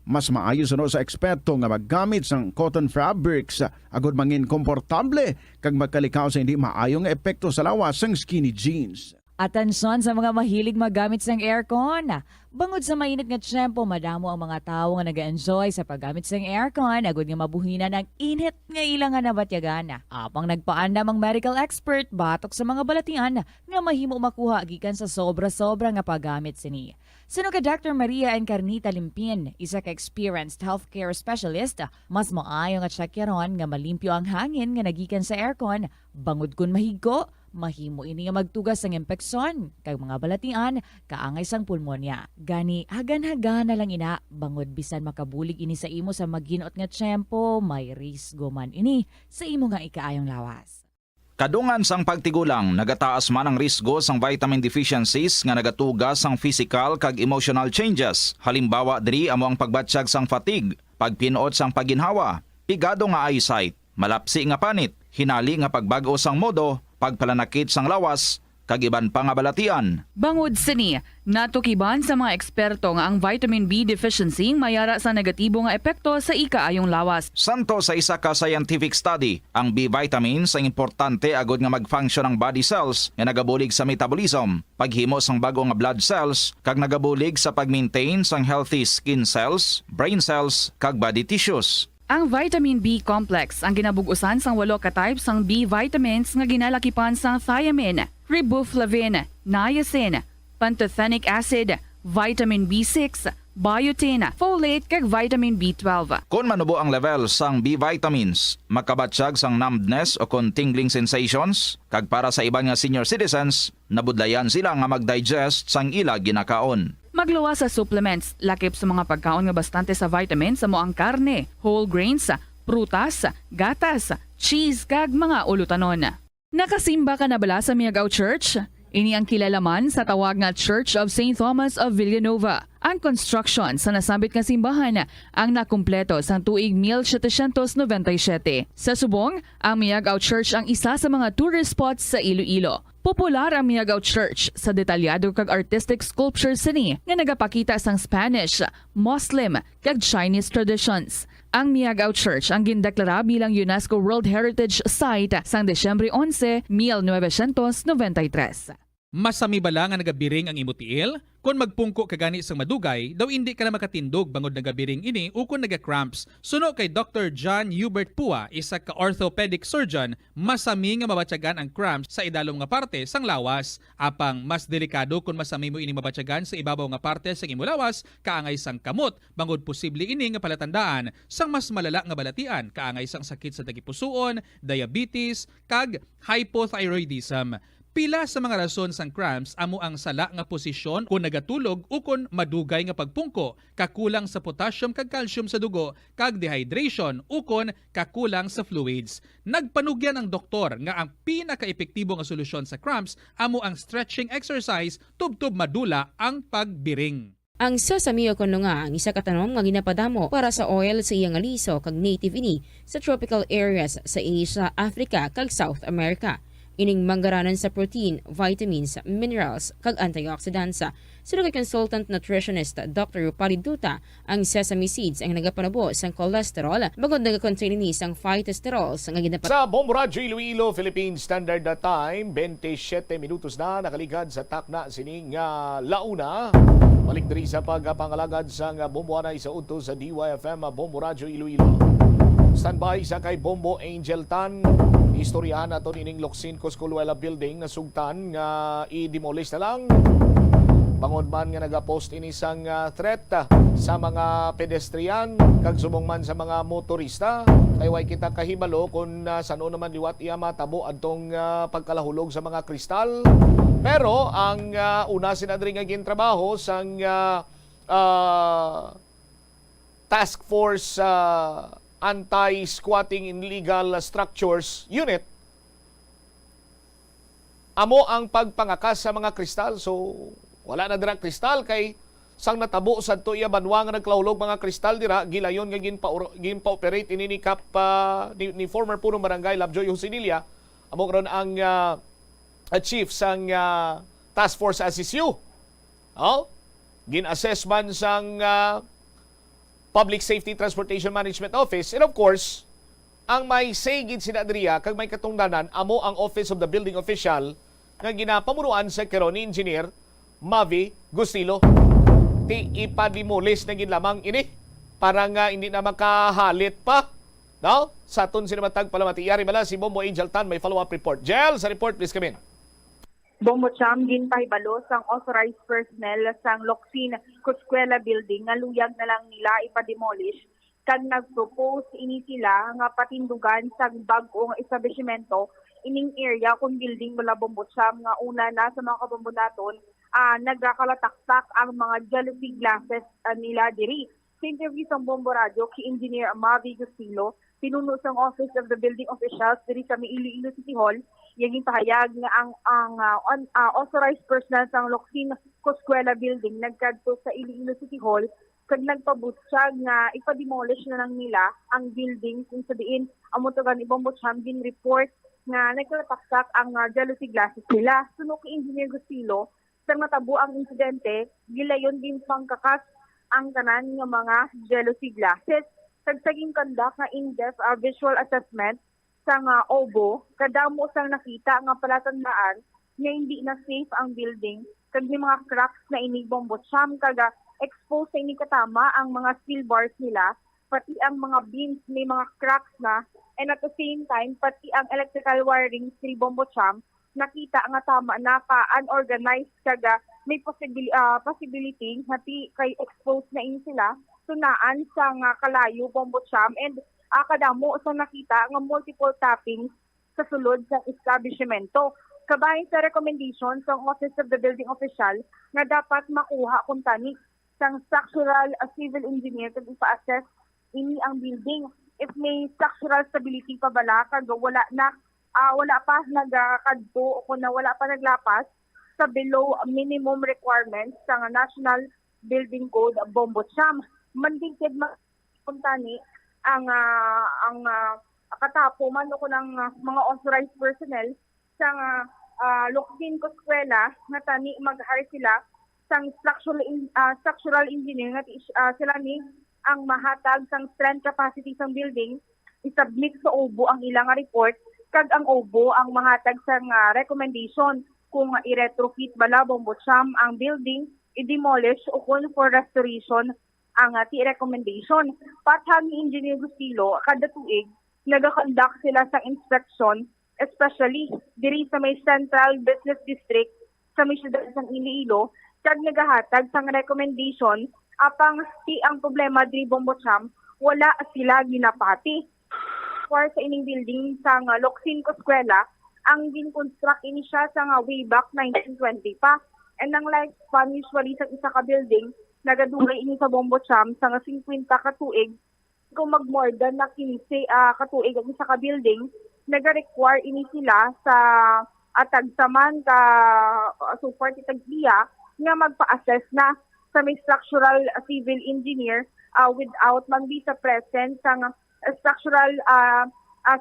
Mas maayo suno sa eksperto nga maggamit sang cotton fabrics agud mangin komportable kag magkalikaw sa hindi maayong epekto sa lawas sang skinny jeans. Atensyon sa mga mahilig magamit sang aircon. Bangod sa mainit nga tiyempo, madamo ang mga tao nga nag-enjoy sa paggamit sang aircon, agud nga mabuhinan ang init nga ilang nga nabatyagan. Apang nagpaanda mang medical expert batok sa mga balatian nga mahimo makuha gikan sa sobra-sobra nga paggamit sini. Sino ka Dr. Maria Encarnita Limpin, isa ka experienced healthcare specialist, mas maayo nga tsakyaron nga malimpyo ang hangin nga nagikan sa aircon, bangod kun mahigko, mahimo ini nga magtugas ng impeksyon kay mga balatian kaangay sang pulmonya. Gani hagan-hagan na lang ina bangod bisan makabulig ini sa imo sa maginot nga tiyempo, may risgo man ini sa imo nga ikaayong lawas. Kadungan sang pagtigulang, nagataas man ang risgo sang vitamin deficiencies nga nagatugas sang physical kag emotional changes. Halimbawa diri amo ang pagbatsyag sang fatigue, pagpinuot sang paginhawa, pigado nga eyesight, malapsi nga panit, hinali nga pagbago sang modo, pagpalanakit sang lawas, kag iban pa nga balatian. Bangod sini, natukiban sa mga eksperto nga ang vitamin B deficiency mayara sa negatibo nga epekto sa ikaayong lawas. Santo sa isa ka scientific study, ang B vitamins ang importante agod nga mag-function ang body cells nga nagabulig sa metabolism, paghimo sang bago nga blood cells, kag nagabulig sa pag-maintain sang healthy skin cells, brain cells, kag body tissues. Ang vitamin B complex ang ginabugusan sang 8 ka types sang B vitamins nga ginalakipan sang thiamine, riboflavin, niacin, pantothenic acid, vitamin B6, biotin, folate kag vitamin B12. Kung manubo ang level sang B vitamins, makabatsyag sang numbness o kung tingling sensations, kag para sa iban nga senior citizens, nabudlayan sila nga mag-digest sang ila ginakaon. Magluwa sa supplements, lakip sa mga pagkaon nga bastante sa vitamins sa moang karne, whole grains, prutas, gatas, cheese kag mga ulutanon. Nakasimba ka na bala sa Miagao Church? Ini ang kilalaman sa tawag nga Church of St. Thomas of Villanova. Ang construction sa nasabit nga simbahan ang nakumpleto sa tuig 1797. Sa subong, ang Miagao Church ang isa sa mga tourist spots sa Iloilo. Popular ang Miagao Church sa detalyado kag artistic sculptures sini nga nagapakita sang Spanish, Muslim kag Chinese traditions. Ang Miagao Church ang gindeklara bilang UNESCO World Heritage Site sang Desyembre 11, 1993. Masami bala nga nagabiring ang imutiil? Kung magpungko ka gani sang madugay, daw hindi ka na makatindog bangod nagabiring ini o kung naga-cramps. Suno kay Dr. John Hubert Pua, isa ka orthopedic surgeon, masami nga mabatyagan ang cramps sa idalom nga parte sang lawas. Apang mas delikado kung masami mo ini mabatyagan sa ibabaw nga parte sang imo lawas, kaangay sang kamot, bangod posible ini nga palatandaan sang mas malala nga balatian, kaangay sang sakit sa tagipusoon, diabetes, kag hypothyroidism. Pila sa mga rason sang cramps amo ang sala nga posisyon kung nagatulog o kung madugay nga pagpungko, kakulang sa potassium kag calcium sa dugo, kag dehydration o kung kakulang sa fluids. Nagpanugyan ang doktor nga ang pinaka-epektibo nga solusyon sa cramps amo ang stretching exercise tubtob madula ang pagbiring. Ang sesame kuno nga ang isa ka tanom nga ginapadamo para sa oil sa iyang aliso kag native ini sa tropical areas sa Asia, Africa kag South America. Ining manggaranan sa protein, vitamins, minerals, kag antioxidants. Sino kay consultant nutritionist Dr. Rupali Duta, ang sesame seeds ang nagapanabo sang cholesterol, bagod nagakontain ini sang phytosterols nga ginapat. Sa Bombo Radio Iloilo, Philippine Standard Time, 27 minutos na nakaligad sa takna sining launa. Balik diri sa pagpangalagad sang bomboanay sa udto sa DYFM Bombo Radio Iloilo. Standby sa kay Bombo Angel Tan. Istoryahan nato ining Locsin Coscoluela building na sugtan nga i-demolish na lang. Bangon man nga nagapost ini sang threat sa mga pedestrian kag subong man sa mga motorista. Kay way kita kahibalo kung sano naman liwat iya matabo adtong pagkalahulog sa mga kristal. Pero ang una sinadri nga gintrabaho sang Task Force Anti-Squatting in Illegal Structures Unit amo ang pagpangakas sa mga kristal. So wala na dira kristal kay sang natabo sad to iya banwa nga nagklahulog mga kristal dira gilayon nga ginpa-operate ini ni former punong barangay Labjoy Husinilla amo karon ang chief sang Task Force SSU. Gin-assess man sang Public Safety Transportation Management Office, and of course, ang may say gid sina adriya kag may katungdanan amo ang Office of the Building Official nga ginapamunuan sa karon ni Engineer Mavi Gustilo. Ti ipadimulis na gid lamang ini para nga hindi na makahalit pa. No? Sa aton sinamatag palamati. Yari bala si Bombo Angel Tan may follow-up report. Jel, sa report please come in. Bombo Cham, ginpahibalo sang authorized personnel sang Locsin Kuskwela building nga luyag na lang nila ipademolish kag nagpropose ini sila nga patindugan sa bag-ong establishmento ining area kung building mula Bombo Cham nga una na sa mga kabombo naton nagkakalataktak ang mga jealousy glasses nila diri. Sa interview sa Bombo Radio kay Engineer Mavi Gustilo, pinuno sang Office of the Building Officials diri sa Iloilo City Hall, yung pahayag nga ang authorized personnel sang Locsin Kuskwela building nagkadto sa Iloilo City Hall kag nagpabutyag nga ipa-demolish na lang nila ang building kung sa diin amo to gan Bombo Cham din report nga nagkalataksak ang jealousy glasses nila. Suno kay Engineer Gustilo, sa matabo ang insidente, gilayon din pangkakas ang tanan nga mga jealousy glasses. Tagsaging kandak nga in-depth visual assessment sa nga OBO, kadamo sang nakita nga palatandaan nga hindi na safe ang building kag may mga cracks na ini Bombo Cham kaga exposed sa ini katama ang mga steel bars nila, pati ang mga beams may mga cracks na, and at the same time pati ang electrical wiring sa Bombo Cham nakita nga tama na pa unorganized kaga may possibility hati kay exposed na ini sila tunaan sa nga kalayo Bombo Cham, and kadamo sa nakita nga multiple tappings sa sulod sa establishmento. Kabahin sa recommendation sa Office of the Building Official na dapat makuha kung tani sang structural civil engineer kag ipa-assess ini ang building if may structural stability pa bala kag wala pa nagakadto o kung wala pa naglapas sa below minimum requirements sa National Building Code Bombo Cham. Mandingkid kuntani ang katapo man ko ng mga authorized personnel sa Locsin Kuskwela nga tani maghari sila sang structural engineer nga sila ni ang mahatag sang strength capacity sang building isubmit sa OBO ang ilang report kag ang OBO ang mahatag sang recommendation kung i-retrofit bala Bombo Cham ang building, i-demolish o kung for restoration ang ti recommendation. Pathang ni Engineer Gustilo, kada tuig, nagakonduct sila sa inspection, especially diri sa may Central Business District sa may siyudad ng Iloilo, kag nagahatag sang recommendation, apang ang problema diri Bombo Cham, wala sila ginapati. For sa ining building sa Locsin Kuskwela, ang ginconstruct ini siya sa way back 1920 pa. And ang lifespan usually sa isa ka building, nagadugay ini sa Bombo Cham sa 50 ka tuig. Kung mag-more than na 15 katuig ang isa ka building, nag-require ini sila sa atagsaman ka support itagbiya nga magpa-assess na sa may structural civil engineer without man be sa presence sa structural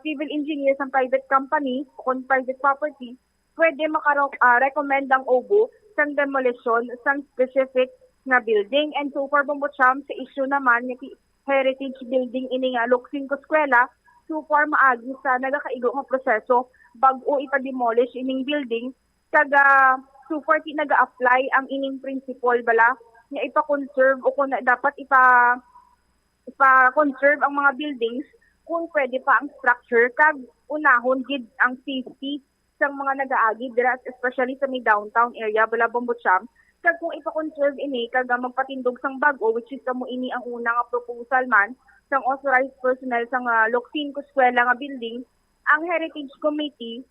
civil engineer sa private company o private property, pwede maka-recommend ang OBO sa demolition sa specific na building. And so for Bombo Cham, sa issue naman ng heritage building ini nga Locsin Kuskwela, so for maagi sa nagakaigo nga proseso bag-o ipa-demolish ining building, kaga so for naga-apply ang ining principle bala nga ipa-conserve o kung dapat ipa-conserve ang mga buildings kung pwede pa ang structure kag unahon gid ang safety sa mga nagaagi dira especially sa may downtown area bala Bombo Cham. Kag kung ipa-conserve ini kag magpatindog sang bag-o, which is kamo ini ang una nga proposal man sang authorized personnel sang Locsin Kuskwela nga building, ang Heritage Committee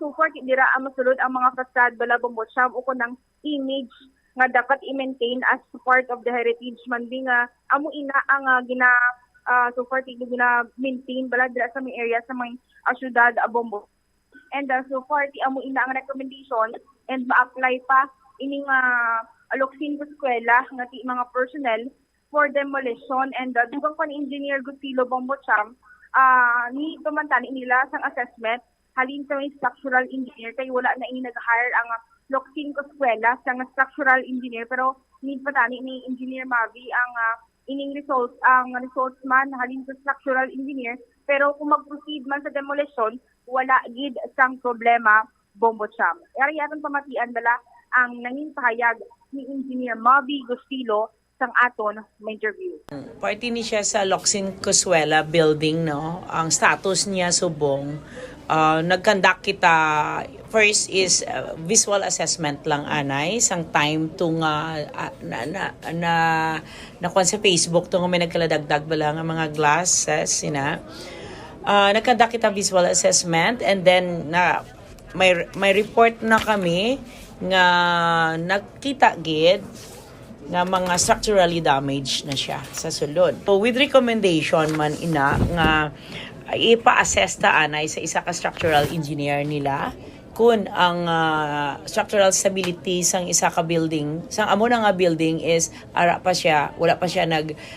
so far dira masulod ang mga facade bala Bombo Cham o kunang image nga dapat i-maintain as part of the heritage man di nga amo ina ang so far gina-maintain bala dira sa may area sa may syudad Bombo. And so far amo ina ang recommendation and ma-apply pa ining Locsin Kuskwela nga ti mga personnel for demolition. And dugang pa ni Engineer Gustilo Bombo Cham, ni tumantani nila sang assessment halin sa may structural engineer kay wala na ini nag-hire ang Locsin Kuskwela sang structural engineer, pero need pa tani ni Engineer Mavi ang ining results man halin sa structural engineer, pero kung mag-proceed man sa demolition wala gid sang problema Bombo Cham. Ari aton pamatian bala ang nanging pahayag ni Engineer Mavi Gustilo sang aton may interview. Party ni siya sa Locsin Cosuela building, no? Ang status niya subong. Nag-conduct kita, first is visual assessment lang anay, sang time tung nakuha sa Facebook tung may nagkaladagdag bala nga mga glasses, nag-conduct kita visual assessment, and then may report na kami nga nagkita gid nga mga structurally damaged na siya sa sulod. So with recommendation man ina nga ipa-assess ta anay sa isa ka structural engineer nila kung ang structural stability sang isa ka building, sang amo na nga building is wala pa siya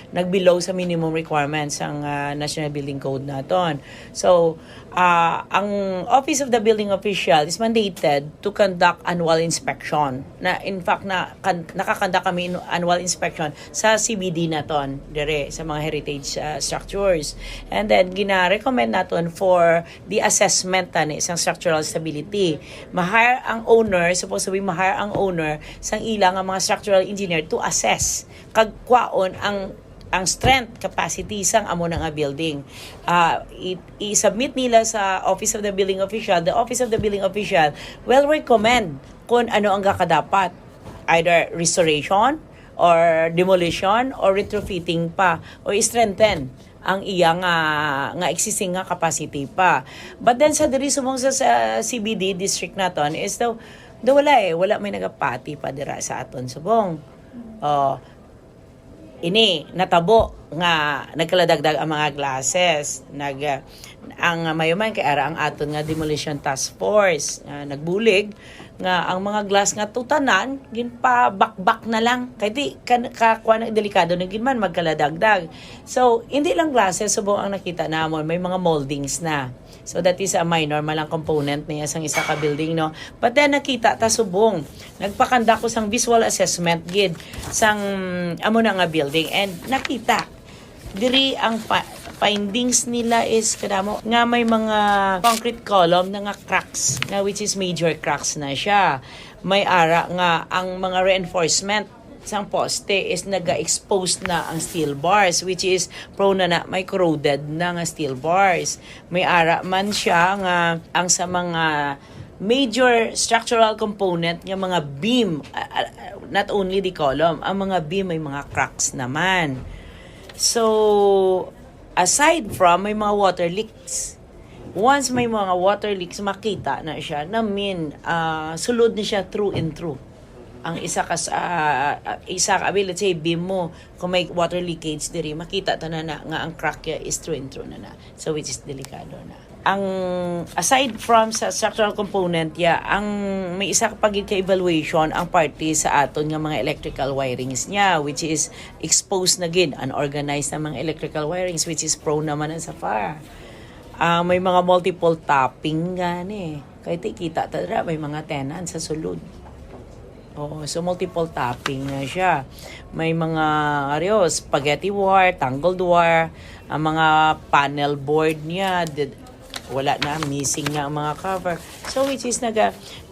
nag-below sa minimum requirements sang National Building Code naton. So ang Office of the Building Official is mandated to conduct annual inspection. Na in fact nakakonduct kami annual inspection sa CBD naton dire sa mga heritage structures. And then gina-recommend naton for the assessment tani sang structural stability. Ma-hire ang owner, supposed to be ma-hire ang owner sang ilang nga mga structural engineer to assess kag kwaon ang strength capacity sang amo na nga building. I-submit nila sa Office of the Building Official. The Office of the Building Official will recommend kung ano ang kadapat, either restoration or demolition or retrofitting pa o strengthen ang iyang nga existing nga capacity pa. But then sa diri sumong sa CBD district naton is wala may nagapati pa dira sa aton subong. Ini natabo nga nagkaladagdag ang mga glasses, ang mayuman kay ara ang aton nga demolition task force nagbulig nga ang mga glass nga tutanan ginpa bakbak na lang kay di kakuha na delikado na gin man magkaladagdag. So hindi lang glasses subong ang nakita namon, may mga moldings na. So that is a minor malang component niya sang isa ka building, no. But then nakita ta subong nagpakanda ko sang visual assessment gid sang amo na nga building, and nakita diri ang findings nila is kadamo nga may mga concrete column na nga cracks na which is major cracks na siya. May ara nga ang mga reinforcement sang poste is naga-expose na ang steel bars, which is prone na may corroded na nga steel bars. May ara man siya nga ang sa mga major structural component nga mga beam, not only the column, ang mga beam may mga cracks naman. So aside from may mga water leaks, once may mga water leaks, makita na siya na sulod na siya through and through. Ang isa ka let's say beam mo, kung may water leakage diri, makita ta na nga ang crack ya is through and through na. So which is delikado na. Ang aside from sa structural component ang may isa ka evaluation ang party sa aton nga mga electrical wirings niya, which is exposed na gid, unorganized na mga electrical wirings, which is prone naman sa fire. May mga multiple tapping gani, kay kita ta may mga tenant sa sulod. So multiple tapping na siya. May mga spaghetti wire, tangled wire, ang mga panel board niya, wala na, missing na ang mga cover. So which is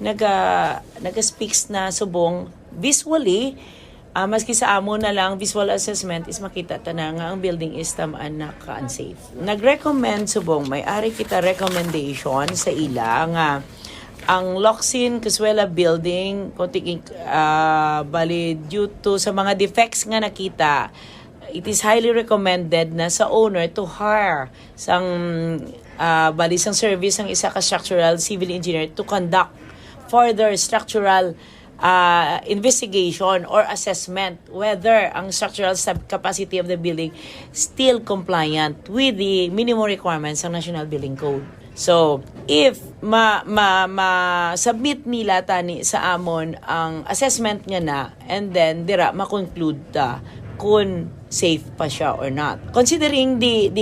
naga-speaks na subong visually, maski sa amo na lang visual assessment is makita ta na nga ang building is tamaan na ka-unsafe. Nag-recommend subong, may ari kita recommendation sa ila nga ang Locsin Cosuela building bali due to sa mga defects nga nakita, it is highly recommended na sa owner to hire sang service ang isa ka structural civil engineer to conduct further structural investigation or assessment whether ang structural capacity of the building still compliant with the minimum requirements ng National Building Code. So, if ma-submit nila tani sa amon ang assessment niya na, and then dira ma-conclude ta kung safe pa siya or not. Considering the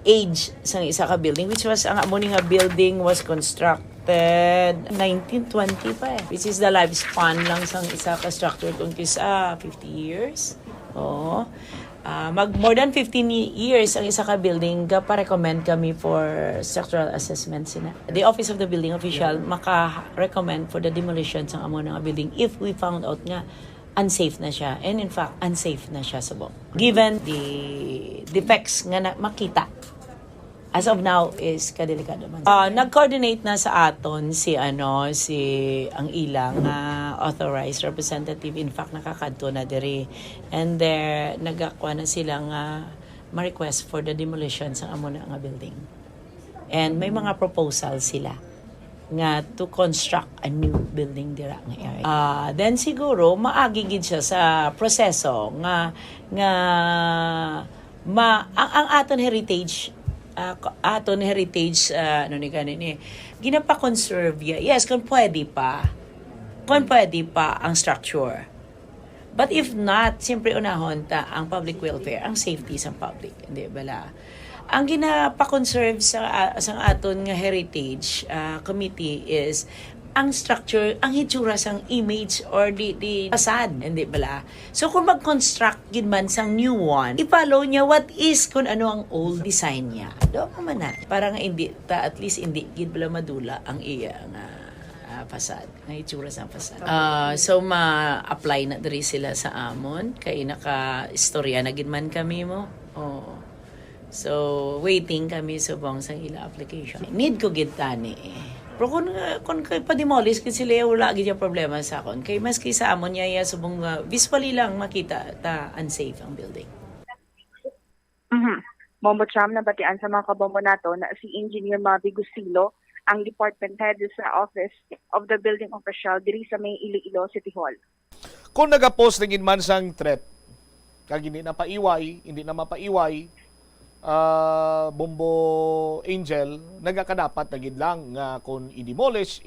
age sang isa ka building, which was ang amon nga building was constructed 1920 pa which is the lifespan lang sang isa ka structure kung kisa 50 years. more than 15 years ang isa ka building, pa-recommend kami for structural assessment sina. The office of the building official maka-recommend for the demolition sa amo nga building if we found out nga unsafe na siya. And in fact, unsafe na siya subong. Given the defects nga makita. As of now is kadelikado man. Nag-coordinate na sa aton si ang ilang authorized representative, in fact nakakadto na diri, and there nagakuha na sila nga ma-request for the demolition sa amo na nga building. And may mga proposal sila nga to construct a new building dira nga area. Then siguro maagi gid siya sa proseso nga ang aton heritage ginapa-conserve yes kung pwede pa ang structure, but if not, siyempre unahon ta ang public welfare, ang safety sa public, hindi bala ang ginapa-conserve sa aton nga heritage committee is ang structure, ang hitsura sang image or the facade, hindi bala. So kung mag-construct gid man sang new one, i-follow niya what is kung ano ang old design niya. Do pa man na. Para nga hindi at least hindi gid bala madula ang iya nga facade, ang hitsura sang facade. So ma-apply na diri sila sa amon kay naka-istorya na gid man kami mo. Oh. So waiting kami subong sang ila application. Need ko gid tani Pero kung kay pa-demolish kasi sila wala gid yung problema sa akon. Kay maski sa amon niya subong visually lang makita ta unsafe ang building. Bombo Cham, nabatian sa mga kabombo nato na si Engineer Mavi Gusilo, ang department head sa office of the building official diri sa may Iloilo City Hall. Kung nagapost ng man sang threat, kag hindi na mapaiway, Bombo Angel nagakadapat na gid lang nga kung i-demolish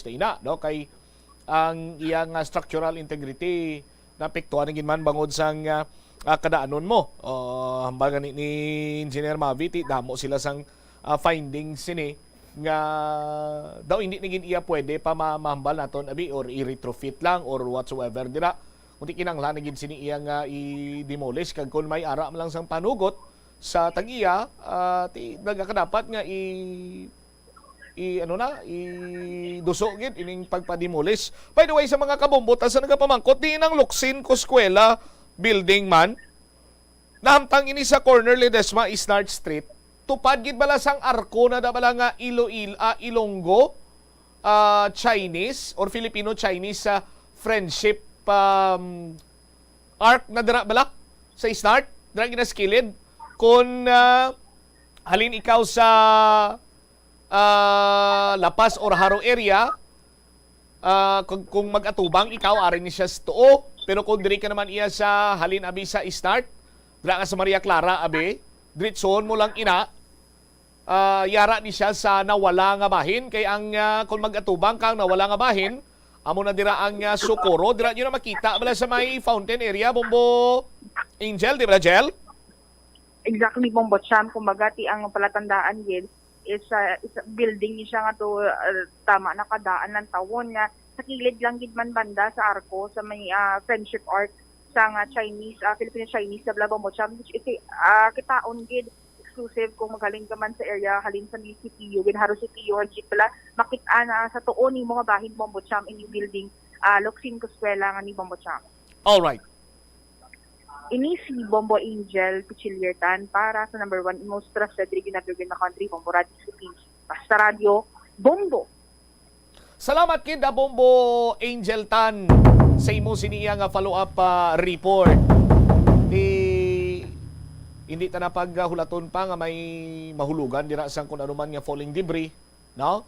na ina, no? Kay ang iyang structural integrity napektuhan gid man bangod sang kadaanon mo. Hambagan ni Engineer Maviti damo sila sang findings sini nga daw hindi na gid iya pwede pa mahambal naton abi or i-retrofit lang or whatsoever dira. Kunti kinanglan na gid sini iya nga i-demolish kag kun may ara lang sang panugot sa tag-iya, nagkakadapat nga i-duso gid ining pagpa-demolish. By the way, sa mga kabombot sa nagapamangkot di nang Locsin Coscuela building man nahamtang ini sa corner Ledesma Isnard Street, tupad gid bala sang arko na da bala nga Ilonggo Chinese or Filipino Chinese sa friendship arc na dira bala sa Isnard, dira ginaskilid. Kung halin ikaw sa Lapas or Haro area, kung mag-atubang ikaw arin ni siya sa tuo, pero kung diri ka naman iya sa halin abi sa start, dira ka sa Maria Clara abi, diretsohon mo lang ina, yara ni siya sa nawala nga bahin, kay ang kung mag-atubang kang nawala nga bahin, amo na dira ang Socorro, dira nyo na makita bala sa may fountain area, Bombo Angel, di ba Jel? Exactly, Bombo Cham, kumbaga ti ang palatandaan gid is building ni siya nga to tama nakadaan ng tawon nga sa kilid lang gid man banda sa arko sa may friendship arc sa nga Chinese Filipino Chinese na Bombo Cham, which is kitaon gid exclusive kung magaling ka man sa area halin sa CPU gid haro CPU or jeep pala makita na sa tuo ni mga bahin Bombo Cham in building Locsin Coscuela nga ni Bombo Cham. All right. Ini si Bombo Angel Pichiliertan para sa number 1 most trusted regional na country, Bombo Radio City. Basta Radio, Bombo. Salamat kid Bombo Angel Tan sa imo siniya nga follow-up report. Hindi ta na paghulaton pa nga may mahulugan dira sang kun ano man nga falling debris, no?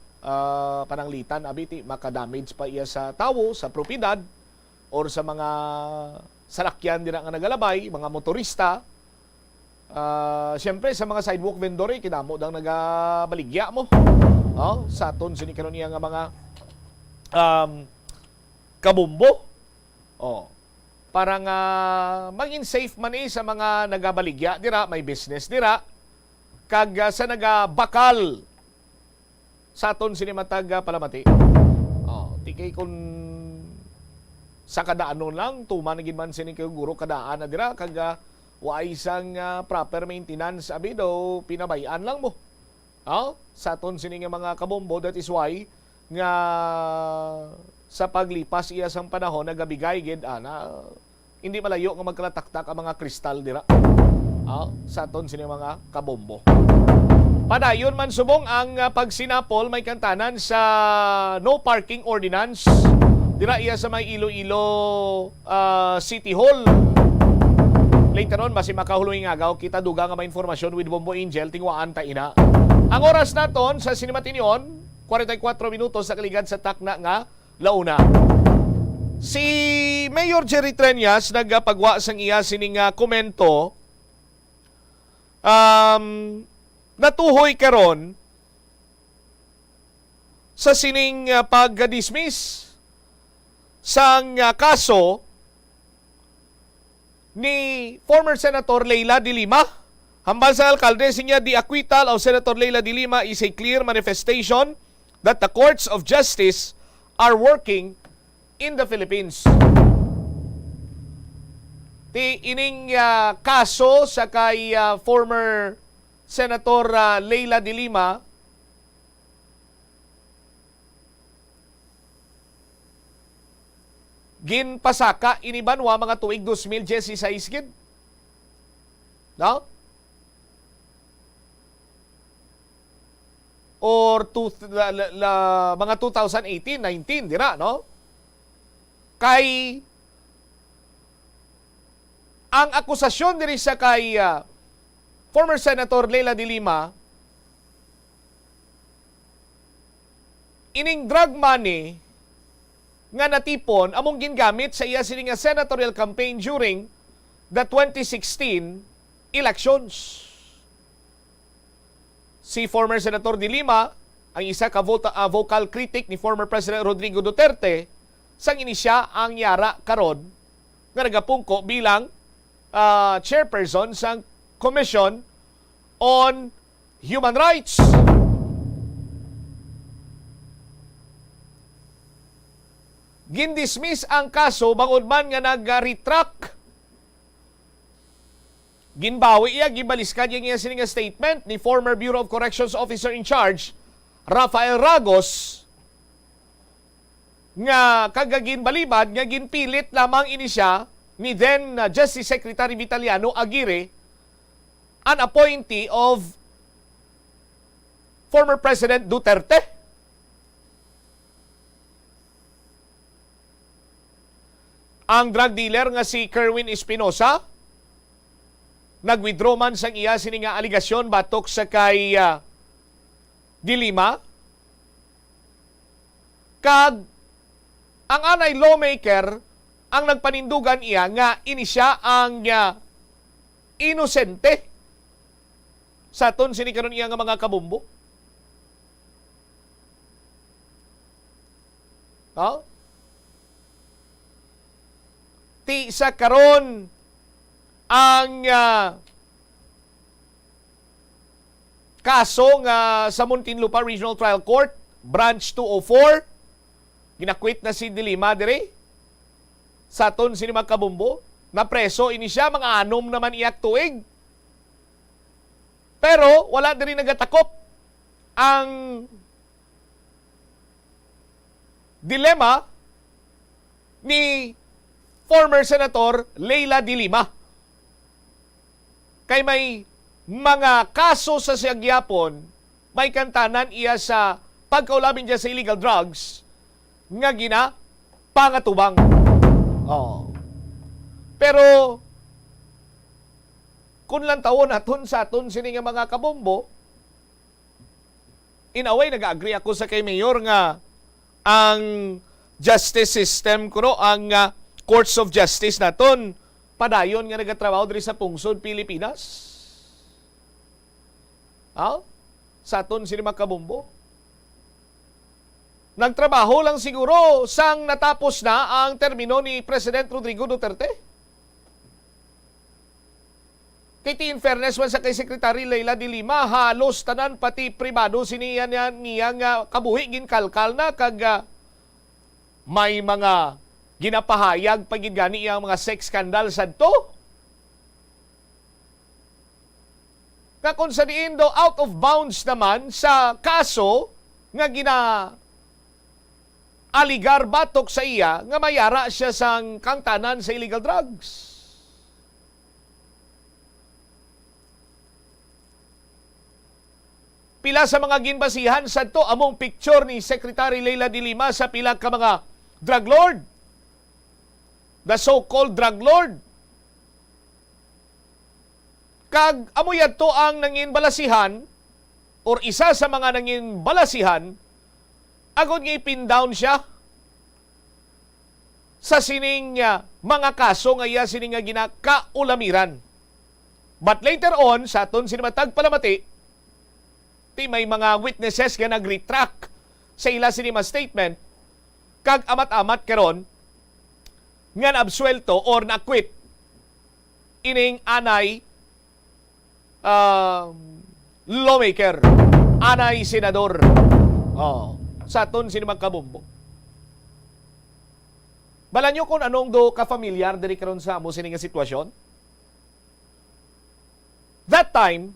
Pananglitan abiti maka-damage pa iya sa tawo, sa propiedad or sa mga salakyan dira nga nagalabay, mga motorista. Siyempre sa mga sidewalk vendor kinamo dang nagabaligya mo. Sa aton sini karon niya nga mga kabombo. Para nga maging safe man sa mga nagabaligya dira, may business dira. Kag sa nagabakal sa aton sini matag palamati. Tikay kun sa kadaanon lang tuman gid man sini kay guro kadaan na dira kag wa isang proper maintenance abido pinabayaan lang mo. Sa aton sini nga mga kabombo, that is why nga sa paglipas iya sang panahon nagabigay gid ana hindi malayo nga magkalataktak ang mga kristal dira. Sa aton sini mga kabombo. Padayon man subong ang pagsinapol may kantanan sa no parking ordinance dira iya sa may Iloilo City Hall. Later on, basi makahuluing agaw, kita duga nga may informasyon with Bombo Angel, tingwaan ta ina. Ang oras naton sa Sinimatinyon, 44 minutos sa kaligad sa takna nga launa. Si Mayor Jerry Treñas nagpagwa sang iya sining komento natuhoy karon sa sining pag-dismiss sang kaso ni former Senator Leila de Lima. Hambal sa alkalde siya, the acquittal of Senator Leila de Lima is a clear manifestation that the courts of justice are working in the Philippines. Ti ining kaso sa kay former Senator Leila de Lima ginpasaka inibanwa mga tuig 2016 gid. No? Or mga 2018, 19 dira, no? Kay ang akusasyon diri sa kay former Senator Leila de Lima ining drug money nga natipon among gingamit sa iya sining senatorial campaign during the 2016 elections. Si former Senator de Lima, ang isa ka vocal critic ni former President Rodrigo Duterte, sang inisya ang yara karon nga nagapungko bilang chairperson sang Commission on Human Rights. Gindismiss ang kaso bangod man nga nag-retract. Ginbawi iya, gibaliskan iya sining statement ni former Bureau of Corrections Officer in Charge, Rafael Ragos, nga kagagin balibad nga ginpilit lamang ini siya ni then Justice Secretary Vitaliano Aguirre, an appointee of former President Duterte. Ang drug dealer nga si Kerwin Espinosa nag-withdraw man sang iya sining nga aligasyon batok sa kay de Lima. Kag ang anay lawmaker ang nagpanindugan iya nga ini siya ang inosente sa aton sini karon iya nga mga kabumbo. Ti sa karon ang kaso nga sa Muntinlupa Regional Trial Court, Branch 204, ginakwit na si de Lima dire sa aton sini mga kabumbo. Na preso ini siya, mga 6 naman iyak tuig. Pero wala diri nagatakop ang dilema ni former Senator Leila de Lima. Kay may mga kaso sa siyagyapon, may kantanan iya sa pagkaulabin niya sa illegal drugs nga gina pangatubang. Pero kung lang taon aton sa aton sini nga mga kabombo, in a way nag-agree ako sa kay Mayor nga ang justice system kuno ang courts of justice naton padayon nga nagatrabaho diri sa pungsod Pilipinas. Sa aton sini mga kabombo. Nagtrabaho lang siguro sang natapos na ang termino ni President Rodrigo Duterte. Kay in fairness man sa kay Secretary Leila de Lima, halos tanan pati pribado siniya niya nga kabuhi ginkalkal na kag may mga ginapahayag pagid gani iyang mga sex scandal sadto. nga kung sa diin do out of bounds naman sa kaso nga aligar batok sa iya nga mayara siya sang kangtanan sa illegal drugs. Pila sa mga ginbasihan sadto among picture ni Secretary Leila de Lima sa pila ka mga drug lord. The so-called drug lord. Kag amoy adto ang nangin balasihan or isa sa mga nangin balasihan agod nga ipin down siya sa sining mga kaso nga iya sining nga ginakaulamiran. But later on sa aton sinimatag palamati ti may mga witnesses nga nag-retract sa ila sinima statement kag amat-amat karon nga naabsuelto or na-acquit ining anay lawmaker, anay senador. Sa aton sinimang kabombo. Bala nyo kung anong do ka-familiar diri karon sa amo sining nga sitwasyon? That time,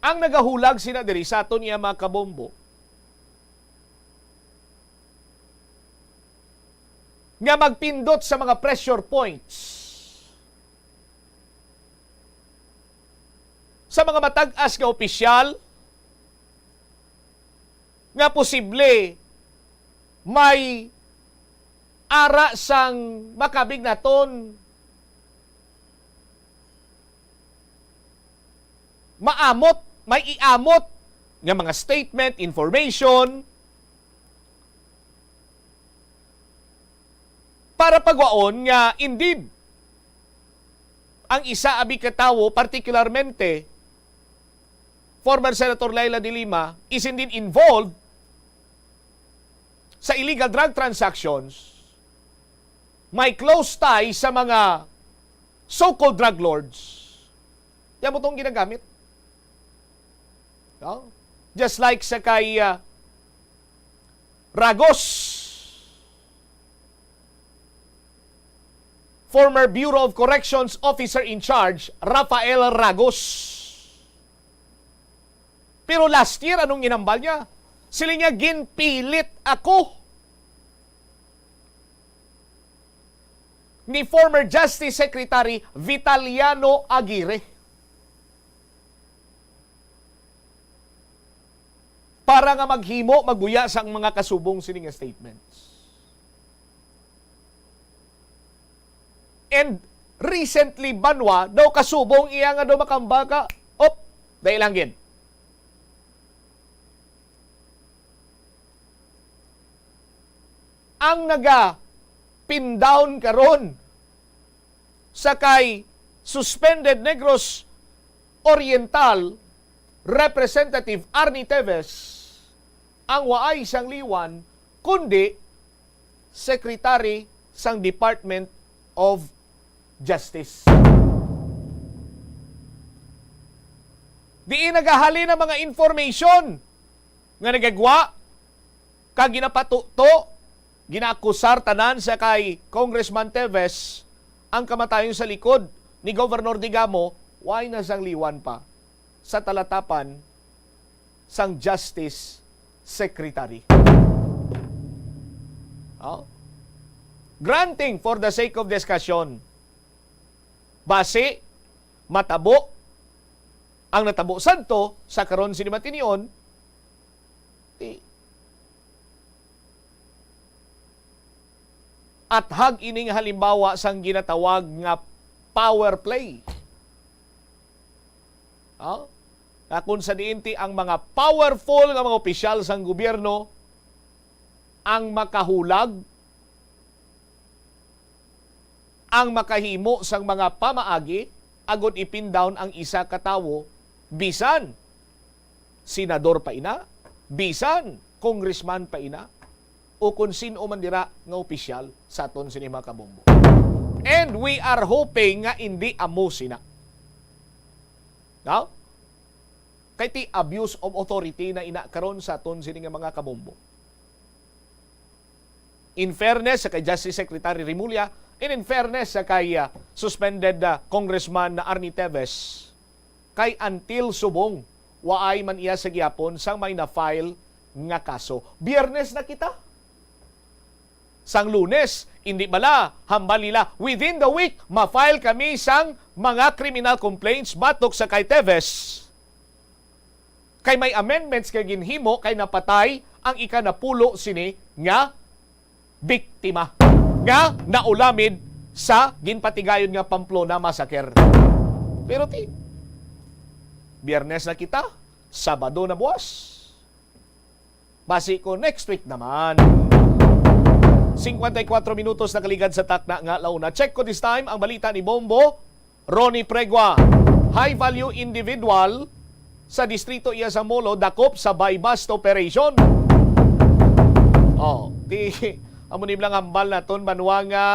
ang nagahulag sina diri sa aton niya mga kabombo nga magpindot sa mga pressure points sa mga matag-as nga opisyal nga posible may ara sang makabig naton may iamot nga mga statement, information para pagwaon nga indeed ang isa abi katawo particularmente former Senator Leila de Lima is indeed involved sa illegal drug transactions, may close ties sa mga so-called drug lords. Yan mo itong ginagamit. No? Just like sa kay Ragos, former Bureau of Corrections Officer in Charge, Rafael Ragos. Pero last year, anong ginambal niya? Sila niya, ginpilit ako ni former Justice Secretary Vitaliano Aguirre para nga maghimo, magbuya sa mga kasubong sining statements. And recently, banwa, daw kasubong iya nga daw makambaka, dahil lang gin. Ang pin down karon sa kay suspended Negros Oriental Representative Arnie Teves ang waay sang liwan kundi Secretary sang Department of Justice. Diin nagahali ng mga information nga nagagwa kag ginapatuto ginakusar tanan sa kay Congressman Teves ang kamatayon sa likod ni Governor Digamo, why na sang liwan pa sa talatapan sang Justice Secretary. Granting for the sake of discussion, base, matabo, ang natabo santo sa karon sinimatinion, at hag ining halimbawa sang ginatawag nga power play. Kung sa diinti ang mga powerful nga mga opisyal sang gobyerno ang makahulag, ang makahimo sang mga pamaagi, agod ipin down ang isa katawo, bisan senador pa ina, bisan congressman pa ina, o kung sino man dira nga opisyal sa aton sinima kabombo. And we are hoping nga hindi amo sina. No? Kay ti abuse of authority na ina karon sa aton sini nga mga kabombo. In fairness sa kay Justice Secretary Rimulya, and in fairness sa kay suspended Congressman na Arnie Teves, kay until subong waay man iya sa gyapon sang may na-file nga kaso. Biyernes na kita. Sang Lunes, hindi bala hambal nila within the week ma-file kami sang mga criminal complaints batok sa kay Teves. Kay may amendments kay ginhimo kay napatay ang ikanapulo sini nga biktima nga naulamid sa ginpatigayon nga Pamplona massacre. Pero Biyernes na kita, Sabado na buwas. Basi ko next week naman. 54 minutos na kaligad sa takna nga launa. Check ko this time ang balita ni Bombo Ronnie Pregua. High value individual sa distrito iya sa Molo dakop sa buy-bust operation. Amunim lang hambal naton banwa nga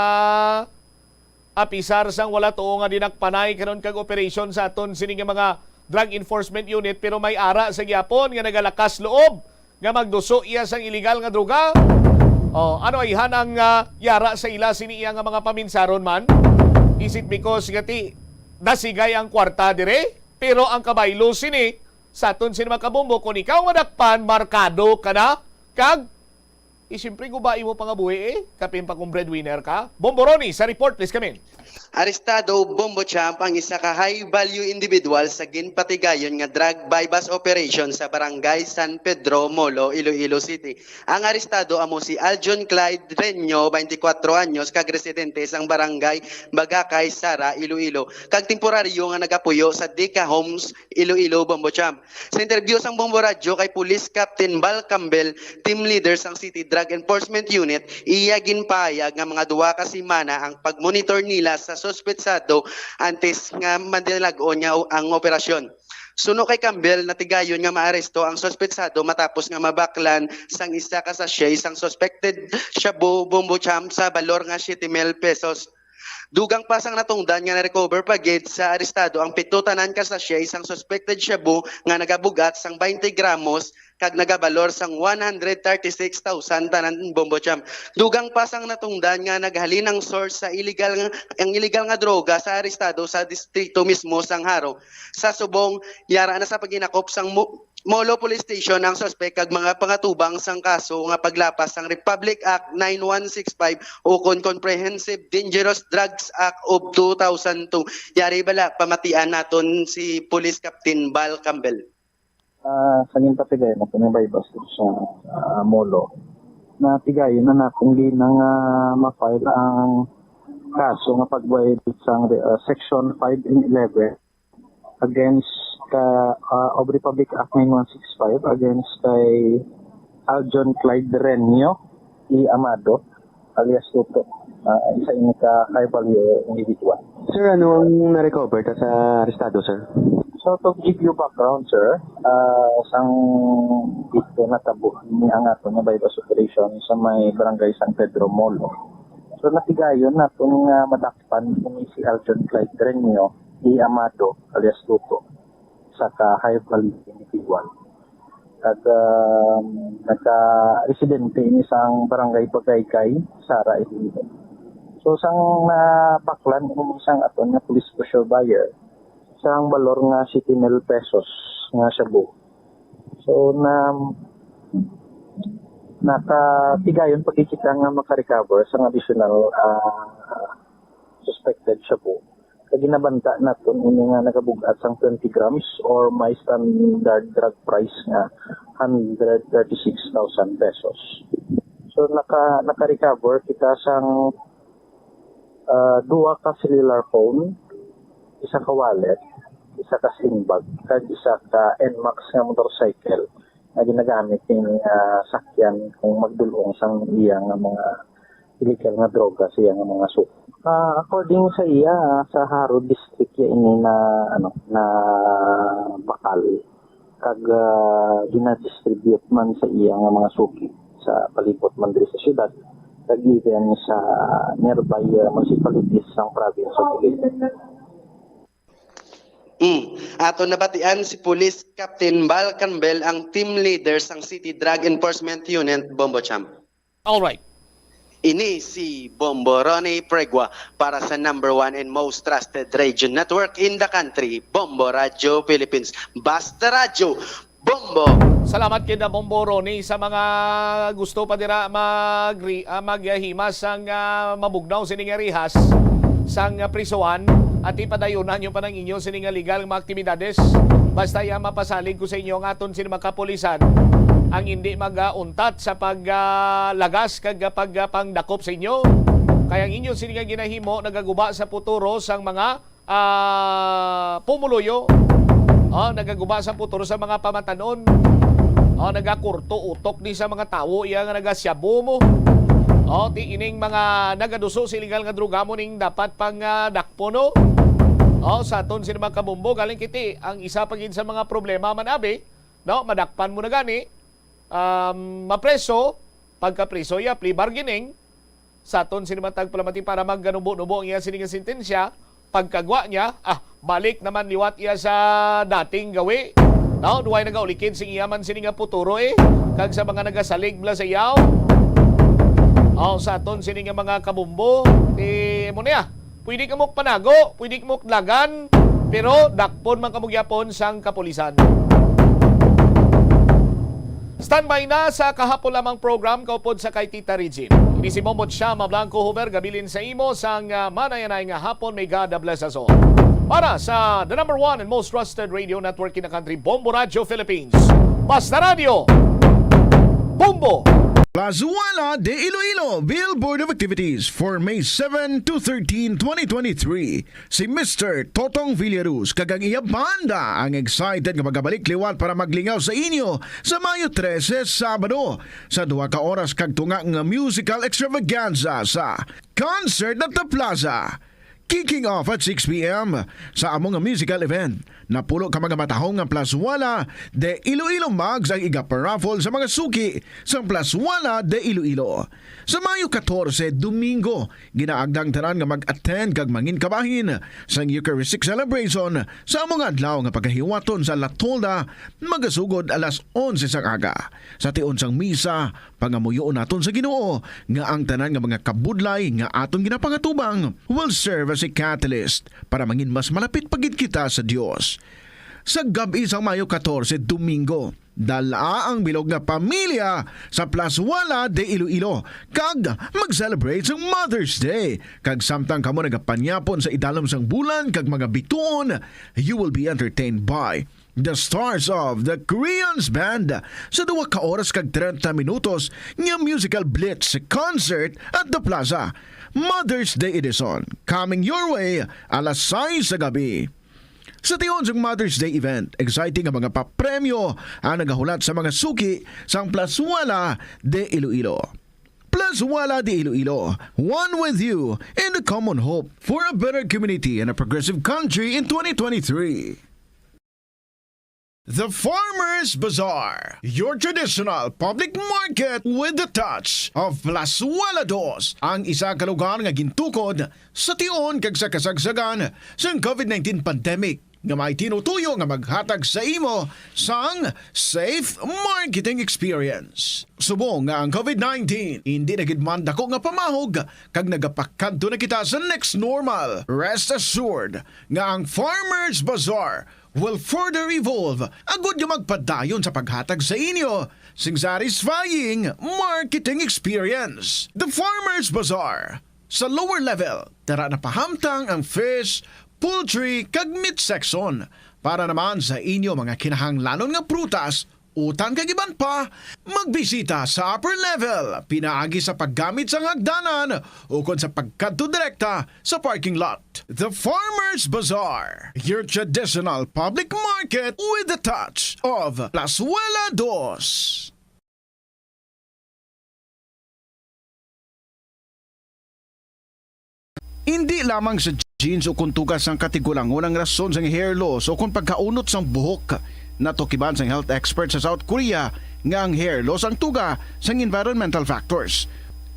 apisar sang wala tuo nga dinakpanay karon kag operation sa aton sini nga mga Drug Enforcement Unit pero may ara sa gyapon nga nagalakas loob nga magduso iya sang illegal nga droga. Ano ay hanang yara sa ila sini iya nga mga paminsaron man? Is it because gati dasigay ang kwarta dire? Pero ang kabaylo sini sa aton sini mga kabombo kung ikaw madakpan markado ka na kag siyempre gubai mo pang abuhi kapin pa kung breadwinner ka. Bombo Ronnie, sa report please come in. Arestado Bombo Champ ang isa ka high-value individual sa ginpatigayon nga drug buy-bust operation sa barangay San Pedro, Molo, Iloilo City. Ang arestado amo si Aljon Clyde Reño, 24 anyos, kag residente sang barangay Bagakay, Sara, Iloilo. Kag temporaryo nga nagapuyo sa Deka Homes, Iloilo, Bombo Champ. Sa interview sang Bombo Radio kay Police Captain Val Campbell, team leader sang City Drug Enforcement Unit, iya ginpayag nga mga duwa ka semana ang pagmonitor nila sa suspetsado antes nga mandilagon niya ang operasyon. Suno kay Campbell, natigayon nga maaresto ang suspetsado matapos nga mabaklan sang isa ka sachet sang suspected shabu Bombo Champ sa balor nga 7,000 pesos. Dugang pasang natungdan nga na-recover pagid sa arestado ang pitutanan ka sachet isang suspected shabu nga nagabugat sang 20 gramos kag nagabalor sang 136,000 tanan Bombo Champ. Dugang pasang natungdan nga naghalin ang source sa illegal nga droga sa arestado sa distrito mismo sang Haro. Sa subong yara na sa paginakop sang Molo Police Station ang suspect kag mga pangatubang sang kaso nga paglapas sang Republic Act 9165 o Comprehensive Dangerous Drugs Act of 2002. Yari bala pamatian naton si Police Captain Val Campbell. Sa ginpatigayon na pinabay-bust sa Molo na tigayon na kung di na nga ma-file ang kaso nga pag-violate sa Section 5 and 11 against of Republic Act 9165 against kay Aljon Clyde Reño y Amado alias Tuto, isa yung high value individual. Sir, ano ang na-recover sa arestado, sir? So to give you background, sir, sang dito natabo ni ang ato nga buy-bust operation sa may barangay San Pedro, Molo. So natigayon na itong madakpan ni si Aljon Clyde Reño y Amado alias Tuto sa high value individual. At nagka-residente ni isang barangay Pagaykay, Sara, Iloilo. So sang napaklan ni isang aton nga police special buyer ang balor nga 7,000 pesos nga shabu. So nakatigayon pagkikita nga makarecover sa additional suspected shabu. Kag ginabanta naton ini nga nagabugat sang 20 grams or may standard drug price nga 136,000 pesos. So naka-recover kita sang duwa ka cellular phone, isa ka wallet, isa ka sling bag, kag isa ka NMAX nga motorcycle na ginagamit ng sakyan kung magdulong sang iya nga mga illegal nga droga sa iya nga mga suko. According sa iya sa Haro district ya ini na bakal kag gina-distribute man sa iya nga mga suki sa palibot man diri sa syudad kag even sa nearby municipalities sang province of Iloilo. Ato nabatian si Police Captain Val Campbell ang team leader sang City Drug Enforcement Unit, Bombo Champ. All right. Ini si Bombo Ronnie Pregua para sa #1 and most trusted radio network in the country, Bombo Radio Philippines. Basta Radio, Bombo! Salamat kina Bombo Ronnie sa mga gusto pa dira maghimas sang mabugnaw sining rihas sang prisuan at ipadayunan nyo pa ng inyo sining legal mga aktibidades. Basta mapasalig ko sa inyo ang aton sining makapulisan ang hindi mag-untat sa paglagas kag pagpangdakop sa inyo. Kaya ang inyo sining ginahimo nagaguba sa futuro sang mga pumuluyo. Nagaguba sa futuro sa mga pamatanon. Nagakurto utok di sa mga tawo iya nga nagasyabo mo. Ti ining mga nagaduso sa illegal nga druga mo ning dapat pang dakpo no. Sa aton sila mga kabumbo galing kiti ang isa pagin sa mga problema man abi, no, madakpan mo na gani. Mapreso, pagkapreso ya plea bargaining sa aton sila tagpalamati para magganubo-nubo ang iya sining sentensya. Pagkagwa niya, balik naman liwat iya sa dating gawi. No, duway nagaulikid sing iyaman sining puturo kag sa mga nagasalig bla sa iyaw. Sa aton sining mga kabumbo, mo niya. Pwede ka mok panago, pwede ka mok lagan, pero dakpon man kamugyapon sang kapulisan. Standby na sa kahapon lamang program kaupod sa kay Tita Regine. Ini si Momot Shama Blanco Huber gabilin sa imo sang manayanay nga hapon. May God bless us all. Para sa the #1 and most trusted radio network in the country, Bombo Radio Philippines. Basta Radio, Bombo! Plazuela de Iloilo Billboard of Activities for May 7 to 13, 2023. Si Mr. Totong Villaruz kagang iya banda ang excited nga magabalik liwat para maglingaw sa inyo sa Mayo 13, Sabado sa 2 ka oras kag tunga nga musical extravaganza sa Concert at the Plaza. Kicking off at 6 p.m. sa among musical event. Napulo ka mga matahong nga Plazuela de Iloilo Mags ang iga-paraffle sa mga suki sa Plazuela de Iloilo. Sa Mayo 14, Domingo, ginaagdang tanan nga mag-attend kag mangin kabahin sa Eucharistic celebration sa among adlaw nga pagkahiwaton sa La Tolda magasugod alas 11 sang aga. Sa tion sang misa, pangamuyoon naton sa Ginoo nga ang tanan nga mga kabudlay nga aton ginapangatubang will serve as a catalyst para mangin mas malapit pagid kita sa Dios. Sa gabi sa Mayo 14, Domingo, dala ang bilog nga pamilya sa Plazuela de Iloilo kag mag-celebrate sa Mother's Day. Kag samtang kamo nagapanyapon sa idalom sang bulan kag mga bituon, you will be entertained by the stars of the Koreans Band sa 2 ka oras kag 30 minutos nga musical blitz concert at the Plaza. Mother's Day edition coming your way alas 6 sa gabi. Sa tiyon ng Mother's Day event, exciting ang mga papremyo ang nagahulat sa mga suki sa Plazuela de Iloilo. Plazuela de Iloilo, one with you in the common hope for a better community and a progressive country in 2023. The Farmers Bazaar, your traditional public market with the touch of Plazuela Dos, ang isa ka lugar nga gintukod sa tiyon kag sa kasagsagan sa COVID-19 pandemic nga may tinutuyo nga maghatag sa imo sang safe marketing experience. Subong nga ang COVID-19 hindi nagidman dako nga pamahog kag nagapakadto na kita sa next normal. Rest assured nga ang Farmers Bazaar will further evolve agud yung magpadayon sa paghatag sa inyo sing satisfying marketing experience. The Farmers Bazaar. Sa lower level, tara na pahamtang ang fish, poultry, kag meat section. Para naman sa inyo mga kinahanglanon nga prutas, utan kag iban pa, magbisita sa upper level, pinaagi sa paggamit sa hagdanan o kon sa pagkadto direkta sa parking lot. The Farmers Bazaar, your traditional public market with the touch of Plazuela Dos. Hindi lamang sa jeans o kung tugas ang katigulangon ang rason sa hair loss o kung pagkaunot sang buhok. Natukiban sang health expert sa South Korea nga ang hair loss ang tuga sang environmental factors.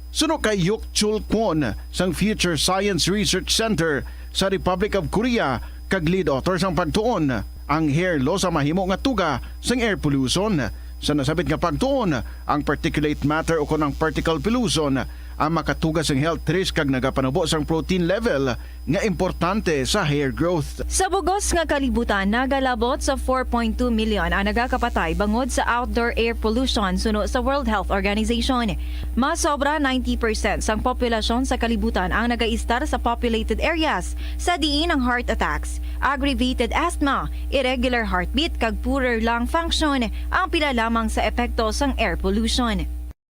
Suno kay Yuk Chul Kwon sang Future Science Research Center sa Republic of Korea kag lead author sang pagtuon ang hair loss ang mahimo nga tuga sang air pollution. Sa nasabit nga pagtuon ang particulate matter o kon ang particle pollution ang makatugas ang health risk kag nagapanubo sang protein level nga importante sa hair growth. Sa bugos nga kalibutan, nagalabot sa 4.2 million ang nagakapatay bangod sa outdoor air pollution suno sa World Health Organization. Mas sobra 90% sang populasyon sa kalibutan ang nagaistar sa populated areas sa diin ang heart attacks, aggravated asthma, irregular heartbeat kag poorer lung function ang pila lamang sa epekto sang air pollution.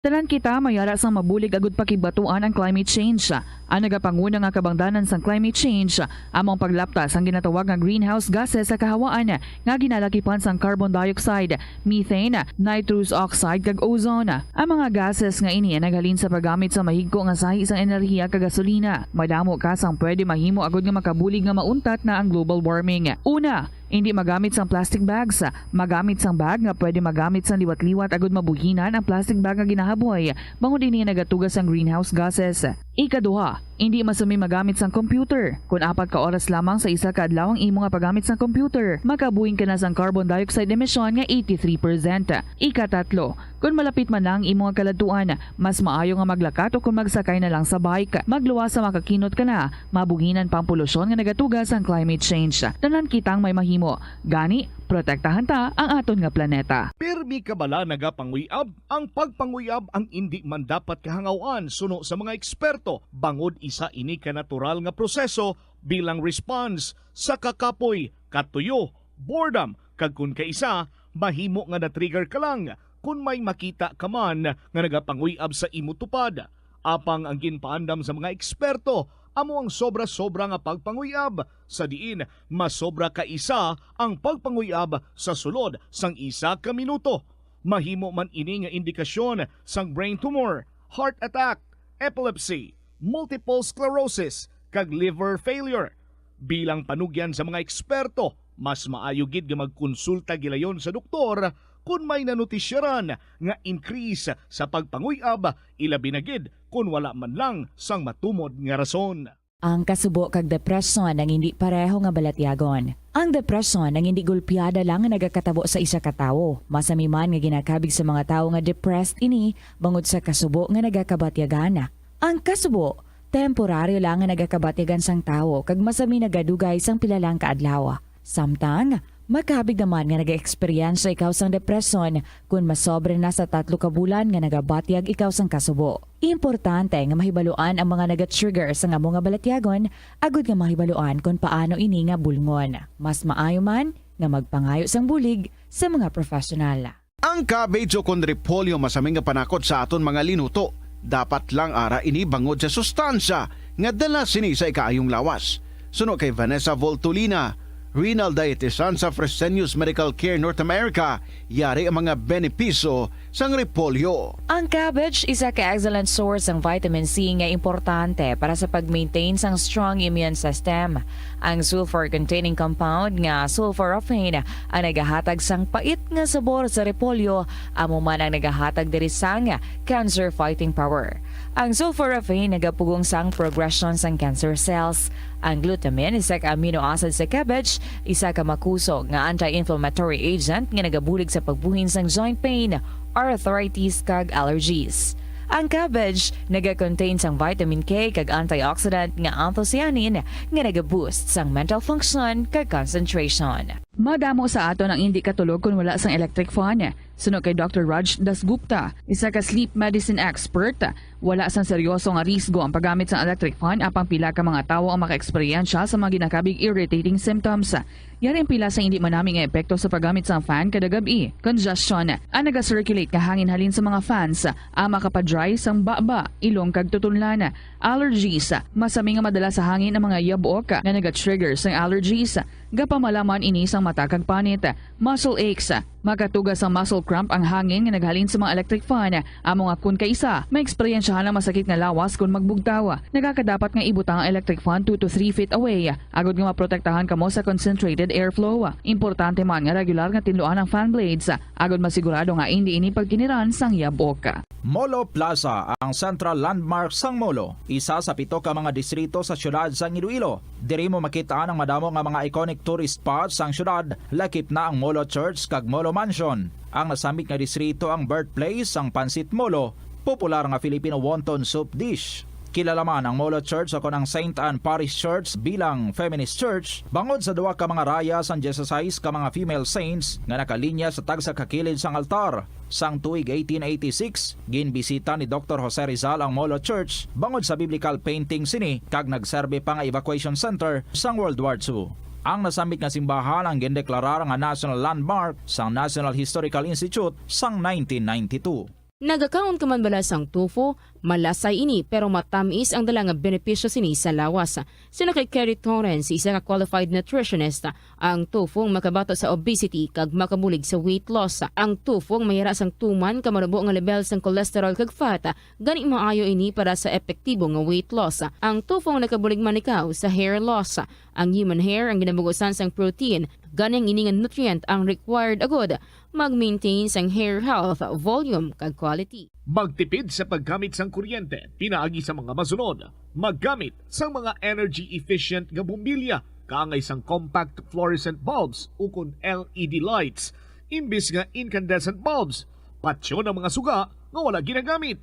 Tanan kita mayara sang mabulig agud pakibatuan ang climate change. Ang nagapanguna nga kabangdanan sang climate change among paglaptas ang ginatawag nga greenhouse gases sa kahawaan nga ginalakipan sang carbon dioxide, methane, nitrous oxide kag ozone. Ang mga gases nga ini naghalin sa paggamit sa mahigko nga sahi sang enerhiya kag gasolina. Madamo ka sang pwede mahimo agud nga makabulig nga mauntat na ang global warming. Una, hindi magamit sang plastic bags. Magamit sang bag nga pwede magamit sang liwat-liwat agud mabuhinan ang plastic bag nga ginahaboy bangod ini nagatugas sang greenhouse gases. Ikaduha, hindi masumi magamit sang computer. Kung 4 ka oras lamang sa isa ka adlaw ang imo nga paggamit sang computer, makabuhing ka na sang carbon dioxide emission nga 83%. Ikatatlo, kung malapit man lang imo nga kaladuan, mas maayo nga maglakat o kung magsakay na lang sa bike. Magluwas sa makakinot ka na, mabuhinan pang polusyon nga nagatugas ang climate change. Tanan kitang may mahimo. Gani, protektahan ta ang aton nga planeta. Pirmi ka bala nagapanguyab? Ang pagpanguyab ang hindi man dapat kahangawan suno sa mga eksperto. Bangod isa ini ka natural nga proseso bilang response sa kakapoy, katuyo, boredom, kag kun kaisa, mahimo nga na-trigger ka lang kung may makita ka man nga nagapanguyab sa imo tupad. Apang ang ginpaandam sa mga eksperto, amo ang sobra-sobra nga pagpanguyab sa diin mas sobra ka isa ang pagpanguyab sa sulod sang 1 ka minuto. Mahimo man ini nga indikasyon sang brain tumor, heart attack, epilepsy, multiple sclerosis kag liver failure. Bilang panugyan sa mga eksperto, mas maayo gid nga magkonsulta gilayon sa doktor kung may nanutisyaran nga increase sa pagpanguyab, ilabi na gid kung wala man lang sang matumod nga rason. Ang kasubo kag depresyon ang hindi pareho nga balatyagon. Ang depresyon ang hindi gulpiyada lang nga nagakatabo sa isa ka tawo. Masami man nga ginakabig sa mga tawo nga depressed ini bangod sa kasubo nga nagakabatyagan. Ang kasubo, temporaryo lang nga nagakabatyagan sang tawo kag masami nagadugay sang pilalang kaadlaw. Samtang, makabig naman nga nag-experience ikaw sang depresyon kung masobre na sa 3 ka bulan nga nagabatyag ikaw sang kasubo. Importante nga mahibaluan ang mga naga-trigger sa nga mga balatyagon, agud nga mahibaluan kung paano ini nga bulngon. Mas maayo man nga magpangayo sang bulig sa mga profesional. Ang cabbage o kung repolyo masaming nga panakot sa aton mga linuto. Dapat lang ara ini bangod sa sustansya nga dala sini sa ikaayong lawas. Suno kay Vanessa Voltolina, renal dietitian sa Fresenius Medical Care North America, yari ang mga benepisyo sang repolyo. Ang cabbage isa ka excellent source ng vitamin C nga importante para sa pag-maintain sang strong immune system. Ang sulfur-containing compound nga sulforaphane ang nagahatag sang pait nga sabor sa repolyo, amo man ang nagahatag diri sang cancer-fighting power. Ang sulforaphane nagapugong sang progression sang cancer cells. Ang glutamine, isa ka amino acid sa cabbage, isa ka makusog nga anti-inflammatory agent nga nagabulig sa pagbuhin sang joint pain, arthritis kag allergies. Ang cabbage naga-contain sang vitamin K kag antioxidant nga anthocyanin nga naga-boost sang mental function kag concentration. Madamo sa aton ang hindi katulog kung wala sang electric fan. Suno kay Dr. Raj Dasgupta, isa ka sleep medicine expert, wala sang seryoso nga risgo ang paggamit sang electric fan apang pila ka mga tawo ang maka-eksperyensya sa mga ginakabig irritating symptoms. Yari ang pila sa hindi manaming epekto sa paggamit sang fan kada gabi. Congestion, ang naga-circulate ka hangin halin sa mga fans, ang makapadry sang baba, ilong kag tutunlan. Allergies, masami nga madala sa hangin ang mga yabok na naga-trigger sang allergies. Gapamalaman ini sang mata kag panit. Muscle aches, makatugas ang muscle cramp ang hangin nga naghalin sa mga electric fan. Amo nga kun kaisa, may eksperyensyahan ang masakit nga lawas kung magbugtaw. Nagakadapat nga ibutang ang electric fan 2 to 3 feet away. Agod nga maprotektahan kamo sa concentrated airflow. Importante man nga regular nga tinluan ang fan blades. Agod masigurado nga hindi ini pagkiniran sang yabok. Molo Plaza ang central landmark sang Molo. Isa sa 7 ka mga distrito sa syudad sang Iloilo. Diri mo makita ang madamo nga mga iconic tourist spots sang syudad. Lakip na ang Molo Church kag Molo Mansion. Ang nasamit nga distrito ang birthplace sang Pansit Molo, popular nga Filipino wonton soup dish. Kilala man ang Molo Church o ang St. Anne Parish Church bilang feminist church bangod sa duwa ka mga raya sang 16 ka mga female saints nga nakalinya sa tagsa kakilid sang altar. Sang tuig 1886, ginbisita ni Dr. Jose Rizal ang Molo Church bangod sa biblical painting sini kag nagserbe pa nga evacuation center sang World War II. Ang nasambit nga simbahan ang gindeklarar nga national landmark sang National Historical Institute sang 1992. Nagakaon ka man bala sang tofu, malasay ini pero matamis ang dala nga benepisyo sini sa lawas. Sino kay Kerry Torrens, isa ka qualified nutritionist, ang tofu ang makabato sa obesity kag makabulig sa weight loss. Ang tofu ang mayara sang tuman ka marubo nga level sang cholesterol kag fat, gani maayo ini para sa epektibo nga weight loss. Ang tofu ang nakabulig man ikaw sa hair loss. Ang human hair ang ginabugusan sang protein, ganing ini nga nutrient ang required agod mag-maintain sang hair health, volume kag quality. Magtipid sa paggamit sang kuryente, pinaagi sa mga masunod. Maggamit sa mga energy-efficient nga bumbilya, kaangay sang compact fluorescent bulbs ukon LED lights, imbis nga incandescent bulbs. Patsyo ng mga suga nga wala ginagamit.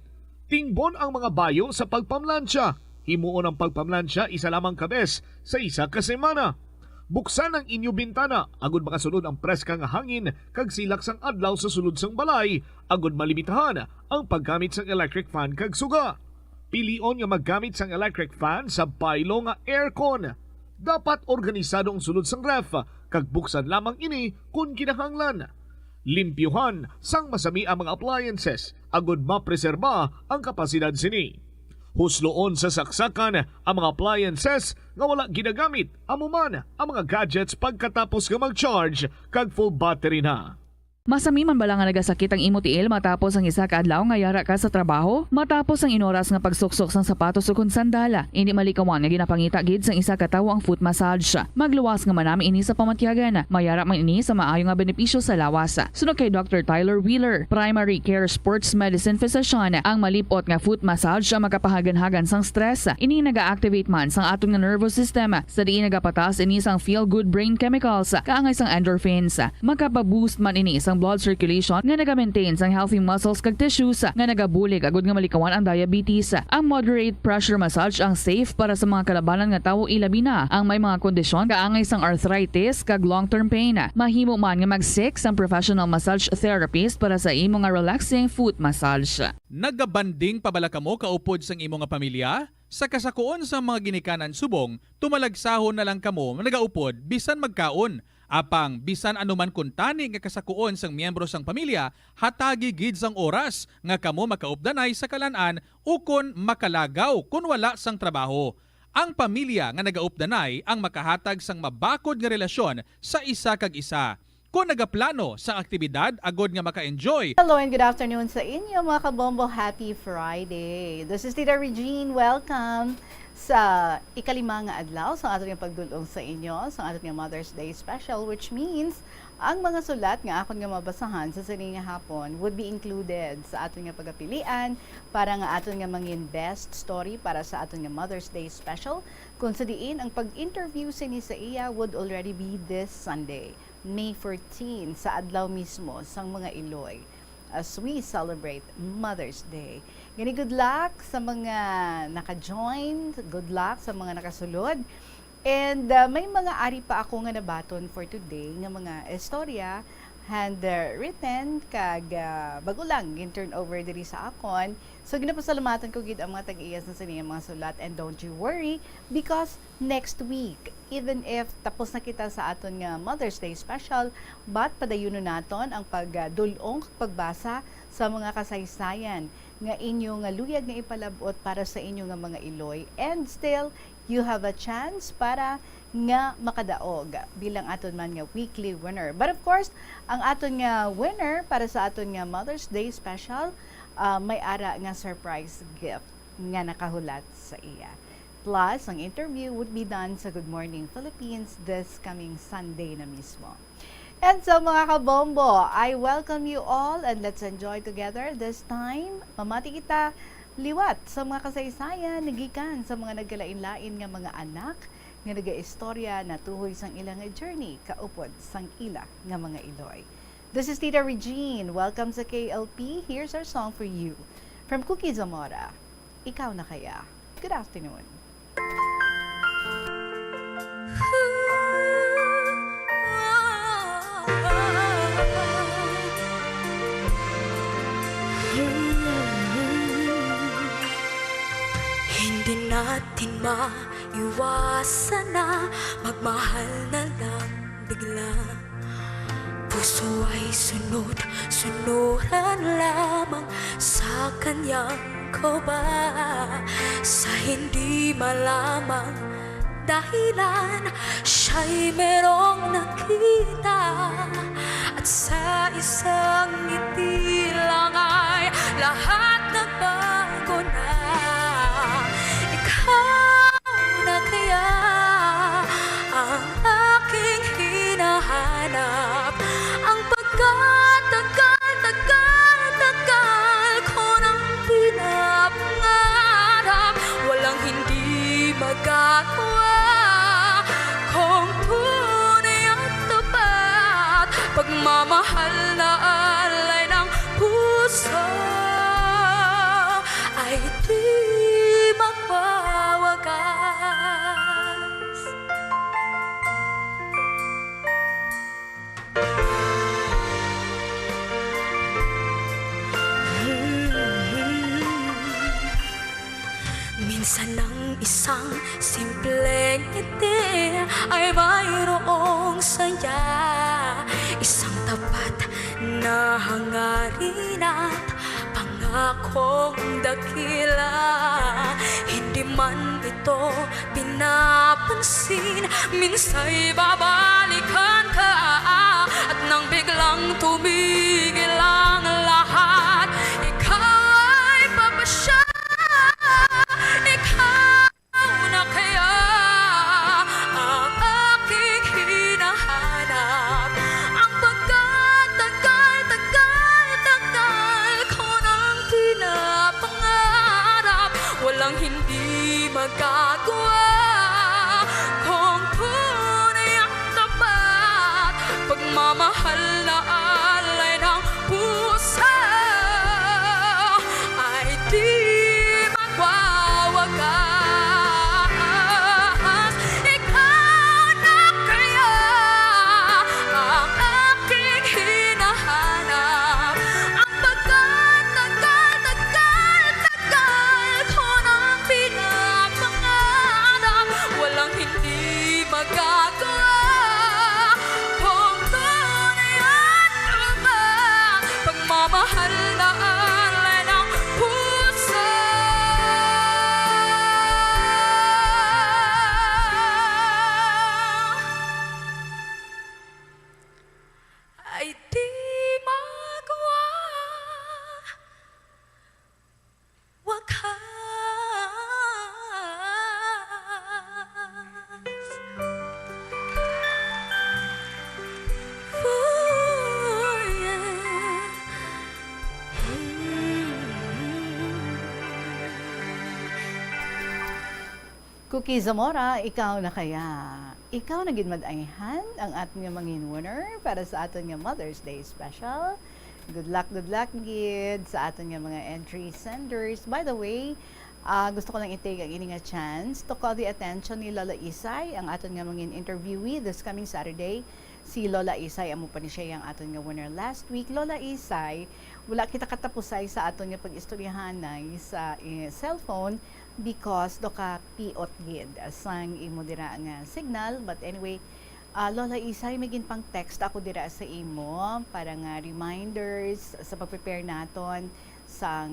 Tingbon ang mga bayo sa pagpamlansya. Himuon ang pagpamlansya isa lamang kabes sa isa ka semana. Buksan ang inyo bintana, agud makasunod ang preska nga hangin kag silak sang adlaw sa sulod sang balay, agud malimitahan ang paggamit sang electric fan kag suga. Pilion nga maggamit sang electric fan sa baylo nga aircon. Dapat organisado ang sulod sang ref kag buksan lamang ini kung kinahanglan. Limpyuhan sang masami ang mga appliances, agud mapreserba ang kapasidad sini. Husloon sa saksakan ang mga appliances nga wala ginagamit, amuman ang mga gadgets pagkatapos nga mag-charge kag full battery na. Masami man bala nga nagasakit ang imo tiil matapos ang isa ka adlaw nga yara ka sa trabaho? Matapos ang inoras nga pagsuksok sang sapatos ug sandala, hindi malikawan nga ginapangita gid sang isa ka tawo ang foot massage. Magluwas nga manami ini sa pamatyagan, mayara man ini sa maayo nga benepisyo sa lawas. Sunod kay Dr. Tyler Wheeler, primary care sports medicine physician, ang malipot nga foot massage ang makapahagan-hagan sang stress. Ini naga-activate man sang aton nga nervous system, sa diin nagapatas ini sang feel good brain chemicals, kaangay sang endorphins. Makapaboost man ini sang blood circulation nga naga-maintain sang healthy muscles kag tissues nga nagabulig agud nga malikawan ang diabetes. Ang moderate pressure massage ang safe para sa mga kalabanan nga tawo ilabi na ang may mga kondisyon kaangay sang arthritis kag long-term pain. Mahimo man nga mag-seek sang professional massage therapist para sa imo nga relaxing foot massage. Nagabanding pabala kamo kaupod sang imo nga pamilya? Sa kasakuon sa mga ginikanan subong, tumalagsahon na lang kamo nagaupod bisan magkaon. Apang bisan anuman kuntani nga kasakuon sang miyembro sang pamilya, hatagi gid sang oras nga kamo makaupdanay sa kalan-an ukon makalagaw kun wala sang trabaho. Ang pamilya nga nagaupdanay ang makahatag sang mabakod nga relasyon sa isa kag isa. Kung nagaplano sa aktibidad, agod nga maka-enjoy. Hello and good afternoon sa inyo mga kabombo. Happy Friday. This is Tita Regine. Welcome sa ikalima nga adlaw sa aton nga pagdulong sa inyo sa aton nga Mother's Day special, which means ang mga sulat nga akon nga mabasahan sa sini nga hapon would be included sa aton nga pagapilian para nga aton nga mangin best story para sa aton nga Mother's Day special. Kung sa diin ang pag-interview sini sa iya would already be this Sunday, May 14 sa adlaw mismo sang mga Iloy as we celebrate Mother's Day. Gani good luck sa mga naka-join, good luck sa mga nakasulod. And may mga ari pa ako nga nabaton for today nga mga istorya handwritten kag bago lang gin-turn over diri sa akon. So ginapasalamatan ko gid ang mga tag-iyas na sini mga sulat, and don't you worry because next week even if tapos na kita sa aton nga Mother's Day special, but padayunon naton ang pagdulong pagbasa sa mga kasaysayan nga inyo nga luyag nga ipalabot para sa inyo nga mga Iloy, and still you have a chance para nga makadaog bilang aton man nga weekly winner. But of course, ang aton nga winner para sa aton nga Mother's Day special, may ara nga surprise gift nga nakahulat sa iya. Plus, ang interview would be done sa Good Morning Philippines this coming Sunday na mismo. And so mga kabombo, I welcome you all and let's enjoy together this time. Mamati kita liwat sa mga kasaysayan, nagikan sa mga nagkalain-lain nga mga anak nga nagaistorya na tuhoy sang ilang journey kaupod sang ila nga mga Iloy. This is Tita Regine. Welcome sa KLP. Here's our song for you. From Cookie Zamora, ikaw na kaya? Good afternoon. Hindi natin maiwasan na magmahal na lang bigla. Puso ay sunod-sunuran lamang sa kanyang koba. Sa hindi malamang dahilan, siya'y merong nakita. At sa isang ngiti lang ay lahat nagbago na. Na kaya ang aking hinahanap, ang pagkatagal ko nang pinapangarap, walang hindi magagawa kung tunay at tapat, pagmamahal na alay ng puso ay di magwawagas. Minsan ang isang simpleng ngiti ay mayroong saya, isang tapat na hangarin at pangakong dakila. Hindi man ito pinapansin, minsa'y babalikan ka. At nang biglang tumigil ang lahat, ikaw ay papasya. Ikaw na kaya ang aking hinahanap, ang pagkatagal ko nang pinapangarap, walang hindi magagawa kung tunay ang tapat, pagmamahal na alay ng puso ay di magwawagas. Ikaw na kaya ang aking hinahanap, ang pagkatagal ko nang pinapangarap, walang hindi magagawa kung tunay at tapat, pagmamahal na alay ng puso ay di magwawagas. Oh, yeah. Cookie Zamora, ikaw na kaya? Ikaw na gidmad-ayhan ang ating mangin winner para sa aton nga Mother's Day special. Good luck gid sa aton nga mga entry senders. By the way, gusto ko lang i-take ang ini nga chance to call the attention ni Lola Isay, ang aton nga mangin interviewee this coming Saturday. Si Lola Isay, amo pa ni siya yung aton nga winner last week. Lola Isay, wala kita katapusay sa aton nga pag-istoryahanay sa cellphone because do ka piot gid sang imo dira nga signal. But anyway, Lola Isay, may pang text ako dira sa imo para nga reminders sa pag-prepare naton sa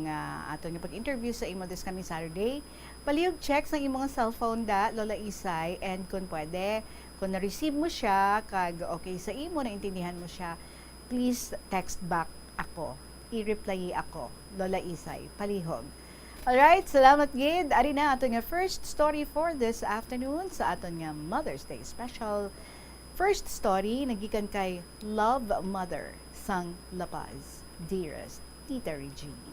aton nga pag-interview sa imo this coming Saturday. Palihog check sa imong cellphone da, Lola Isay, and kung pwede, kung na-receive mo siya, kag okay sa imo, naintindihan mo siya, please text back ako. I-reply ako, Lola Isay. Palihog. Alright, salamat gid. Ari na ato nga first story for this afternoon sa aton nga Mother's Day special. First story, nagikan kay Love Mother sang La Paz. Dearest Tita Regine.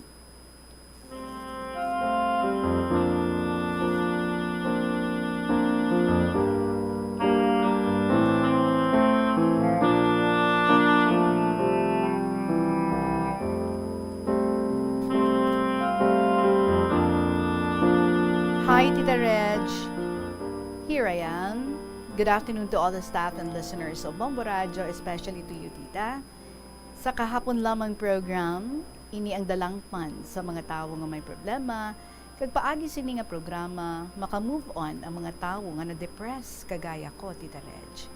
here I am. Good afternoon to all the staff and listeners of Bombo Radio, especially to you, Tita. Sa kahapon lamang program, ini ang dalangpan sa mga tao nga may problema, kag paagi sini nga programa, maka-move on ang mga tao nga na-depress kagaya ko, Tita Reg.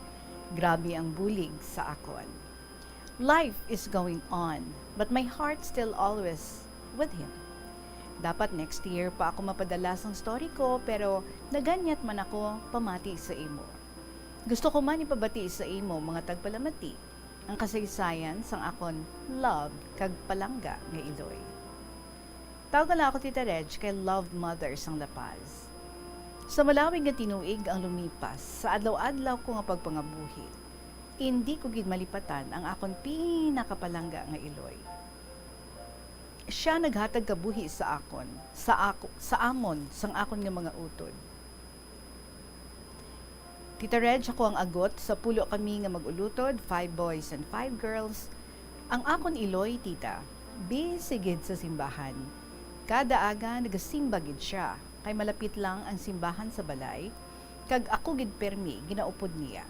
Grabe ang bulig sa akon. Life is going on, but my heart still always with Him. Dapat next year pa ako mapadala sa story ko, pero naganyat man ako pamati sa imo. Gusto ko man ipabati sa imo mga tagpalamati, ang kasaysayan sang akon love kag palangga nga Iloy. Tawag na ako, Tita Reg, kay loved mother sang La Paz. Sa malawig nga tinuig ang lumipas, sa adlaw-adlaw ko nga pagpangabuhi, hindi ko gid malipatan ang akon pinakapalangga nga Iloy. Siya naghatag kabuhi sa akon, sa amon, sang akon nga mga utod. Tita Reg, ako ang agot, sa pulo kami nga magulutod, 5 boys and 5 girls. Ang akon Iloy, tita, busy gid sa simbahan. Kada aga nagasimba gid siya, kay malapit lang ang simbahan sa balay, kag ako gid permi ginaupod niya.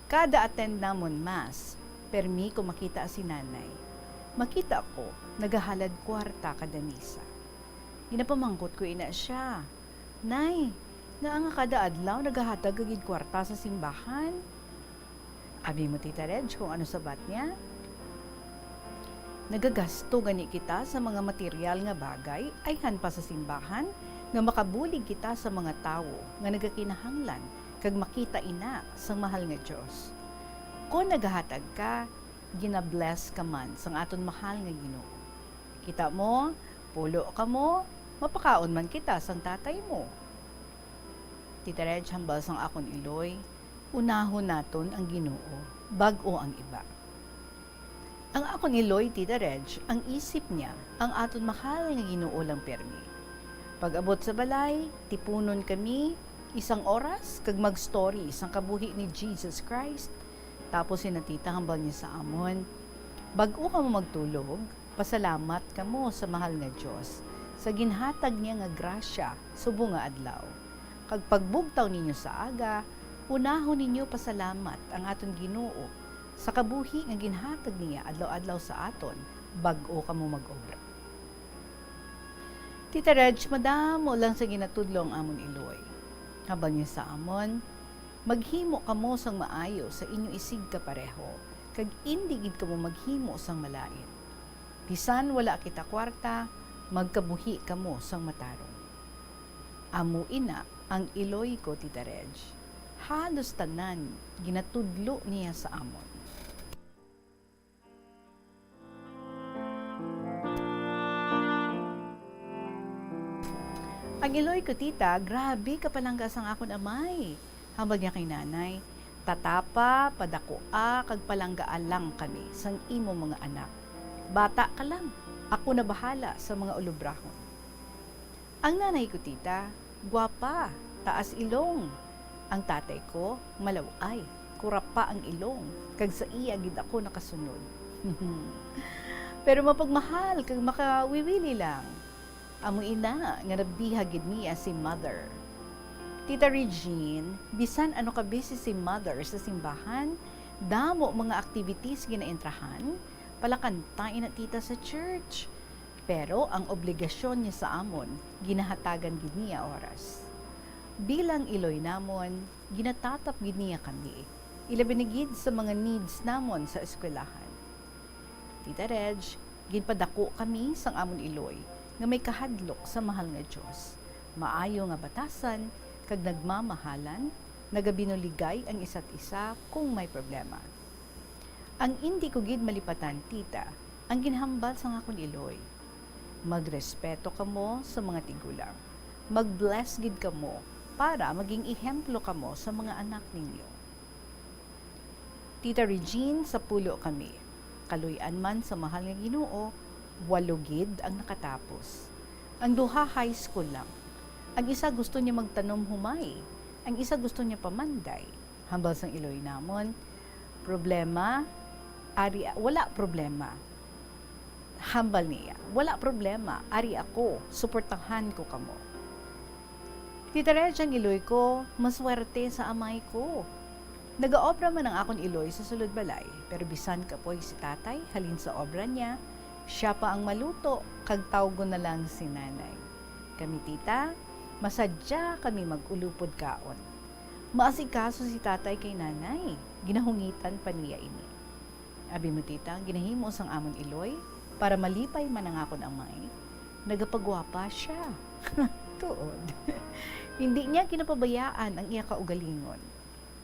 Kada attend namon mass, permi ko makita si nanay. Makita ko, nagahalad kwarta kada misa. Ginapamangkot ko ina siya. Nay, nga ang kada adlaw nagahatag agid kwarta sa simbahan. Abi mo, Tita Reg, kung ano sabat niya? Nagagasto gani kita sa mga material nga bagay ayhan pa sa simbahan nga makabulig kita sa mga tawo nga nagakinahanglan kag makita ina sang mahal nga Dios. Kung nagahatag ka, gina-bless ka man sang aton mahal nga Ginoo. Kita mo, pulo ka mo, mapakaon man kita sang tatay mo. Tita Reg, hambal sang akon Iloy, unahon naton ang Ginoo, bag-o ang iba. Ang akon Iloy, Tita Reg, ang isip niya, ang aton mahal nga Ginoo lang permi. Pag abot sa balay, tipunon kami, 1 oras, kag mag-story sang kabuhi ni Jesus Christ. Tapos sinatita hambal niya sa amon, bag-o ka mo magtulog, pasalamat ka mo sa mahal nga Diyos, sa ginhatag niya nga grasya, subo nga adlaw. Kag pagbugtaw ninyo sa aga, unahon ninyo pasalamat ang aton Ginoo, sa kabuhi nga ginhatag niya adlaw-adlaw sa aton, bag-o ka mo mag-obra. Tita Reg, madamo lang sa ginatudlo ang amon Iloy. Habang niya sa amon, maghimo ka mo sang maayo sa inyo isig ka pareho, kag indi gid ka mo maghimo sang malain. Bisan wala kita kwarta, magkabuhi ka mo sang matarong. Amo ina ang Iloy ko, Tita Reg. Halos tanan ginatudlo niya sa amon. Ang Iloy ko, tita, grabe kapalangga sang akon amay. Hambal niya kay nanay, tatapa, padakoa, kag palanggaan lang kami sang imo mga anak. Bata ka lang, ako na bahala sa mga ulubrahon. Ang nanay ko, tita, gwapa, taas ilong. Ang tatay ko, malaway, kurapa ang ilong, kag sa iya gid ako nakasunod. Pero mapagmahal, kag makawiwili lang. Amo ina, nga nabihagid niya si mother. Tita Regine, bisan ano ka busy si mother sa simbahan, damo mga activities ginaentrahan, palakantain na tita sa church. Pero ang obligasyon niya sa amon, ginahatagan gid niya oras. Bilang Iloy namon, ginatatap gid niya kami, ilabinigid sa mga needs namon sa eskwelahan. Tita Reg, ginpadako kami sang amon Iloy, nga may kahadlok sa mahal nga Diyos. Maayo nga batasan, kag nagmamahalan, nagabinuligay ang isa't isa kung may problema. Ang hindi ko gid malipatan, tita, ang ginhambal sa akon Iloy. Magrespeto ka mo sa mga tigulang. Mag-bless gid ka mo para maging ihemplo ka mo sa mga anak ninyo. Tita Regine, sa pulo kami. Kaluyan man sa mahal nga Ginoo, 8 gid ang nakatapos. Ang duha high school lang. Ang isa gusto niya magtanom humay. Ang isa gusto niya pamanday. Hambal sang Iloy namon, problema, wala problema. Hambal niya, wala problema, ari ako, suportahan ko kamo. Tita Reg, ang iloy ko, maswerte sa amay ko. Nag-aobra man ang akon iloy sa sulod balay, pero bisan kapoy si tatay, halin sa obra niya, siya pa ang maluto, kag tawgo na lang si nanay. Kami tita, masadya kami mag-ulupod kaon. Maasikaso si tatay kay nanay, ginahungitan pa niya ini. Abi mo tita, ginahimo sang amon iloy, para malipay man ang akon amay, nagapagwapa siya. Tuod. Hindi niya kinapabayaan ang iya kaugalingon.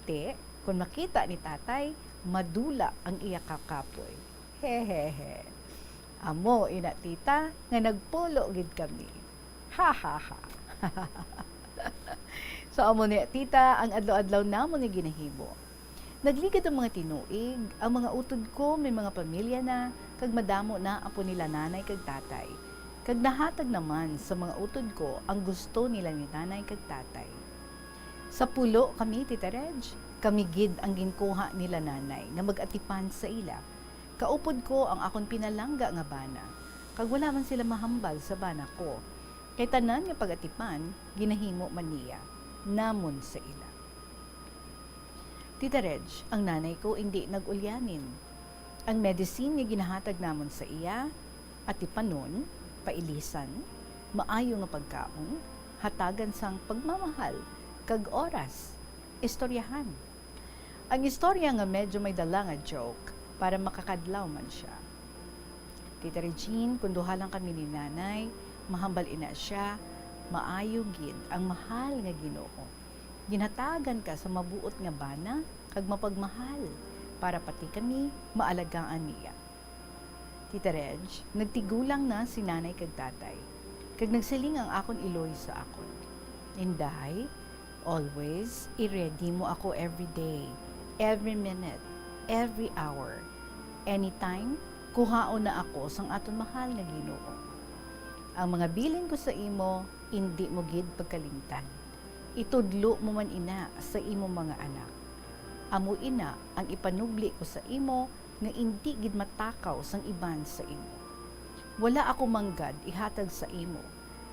Te, kung makita ni tatay, madula ang iya kakapoy. Hehehe. Amo, ina tita, nga nagpulo gid kami. Ha ha ha. So amo niya tita, ang adlaw-adlaw namon ni ginahimo. Nagligad ang mga tinuig, ang mga utod ko may mga pamilya na, kag madamo na apo nila nanay kag tatay. Kag nahatag naman sa mga utod ko ang gusto nila ni nanay kag tatay. Sa pulo kami, Tita Reg, kami gid ang ginkuha nila nanay nga mag-atipan sa ila. Kaupod ko ang akon pinalangga nga bana, kag wala man sila mahambal sa bana ko. Kay tanan nga pag-atipan, ginahimo man niya, namon sa ila. Tita Reg, ang nanay ko hindi nag-ulyanin. Ang medicine nga ginahatag namon sa iya, atipanon, pailisan, maayo nga pagkaon, hatagan sang pagmamahal, kag oras, istoryahan. Ang istorya nga medyo may dala nga joke para makakadlaw man siya. Tita Regine, kung duha lang kami ni nanay, mahambal ina siya, maayo gid ang mahal nga Ginoo. Ginhatagan ka sa mabuot nga bana, kag mapagmahal, para pati kami maalagaan niya. Tita Reg, nagtigulang na si nanay kag tatay, kag nagsiling ang akon iloy sa akon. Inday, always, i-ready mo ako every day, every minute, every hour. Anytime, kuhaon na ako sang aton mahal nga Ginoo. Ang mga bilin ko sa imo, hindi mo gid pagkalimtan. Itudlo mo man ina sa imo mga anak. Amo ina ang ipanubli ko sa imo nga hindi gid matakaw sang iban sa imo. Wala ako manggad ihatag sa imo,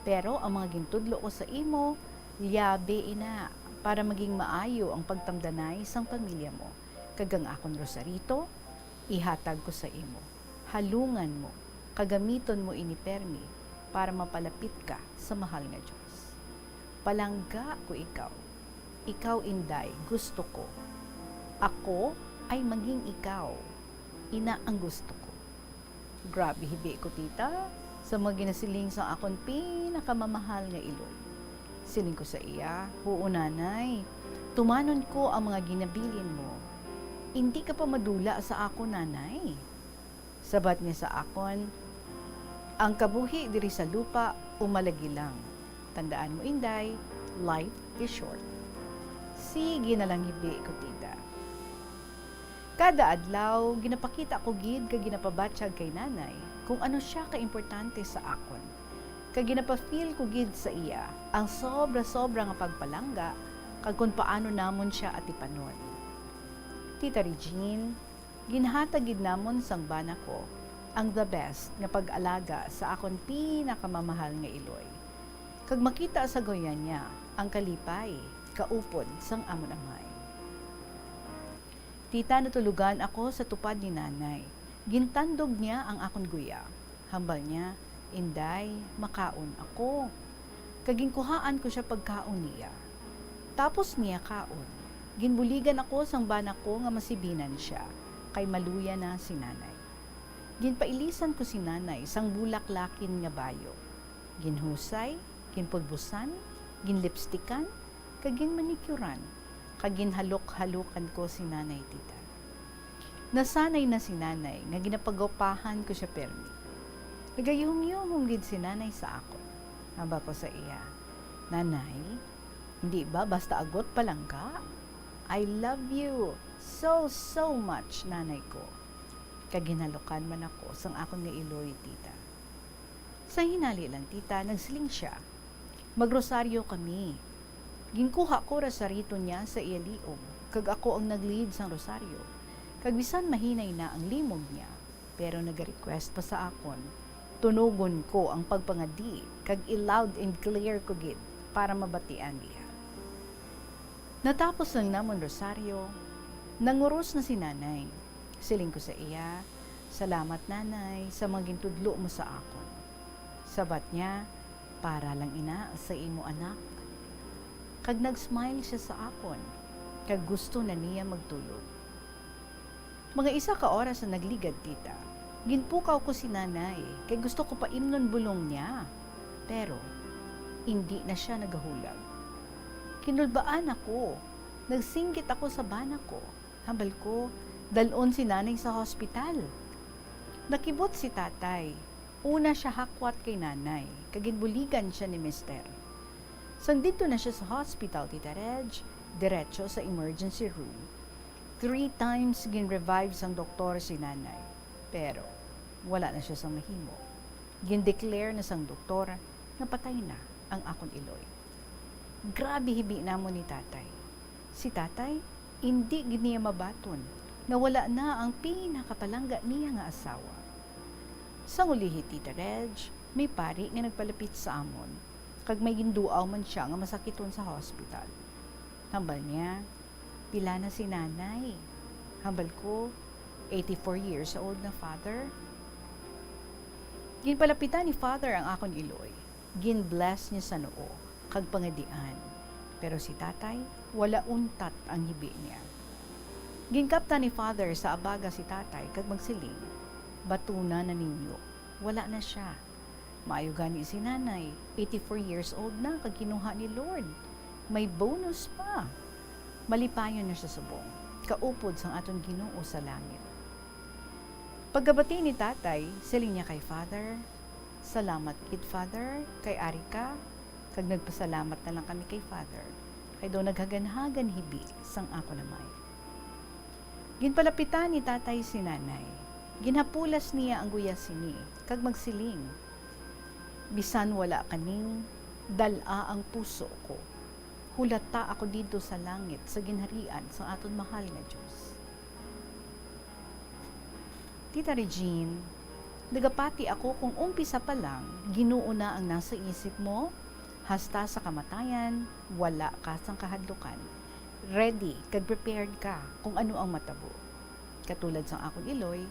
pero ang mga gintudlo ko sa imo, liyabe ina para maging maayo ang pagtamdanay sang pamilya mo. Kagang akon rosarito, ihatag ko sa imo. Halungan mo, kagamiton mo ini permi para mapalapit ka sa mahal nga Diyos. Palangga ko ikaw. Ikaw, Inday, gusto ko. Ako ay maging ikaw. Ina ang gusto ko. Grabe hibi ko tita, sa mga ginasiling sa akon pinakamamahal nga iloy. Siling ko sa iya, oo nanay, tumanon ko ang mga ginabilin mo. Hindi ka pa madula sa ako nanay. Sabat niya sa akon, ang kabuhi diri sa lupa umalagi lang. Tandaan mo Inday, life is short. Sige na lang hibi ko tita. Kada adlaw, ginapakita ko gid kag ginapabatyag kay nanay kung ano siya kaimportante sa akon. Kag ginapa-feel ko gid sa iya ang sobra-sobra nga pagpalangga kag kung paano namon siya atipanon. Tita Regine, ginhatag gid namon sang bana ko ang the best nga pag-alaga sa akon pinakamamahal nga iloy. Kag makita sa goyan niya ang kalipay, kaupod sang amon amay. Tita, natulugan ako sa tupad ni nanay. Gintandog niya ang akon guya. Hambal niya, Inday, makaon ako. Kagingkuhaan ko siya pagkaon niya. Tapos niya kaon. Ginbuligan ako sang bana ko nga masibinan siya, kay maluya na si nanay. Ginpailisan ko si nanay sang bulaklakin nga bayo. Ginhusay, ginpulbusan, ginlipstikan, kaging manikyuran. Kaginhalok-halukan ko si nanay tita. Nasanay na si nanay nga ginapagapahan ko siya permi. Nagayong-yung gid si nanay sa ako. Hamba ko sa iya, nanay, hindi ba basta agot pa lang ka? I love you so much nanay ko. Kaginhalukan man ako sang akon nga iloy tita. Sa hinali lang tita, nagsiling siya. Magrosaryo kami. Ginkuha ko rosarito niya sa iya liog, kag ako ang nag-lead sang rosaryo. Kag bisan mahinay na ang limog niya, pero nag-request pa sa akon. Tunugon ko ang pagpangadi, kag i-loud and clear ko gid, para mabatian niya. Natapos lang namon rosaryo, nanguros na si nanay. Siling ko sa iya, salamat nanay sa magintudlo mo sa akon. Sabat niya, para lang ina sa imo anak. Kag nag-smile siya sa akon, kag gusto na niya magtulog. Mga 1 ka oras na nagligad tita, ginpukaw ko si nanay, kay gusto ko pa imnon bulong niya. Pero, hindi na siya nagahulag. Kinulbaan ako. Nagsinggit ako sa bana ko. Hambal ko, dalon si nanay sa hospital. Nakibot si tatay. Una siya hakwat kay nanay. Kaginbuligan siya ni mister. Sang dito na siya sa hospital, Tita Reg, diretso sa emergency room. 3 times gin-revive sang doktor si nanay. Pero, wala na siya sa mahimo. Gin-declare na sang doktor na patay na ang akon iloy. Grabe hibi namo ni tatay. Si tatay, hindi giniya mabaton. Nawala na ang pinakapalangga niya nga asawa. Sa ulihi, Tita Reg, may pari nga nagpalapit sa amon. Kag may ginduaw man siya nga masakiton sa hospital. Hambal niya, pila na si nanay. Hambal ko, 84 years old na father. Ginpalapitan ni father ang akon iloy. Gin-bless niya sa noo kag pangadian. Pero si tatay, wala untat ang hibi niya. Ginkapta ni father sa abaga si tatay kag magsiling. Batuna na ninyo. Wala na siya. Maayo gani si nanay, 84 years old na kag kinuha ni Lord. May bonus pa. Malipayon na siya subong. Kaupod sang aton Ginoo sa langit. Pagkabati ni tatay, siling niya kay father, salamat kid father, kay ari ka, kag nagpasalamat na lang kami kay father, kay do naghaganhagan hibi sang ako namay. Ginpalapitan ni tatay si nanay, ginhapulas niya ang guyas sini, kag magsiling, bisan wala kaning, dala ang puso ko, hulata ako dito sa langit, sa ginharian, sa aton mahal nga Diyos. Tita Regine, nagapati ako kung umpisa pa lang, Ginoo na ang nasa isip mo, hasta sa kamatayan, wala ka sang kahadlukan. Ready, kag prepared ka kung ano ang matabo. Katulad sang akong iloy,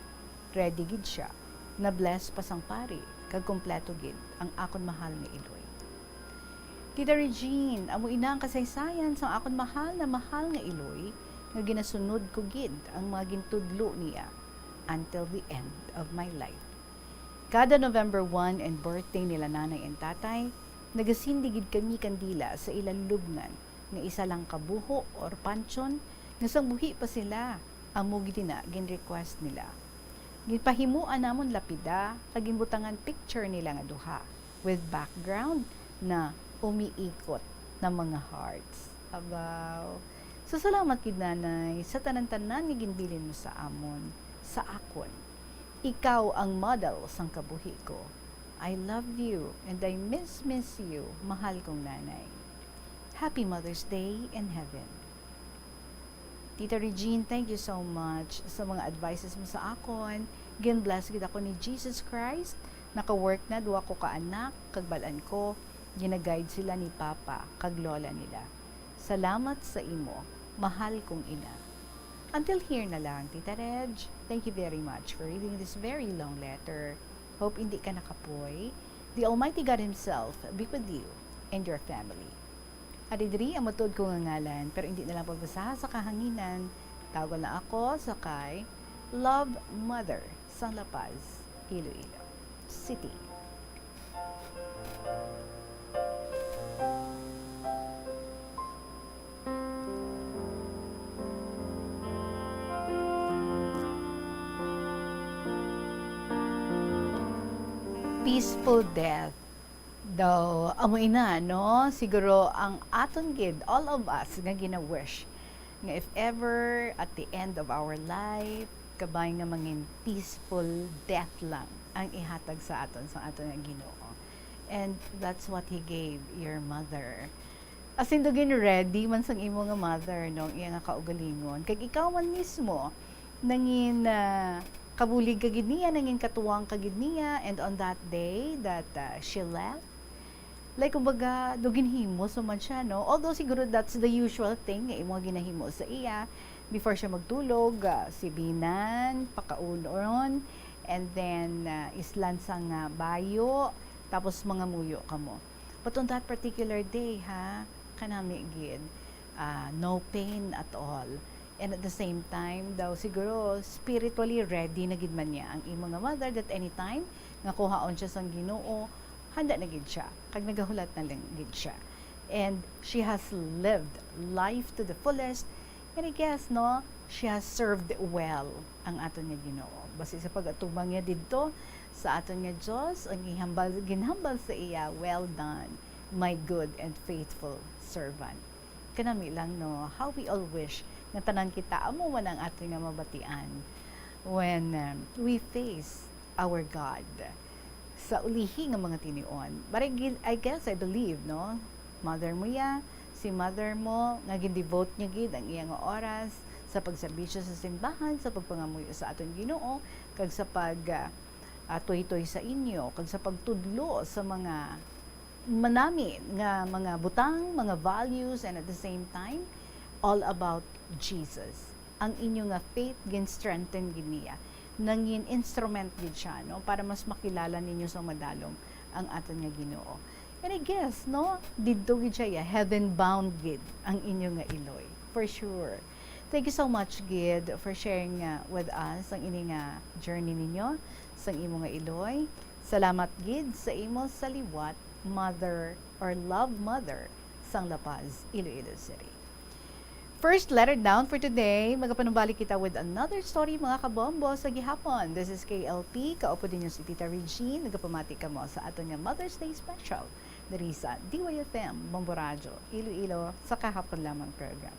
ready gid siya. Na-bless pa sang pari, kag kompleto gid ang akon mahal nga iloy. Tita Regine, amo ina ang kasaysayan sang akon mahal nga iloy, nga ginasunod ko gid ang mga gintudlo niya until the end of my life. Kada November 1 and birthday nila nanay and tatay, nagasindigid kami kandila sa ilang lubngan nga isa lang kabuho or pansyon nga sang buhi pa sila amo gid na gin-request nila. Ginpahimuan namon lapida kag ginbutangan picture nila nga duha with background na umiikot na mga hearts. Abaw. So salamat gid nanay sa tanan-tanan nga ginbilin mo sa amon, sa akon. Ikaw ang model sang kabuhi ko. I love you and I miss you, mahal kong nanay. Happy Mother's Day in heaven. Tita Regine, thank you so much sa mga advices mo sa akon. Gin-bless gid ako ni Jesus Christ. Naka-work na, duwa ko ka anak, kagbalan ko. Gina-guide sila ni Papa, kag lola nila. Salamat sa imo, mahal kong ina. Until here na lang, Tita Reg. Thank you very much for reading this very long letter. Hope hindi ka nakapoy. The Almighty God Himself be with you and your family. At idiri ang matod ko nga ngalan, pero hindi na lang pagbasa sa kahanginan. Tawag na ako sa kay Love Mother, Sang La Paz, Iloilo City. Peaceful death. Daw, amoy na, no? Siguro, ang aton gid, all of us, nga gina-wish, nga if ever, at the end of our life, kabay nga mangin peaceful death lang ang ihatag sa aton nga Ginoo. And that's what He gave your mother. As in, dugin ready man sang imo nga mother, no? Iya nga kaugalingon. Kag ikaw man mismo, nangin kabulig kagid niya, nangin katuwang kagid niya, and on that day that she left, like kumbaga duginhimo so man siya, no? Although siguro that's the usual thing nga imo ginahimo sa iya before siya magtulog, sibinan, pakaunon, and then islan sang bayo, tapos mga muyo kamo. But on that particular day, kanami gid, no pain at all. And at the same time, daw siguro spiritually ready na gid man niya ang imong nga mother that anytime nga kuhaon siya sang Ginoo, handa na gid siya, kag nagahulat na lang gid siya. And she has lived life to the fullest, and I guess, no, she has served well ang aton nga Ginoo. Basta sa pag-atubang niya didto sa aton nga Dios, ang ginhambal sa iya, well done, my good and faithful servant. Kanami lang, no, how we all wish na tanan kita amo man ang aton nga mabatian when we face our God sa ulihi nga mga tinion. But I guess, I believe, no, mother mo ya, si mother mo, nga gin-devote niya gid ang iyang oras sa pagsabisyo sa simbahan, sa pagpangamuyo sa aton Ginoo, kag sa pag toy-toy sa inyo, kag sa pagtudlo sa mga manami nga mga butang, mga values, and at the same time, all about Jesus. Ang inyo nga faith gin-strengthen gid niya. Nangin instrument gid siya, no, para mas makilala ninyo sa madalong ang aton nga Ginoo. And I guess, no, didto gid siya, heaven bound gid ang inyo nga iloy, for sure. Thank you so much, Gid, for sharing with us ang ini nga journey ninyo sa imo nga iloy. Salamat, Gid, sa imo sa liwat, mother or love mother sang La Paz, Iloilo City. First letter down for today, magapanumbalik kita with another story mga kabombo sa gihapon. This is KLP, kaupo din yung si Tita Regine, nagapamati ka mo sa aton nga Mother's Day Special dari sa DYFM, Bombo Radio, Iloilo, sa kahapon lamang program.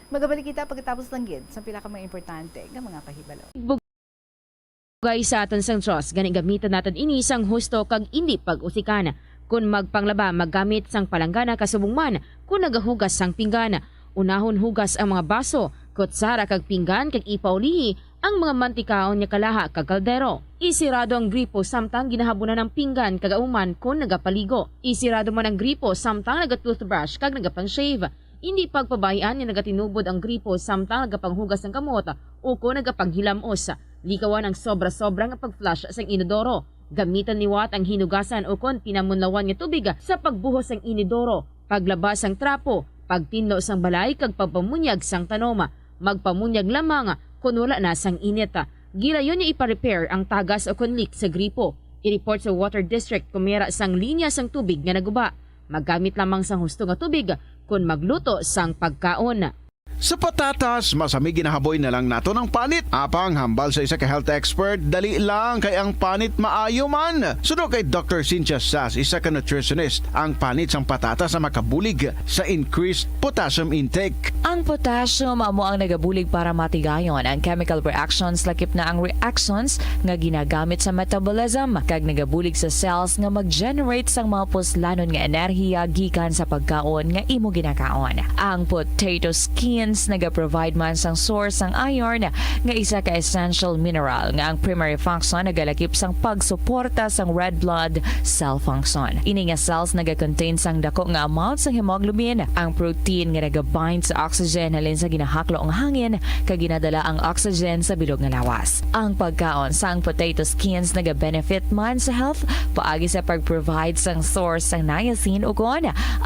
Magabalik kita pagkatapos ng Gid sa pila ka mga importante nga mga pahibalo. Bugay sa aton sang Diyos, gani gamitan natin ini sang husto kag indi pag-usikan. Kung magpanglaba, maggamit sang palanggana kasubong man, kung nagahugas sang pinggana. Unahon hugas ang mga baso, kutsara kag pinggan kag ipaulihi ang mga mantikaon nya kalaha kag kaldero. Isirado ang gripo samtang ginahabunan ng pinggan kag auman kung nagapaligo. Isirado man ang gripo samtang nagatoothbrush kag nagapang-shave. Hindi pagpabayaan ni nagatinubod ang gripo samtang nagapanghugas ng kamot o kung nagapanghilamos. Likawan ang sobra-sobra nga pag-flush sa inodoro. Gamitan ni Watt ang hinugasan o kung pinamunlawan nga tubig sa pagbuhos ng inodoro, paglabas ang trapo, pagtinlo sang balay kag pagpamunyag sang tanoma, magpamunyag lamang kung wala na sang inita. Gilayon niya ipa-repair ang tagas o kung leak sa gripo. I-report sa Water District kung mera sang linya sang tubig nga naguba. Maggamit lamang sang husto nga tubig kung magluto sang pagkaon. Sa patatas, masami ginahaboy na lang nato ng panit. Apang hambal sa isa ka health expert, dali lang kay ang panit maayo man. Suno kay Dr. Cynthia Sass, isa ka nutritionist, ang panit sang patatas sa makabulig sa increased potassium intake. Ang potassium amo ang nagabulig para matigayon ang chemical reactions, lakip na ang reactions nga ginagamit sa metabolism kag nagabulig sa cells nga mag-generate sang mga puslanon nga enerhiya gikan sa pagkaon nga imo ginakaon. Ang potato skin naga-provide man sang source sang iron nga isa ka essential mineral nga ang primary function nagalakip sang pagsuporta sang red blood cell function. Ini nga cells naga-contain sang dako nga amount sang hemoglobin, ang protein nga naga-bind sa oxygen halin sa ginahaklo ang hangin kag ginadala ang oxygen sa bilog nga lawas. Ang pagkaon sang potato skins naga-benefit man sa health paagi sa pag-provide sang source sang niacin ug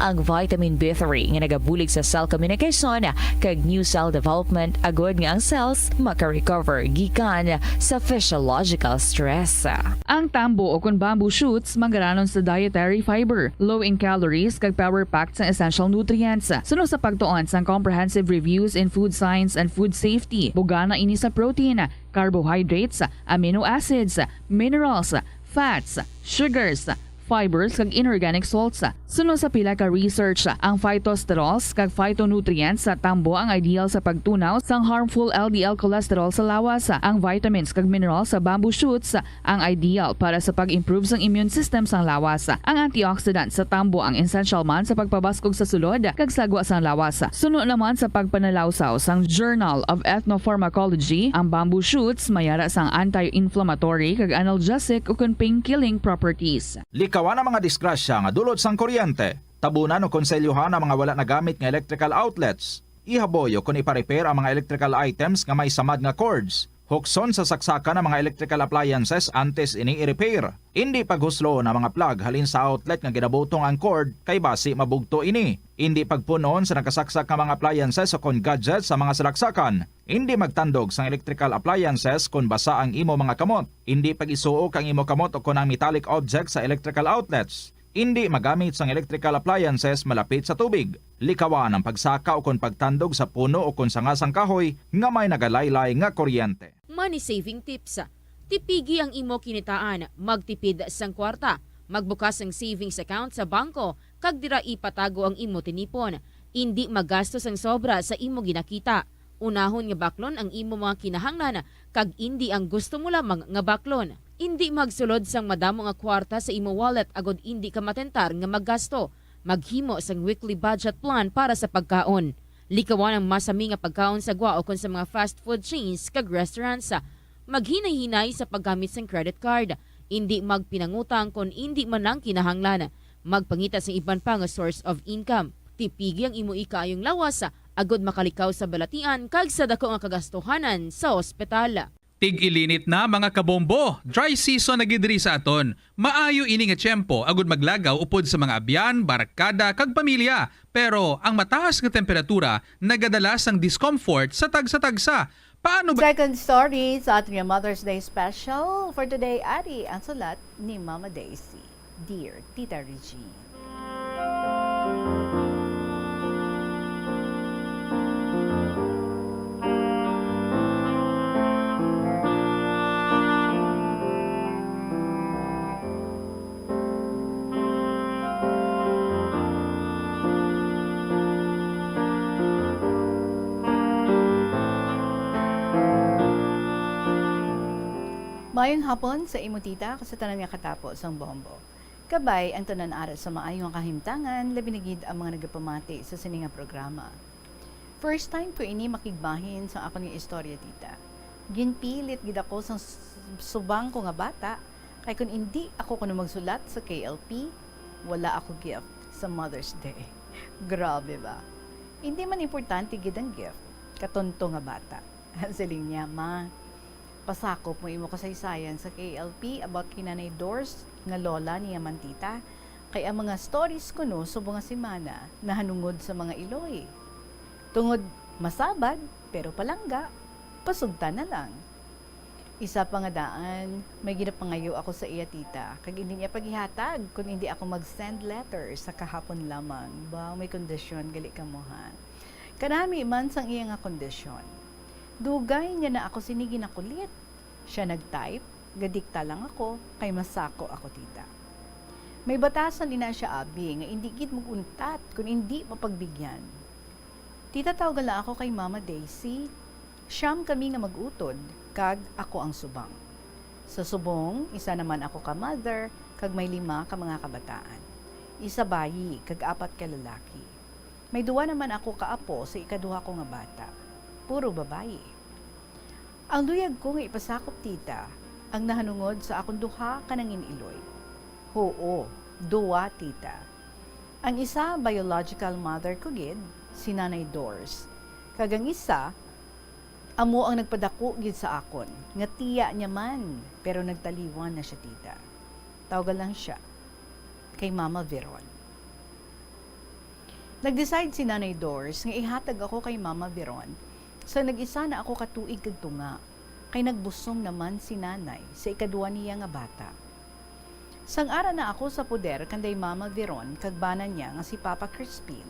ang vitamin B3 nga nagabulig sa cell communication kag new cell development agud nga ang cells maka-recover gikan sa physiological stress. Ang tambo o kung bamboo shoots manggaranon sa dietary fiber, low in calories kag power-packed sa essential nutrients. Sunod sa pagtuon sa comprehensive reviews in food science and food safety, bugana ini sa protein, carbohydrates, amino acids, minerals, fats, sugars, fibers kag inorganic salts. Sunod sa pila ka research, ang phytosterols kag phytonutrients sa tambo ang ideal sa pagtunaw sang harmful LDL cholesterol sa lawas. Ang vitamins kag minerals sa bamboo shoots ang ideal para sa pag-improve sang immune system sang lawas. Ang antioxidants sa tambo ang essential man sa pagpabaskog sa sulod kag sagwa sang lawas. Sunod naman sa pagpanalawsaw sang Journal of Ethnopharmacology, ang bamboo shoots mayara sang anti-inflammatory kag analgesic o pain-killing properties. Likaw Likawan ang mga disgrasya nga dulot sang kuryente. Tabunan o konselyuhan ang mga wala nagamit nga electrical outlets. Ihaboyo kung ipa-repair ang mga electrical items nga may samad nga cords. Hukson sa saksakan ng mga electrical appliances antes ini i-repair. Hindi paghuslo na mga plug halin sa outlet nga ginabutong ang cord kay basi mabugto ini. Hindi pagpunon sa nakasaksak nga mga appliances o kon gadgets sa mga salaksakan. Hindi magtandog sa electrical appliances kung basa ang imo mga kamot. Hindi pag-isuok ang imo kamot o kon ang metallic objects sa electrical outlets. Hindi magamit sang electrical appliances malapit sa tubig. Likawan ang pagsaka o kon pagtandog sa puno o kon sangasang kahoy nga may nagalaylay nga kuryente. Money saving tips. Tipigi ang imo kinitaan, magtipid sang kwarta, magbukas ng savings account sa bangko, kag dira ipatago ang imo tinipon. Hindi magastos ang sobra sa imo ginakita. Unahon nga baklon ang imo mga kinahanglan, kag hindi ang gusto mo lamang nga baklon. Hindi magsulod sang madamo nga kwarta sa imo wallet agod hindi ka matentar nga maggasto. Maghimo sang weekly budget plan para sa pagkaon. Likawan ang masami nga pagkaon sa gwa o kon sa mga fast food chains kag restaurants. Maghinay-hinay sa paggamit sang credit card. Hindi magpinangutang kon hindi man lang kinahanglan. Magpangita sa iban pa nga source of income. Tipigi ang imo ikayong lawas agod makalikaw sa balatian kag sa dako nga kagastuhanan sa ospital. Tig-ilinit na mga kabombo, dry season na gidri sa aton. Maayo ini nga tiyempo agud maglagaw upod sa mga abyan, barkada kag pamilya. Pero ang mataas nga temperatura nagadala sang discomfort sa tagsa-tagsa. Paano ba? Second story sa ating Mother's Day special. For today, Ari, ang sulat ni Mama Daisy. Dear Tita Regine. Mayong hapon sa imo tita kasi tanan nga katapos ang bombo. Kabay ang tanan ara sa maayong kahimtangan labinigid ang mga nagapamati sa sininga programa. First time ko ini makigbahin sa akong nga istorya tita. Ginpilit gid ako sa subang ko nga bata kay kun hindi ako kuno magsulat sa KLP, wala ako gift sa Mother's Day. Grabe ba? Hindi man importante gid ang gift, katonto nga bata. Siling niya, ma, pasakop mo imo kasaysayan sa KLP about kinanay Doors nga lola niya mantita kay ang mga stories ko no subong nga semana nahanungod sa mga Iloy. Tungod masabad pero palangga, pasugta na lang. Isa pa nga daan, may ginapangayo ako sa iya tita kag hindi niya paghihatag kung hindi ako mag-send letter sa kahapon lamang. Ba may kondisyon gali kamuhan. Kanami man sang iya nga kondisyon. Dugay niya na ako sinigi na kulit. Siya nag-type, gadikta lang ako, kay masako ako tita. May batasan din na siya abi, nga hindi gid maguntat kung hindi mapagbigyan. Tita tawag lang ako kay Mama Daisy. Siyam kami nga mag-utod, kag ako ang subang. Sa subong, isa naman ako ka mother, kag may 5 ka mga kabataan. Isa bayi, kag 4 ka lalaki. May 2 naman ako kaapo sa ikaduha ko nga bata. Puro babae. Ang luyag ko nga ipasakop tita, ang nahanungod sa akong duha kanangin Iloy. Oo, 2 tita. Ang isa, biological mother ko gid, si Nanay Doors. Kagang isa, amo ang nagpadako gid sa akon, nga tiya niya man, pero nagtaliwan na siya tita. Tawagan lang siya, kay Mama Veron. Nag-decide si Nanay Doors nga ihatag ako kay Mama Veron. Sa nag-isa na ako katuig kag tunga, kay nagbusong naman si nanay sa ikaduha niya nga bata. Sang-ara na ako sa poder kanday Mama Veron kag banan niya nga si Papa Crispin,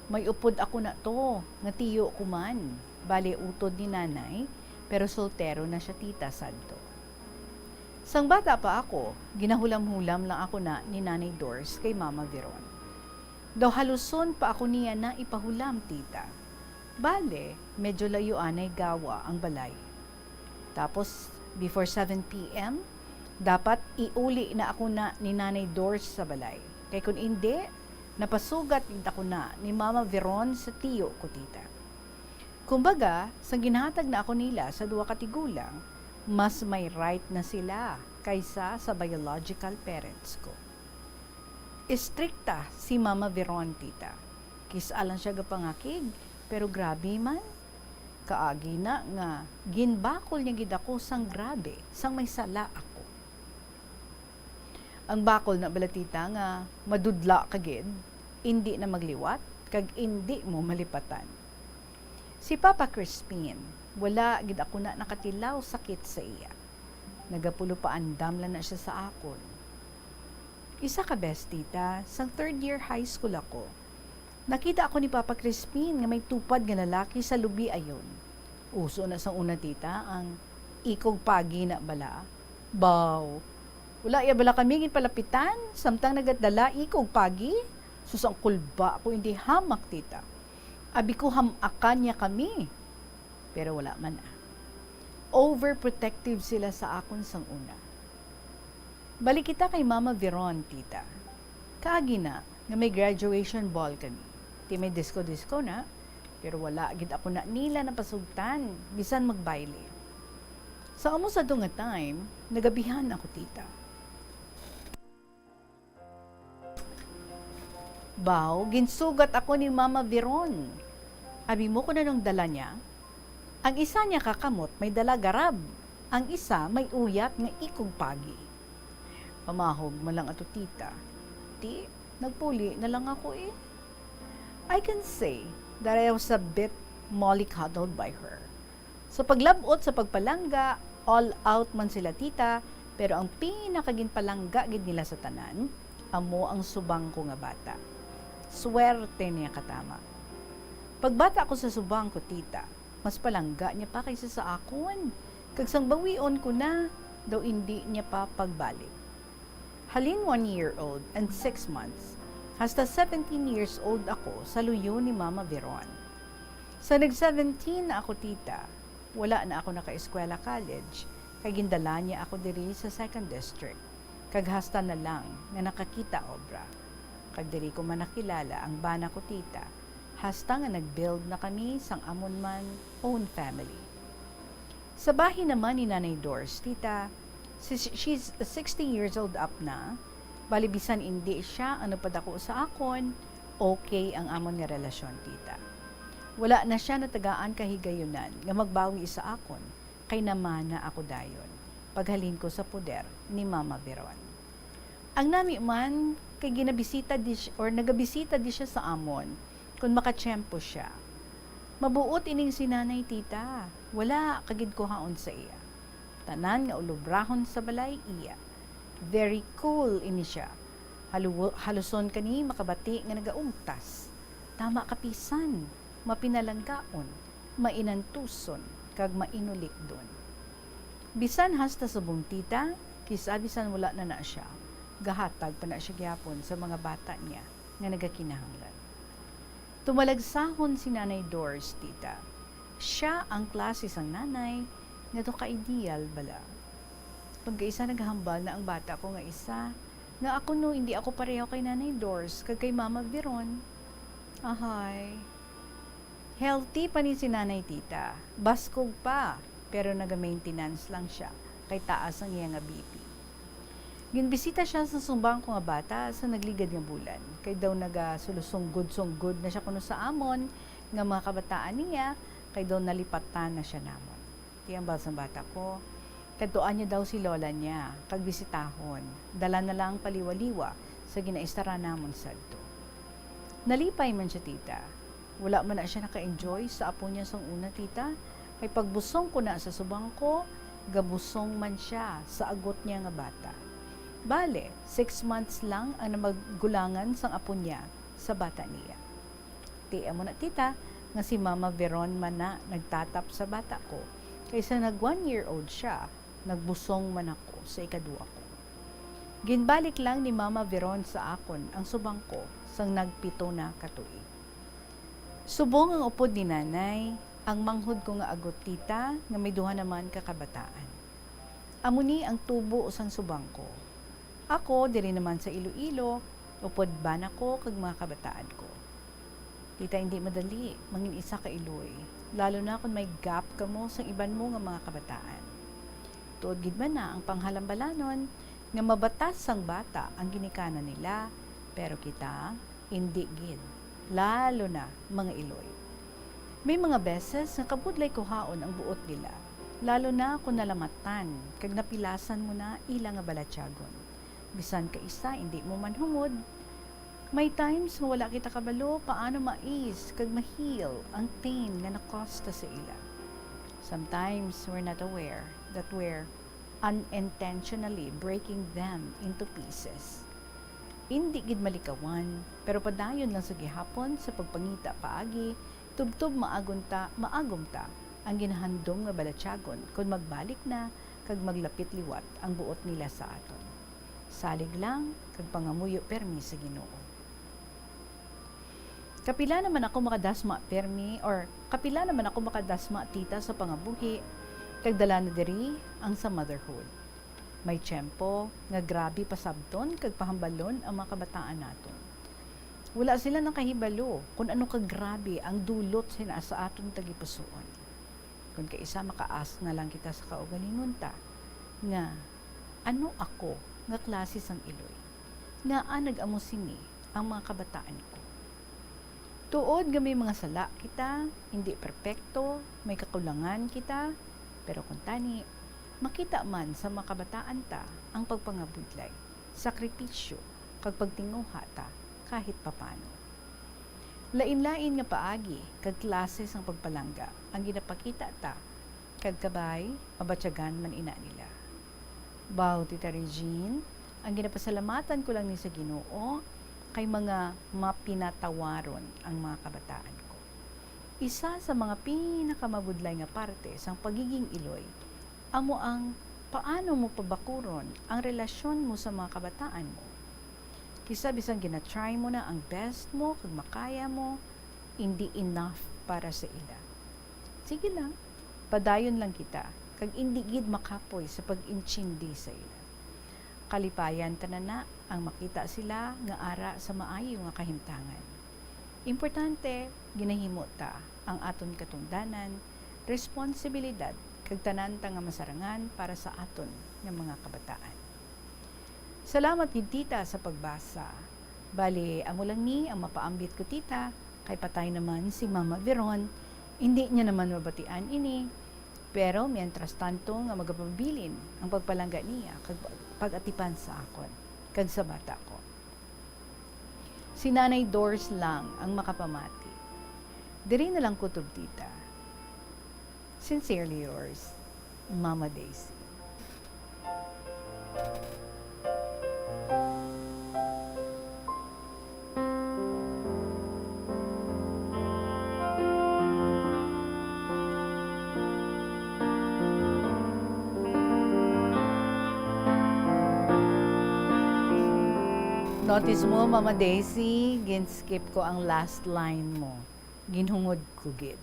may upod ako na to, nga tiyo ko man, bali utod ni nanay, pero soltero na siya tita sadto. Sang bata pa ako, ginahulam-hulam lang ako na ni Nanay Doors kay Mama Veron. Daw haluson pa ako niya na ipahulam tita. Bale, medyo layuan ay gawa ang balay. Tapos, before 7 p.m., dapat iuli na ako na ni Nanay Doors sa balay. Kaya kung hindi, napasugat ako na ni Mama Veron sa tiyo ko tita. Kumbaga, sa ginhatag na ako nila sa 2 katigulang, mas may right na sila kaysa sa biological parents ko. Istrikta si Mama Veron, tita. Kisalan siya gapangakig, pero grabe man. Kaagi na nga, ginbakol niya gid ako sang grabe, sang may sala ako. Ang bakol na balatita nga, madudla kagid, hindi na magliwat, kag hindi mo malipatan. Si Papa Crispin, wala gid ako na nakatilaw sakit sa iya. Nagapulo pa andam lang na siya sa akon. Isa ka best, tita, sang 3rd year high school ako. Nakita ako ni Papa Crispin nga may tupad nga lalaki sa lubi ayon. Uso na sang una, tita, ang ikog pagi na bala. Baw, wala iya bala kami palapitan, samtang nagatdala ikog pagi. Susang kulba ako hindi hamak, tita. Abi ko hamakan niya kami. Pero wala man na. Overprotective sila sa akon sang una. Balik kita kay Mama Veron, tita. Kaagi na, nga may graduation ball kami. Ti may disco-disco na, pero wala gid ako na nila napasugtan, bisan magbaile. Sa amo sa nga time, nagabihan ako, tita. Baw, ginsugat ako ni Mama Veron. Abi mo ko na nung dala niya. Ang isa niya kakamot may dala garab. Ang isa may uyat nga ikog pagi. Pamahog man lang ato, tita. Ti, nagpuli na lang ako eh. I can say that I was a bit mollycoddled by her. Sa paglabot sa pagpalangga, all out man sila, tita, pero ang pinakaginpalangga gid nila sa tanan, amo ang subang ko nga bata. Swerte niya katama. Pagbata ko sa subang ko, tita, mas palangga niya pa kaysa sa akon. Kagsang bawion ko na, daw hindi niya pa pagbalik. Halin 1 year old and 6 months, hasta 17 years old ako sa luyo ni Mama Veron. Sa nag-17 na ako, tita, wala na ako naka-eskwela college, kay gindala niya ako diri sa 2nd district. Kaghasta na lang na nakakita obra. Kag diri ko man nakilala ang bana ko, tita, hasta nga nag-build na kami sang amon man own family. Sa bahay naman ni Nanay Doris, tita, she's 60 years old up na, balibisan hindi siya ang napadako sa akon, okay ang amon nga relasyon, tita. Wala na siya natagaan kahigayunan nga magbawi sa akon, kay naman na ako dayon, paghalin ko sa poder ni Mama Veron. Ang nami man, kay ginabisita nagabisita di siya sa amon, kung makatsyempo siya. Mabuot ining si nanay, tita, wala kagid ko haon sa iya. Tanan nga ulubrahon sa balay iya. Very cool ini siya. Haluson kani makabati nga nagaungtas. Tama kapisan, mapinalanggaon, mainantuson, kag mainulik don. Bisan hasta subong, tita, kisa bisan wala na siya. Gahatag pa na siya gyapon sa mga bata niya nga nagakinahanglan. Tumalagsahon si Nanay Doris, tita. Siya ang klase sang nanay nga to ka-ideal bala. Pagkaisa naghambal na ang bata ko nga isa, nga ako no hindi ako pareho kay Nanay Doris kag kay Mama Veron. Ahay. Healthy pa ni si Nanay, tita. Baskog pa, pero naga-maintenance lang siya kay taas ang iya nga BP. Ginbisita siya sa sumbang ko nga bata sa nagligad nga bulan. Kay daw nagasulusong-good na siya kuno sa amon nga mga kabataan niya, kay daw nalipatan na siya namon. Tiyambal sa bata ko, kaduan niya daw si lola niya, kagbisitahon, dala na lang paliwaliwa sa ginaistara namon sadto. Nalipay man siya, tita. Wala man na siya naka-enjoy sa apo niya sang una, tita. Kay pagbusong ko na sa subang ko, gabusong man siya sa agot niya nga bata. Bale, 6 months lang ang namaggulangan sang apo niya sa bata niya. Tiya mo na, tita, nga si Mama Veron man na nagtatap sa bata ko. Kaysa nag 1 year old siya, nagbusong man ako sa ikadua ko. Ginbalik lang ni Mama Veron sa akon ang subang ko sang nagpito na katuig. Subong ang upod ni nanay, ang manghod ko nga agot, tita, nga may duha naman kakabataan. Amuni ang tubo sang subang ko. Ako, diri naman sa Iloilo, upod bana ko kag mga kabataan ko. Tita, hindi madali, mangin isa ka iloy. Lalo na kung may gap ka mo sa iban mo nga mga kabataan. Tuod gid man na ang panghalambalanon nga mabatas sang bata ang ginikanan nila, Pero kita, hindi gid. Lalo na mga Iloy. May mga beses nga kabudlay kuhaon ang buot nila. Lalo na kung nalamatan, kag napilasan mo na ilang nga balatyagon. Bisan ka isa, hindi mo man hungod. May times nga wala kita kabalo, paano mais, kag mahil ang pain nga nakosta sa ila. Sometimes we're not aware that we're unintentionally breaking them into pieces. Hindi gid malikawan, pero padayon lang sa gihapon sa pagpangita paagi, tubtob maagom ta ang ginahandom nga balatyagon kung magbalik na kag maglapit liwat ang buot nila sa aton. Salig lang kag pangamuyo permi sa Ginoo. Kapila naman ako makadasma tita sa pangabuhi kag dala na diri ang sa motherhood. May tiyempo nga grabe pasabton kag pahambalon ang mga kabataan naton. Wala sila nang kahibalo kung ano ka grabe ang dulot sina sa aton tagipusoon. Kung kaisa makaas na lang kita sa kaugalingon ta nga ano ako nga klase sang Iloy nga nag-amo sini ang mga kabataan ko. Tuod nga may mga sala kita, hindi perpekto, may kakulangan kita, pero kung tani, makita man sa mga kabataan ta ang pagpangabudlay, sakripisyo, kag pagtinguha ta kahit papano. Lain-lain nga paagi, kag klase sang pagpalangga, ang ginapakita ta, kag kabay, mabatyagan man ina nila. Baw, Tita Regine, ang ginapasalamatan ko lang ni sa Ginoo, kay mga mapinatawaron ang mga kabataan ko. Isa sa mga pinakamabudlay nga parte sang pagiging Iloy, amo ang paano mo pabakuron ang relasyon mo sa mga kabataan mo. Kisa bisan ginatry mo na ang best mo kag makaya mo, hindi enough para sa ila. Sige lang, padayon lang kita, kag hindi gid makapoy sa pag-intindi sa ila. Kalipayan tanana ang makita sila nga ara sa maayo nga kahimtangan. Importante, ginahimo ta ang aton katungdanan, responsibilidad, kag tanan ta nga masarangan para sa aton nga mga kabataan. Salamat gid tita sa pagbasa. Bali, amo lang ni ang mapaambit ko tita, kay patay naman si Mama Veron, hindi niya naman mabatian ini, pero mientras tanto nga magapabilin ang pagpalangga niya kag pag-atipan sa akon kag sa bata ko. Si Nanay Doors lang ang makapamati. Diri na lang kutob tita. Sincerely yours, Mama Daisy. Notice mo, Mama Daisy, gin-skip ko ang last line mo. Ginhungod ko gid.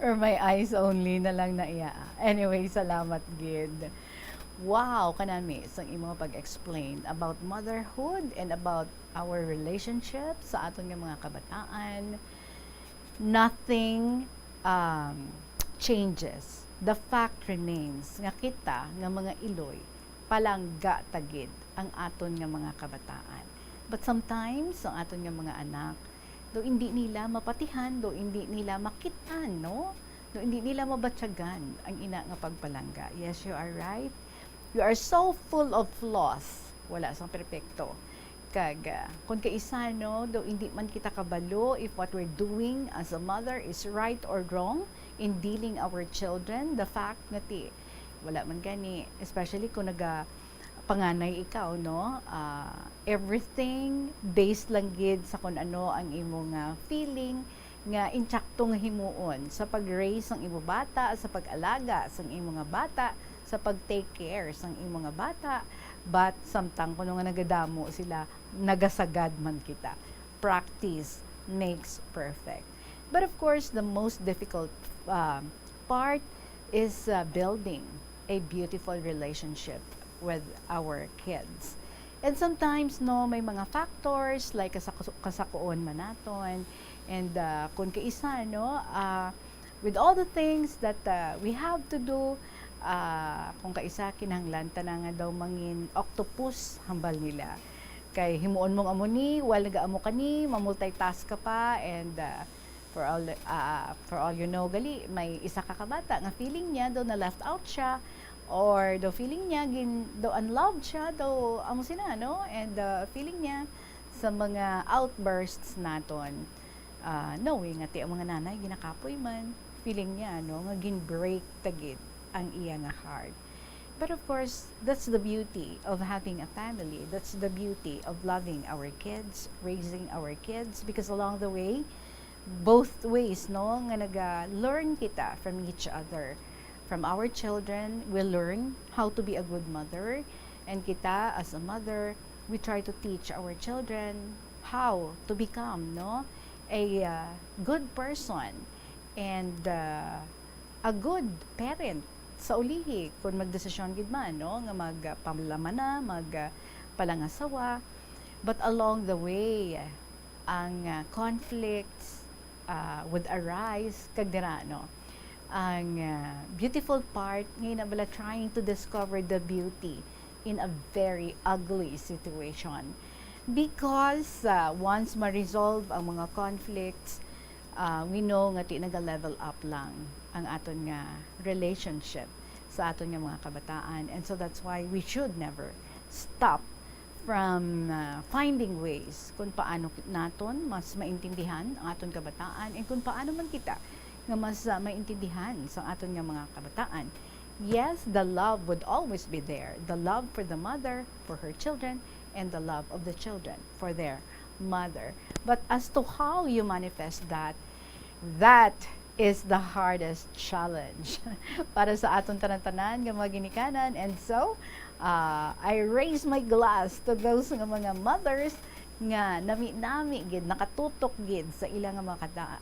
Or my eyes only na lang na iya. Anyway, salamat gid. Wow, kanami sang imo pag-explain about motherhood and about our relationship sa aton nga mga kabataan. Nothing changes. The fact remains nga kita nga mga Iloy palangga tagid ang aton nga mga kabataan. But sometimes, ang aton nga mga anak, do hindi nila mapatihan, do hindi nila makitan, no? Do hindi nila mabatyagan ang ina nga pagpalangga. Yes, you are right. You are so full of flaws. Wala sang perpekto. Kag, kung kaisa, no, do hindi man kita kabalo if what we're doing as a mother is right or wrong in dealing our children, the fact nga wala man gani, especially kung panganay ikaw, no? Everything based lang gid sa kung ano ang imo nga feeling nga intsakto nga himuon sa pag-raise ng imo bata, sa pag-alaga sa imo nga bata, sa pag-take care sa imo nga bata. But samtang kuno nga nagadamo sila, nagasagad man kita. Practice makes perfect. But of course, the most difficult part is building a beautiful relationship with our kids. And sometimes, no, may mga factors like kasakuon man naton, and kung kaisa, no, with all the things that we have to do, kung kaisa kinahanglan ta na nga daw mangin octopus hambal nila. Kay himuon mong amo ni, while nagaamo ka ni, mamultitask ka pa, and for all you know, gali, may isa ka kabata nga feeling niya daw na left out siya, or the feeling niya daw unloved siya, daw amo sina, no? And feeling niya sa mga outbursts naton, knowing nga ti ang mga nanay ginakapoy man, feeling niya, no, nga gin-break tagid ang iya nga heart. But of course, that's the beauty of having a family. That's the beauty of loving our kids, raising our kids, because along the way, both ways, no, nga naga-learn kita from each other. From our children, we learn how to be a good mother, and kita as a mother, we try to teach our children how to become, no, a good person and a good parent sa ulihi kung magdesisyon gid man, no, nga magpamlaman na, magpalangasawa. But along the way, ang conflicts would arise kagdira, no. Ang beautiful part ngayon na bala trying to discover the beauty in a very ugly situation, because once ma-resolve ang mga conflicts, we know nga ti naga-level up lang ang aton nga relationship sa aton nga mga kabataan. And so that's why we should never stop from finding ways kung paano naton mas maintindihan ang aton kabataan, and kung paano man kita nga mas maintindihan sa aton nga mga kabataan. Yes, the love would always be there. The love for the mother, for her children, and the love of the children for their mother. But as to how you manifest that is the hardest challenge para sa aton tanan-tanan nga mga ginikanan. And so, I raise my glass to those nga mga mothers nga nami-nami gid, nakatutok gid sa ilang nga mga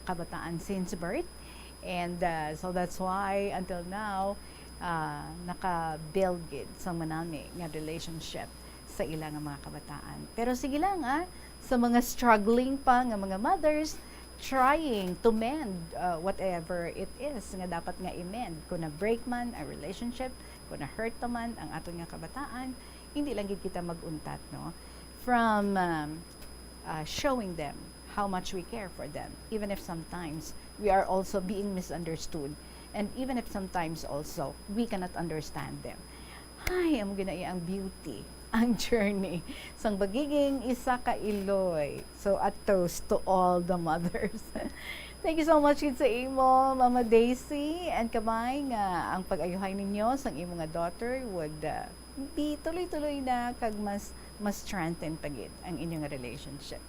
kabataan since birth. And so that's why until now, naka-build gid sa manami nga relationship sa ilang nga mga kabataan. Pero sige lang, sa mga struggling pa nga mga mothers, trying to mend whatever it is nga dapat nga i-mend. Kung na-break man ang relationship, kung na-hurt man ang aton nga kabataan, hindi lang gid kita mag-untat, no? From showing them how much we care for them, even if sometimes we are also being misunderstood, and even if sometimes also we cannot understand them. Ay, amo ginai ang beauty, ang journey sang bagiging isa ka Iloy. So a toast to all the mothers. Thank you so much sa imo, Mama Daisy, and kamay nga ang pag-ayuhay ninyo sang imo nga daughter would be tuloy-tuloy na kag mas strengthen pagid ang inyong relationship.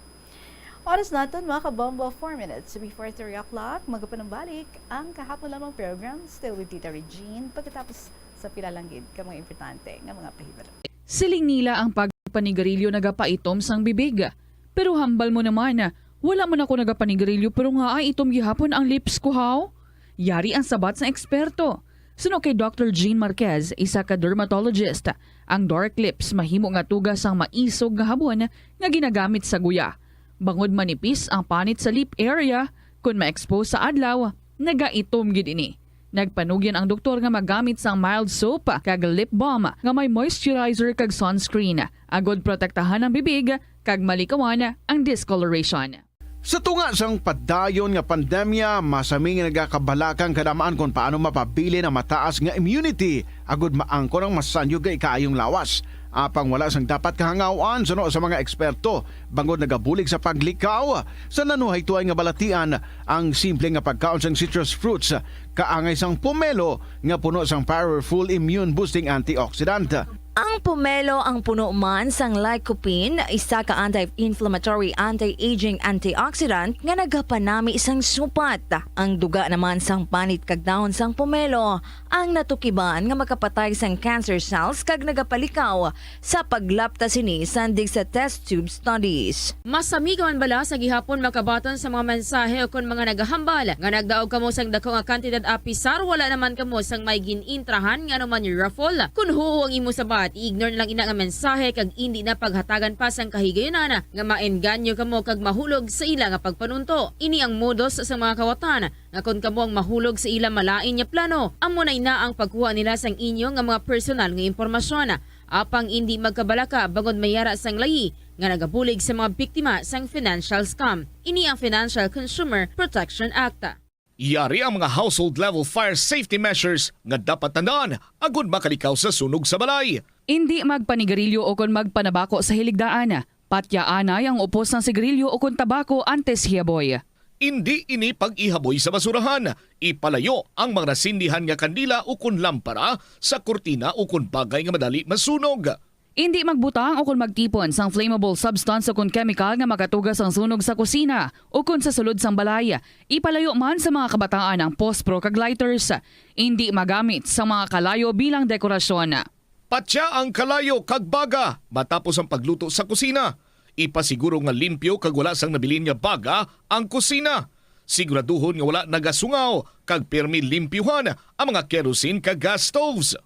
Oras natin mga kabombo, 4 minutes before 3 o'clock. Magapanambalik ang kahapon lamang program, Still with Tita Regine, pagkatapos sa pilalanggid ka mga importante nga mga pahibala. Siling nila ang pagpanigarilyo nagapaitom sang bibig. Pero hambal mo naman, wala man ako nagapanigarilyo pero nga ay itom gihapon ang lips ko, how? Yari ang sabat sa eksperto. Suno kay Dr. Jean Marquez, isa ka dermatologist, ang dark lips mahimo nga tugas ang maisog nga habon nga ginagamit sa guya. Bangod manipis ang panit sa lip area, kung ma-expose sa adlaw, nagaitom gid ini. Nagpanugyan ang doktor nga magamit sang mild soap kag lip balm nga may moisturizer kag sunscreen, agod protektahan ang bibig kag malikawan ang discoloration. Sa tunga sang padayon nga pandemya, masami nga nagakabalakang kadamaan kung paano mapabili na mataas nga immunity agud maangkon ang masanyo gay kaayong lawas. Apang wala sang dapat kahangawan suno sa mga eksperto bangod nagabulig sa paglikaw sa nanuhay tuay nga balatian ang simple nga pagkaon sang citrus fruits kaangay sang pomelo nga puno sang powerful immune boosting antioxidant. Ang pomelo ang puno man sang lycopene, isa ka anti-inflammatory, anti-aging antioxidant nga nagapanami sang supat. Ang duga naman sang panit kag dahon sang pomelo ang natukiban nga makapatay sang cancer cells kag nagapalikaw sa paglapta sini sandig sa test tube studies. Masami ka man bala sa gihapon makabaton sa mga mensahe o kon mga nagahambal nga nagdaog kamo sang dako nga kantidad apisar, wala naman kamo sang may ginintrahan nga naman yung raffle. Kun huo ang imo sabat, ignore lang ina nga mensahe kag hindi na paghatagan pa sang kahigayonan nga maengganyo kamo kag mahulog sa ila nga pagpanunto. Ini ang modus sa mga kawatan nga kun kamo ang mahulog sa ila malain nya plano, amo na ina ang pagkuha nila sang inyo nga mga personal nga impormasyon. Apang hindi magkabalaka bangod mayara sang layi nga nagabulig sa mga biktima sang financial scam. Ini ang Financial Consumer Protection Act. Yari ang mga household level fire safety measures nga dapat tandaan agud makalikaw sa sunog sa balay. Hindi magpanigarilyo o kon magpanabako sa hiligdaan. Patyaanay ang upos ng sigarilyo o kon tabako antes hiaboy. Hindi ini pag-ihaboy sa basurahan. Ipalayo ang mga nasindihan nga kandila o kun lampara sa kurtina o kun bagay nga madali masunog. Hindi magbutang o kung magtipon sang flammable substance o kung chemical nga makatugas ang sunog sa kusina o kung sa sulod sang balay. Ipalayo man sa mga kabataan ang pospro kag lighters. Hindi magamit sa mga kalayo bilang dekorasyon. Patya ang kalayo kag baga matapos ang pagluto sa kusina. Ipasiguro nga limpyo kag wala sang nabilin nga baga ang kusina. Siguraduhon nga wala nagasungaw kag pirmi limpyuhan ang mga kerosene kag gas stoves.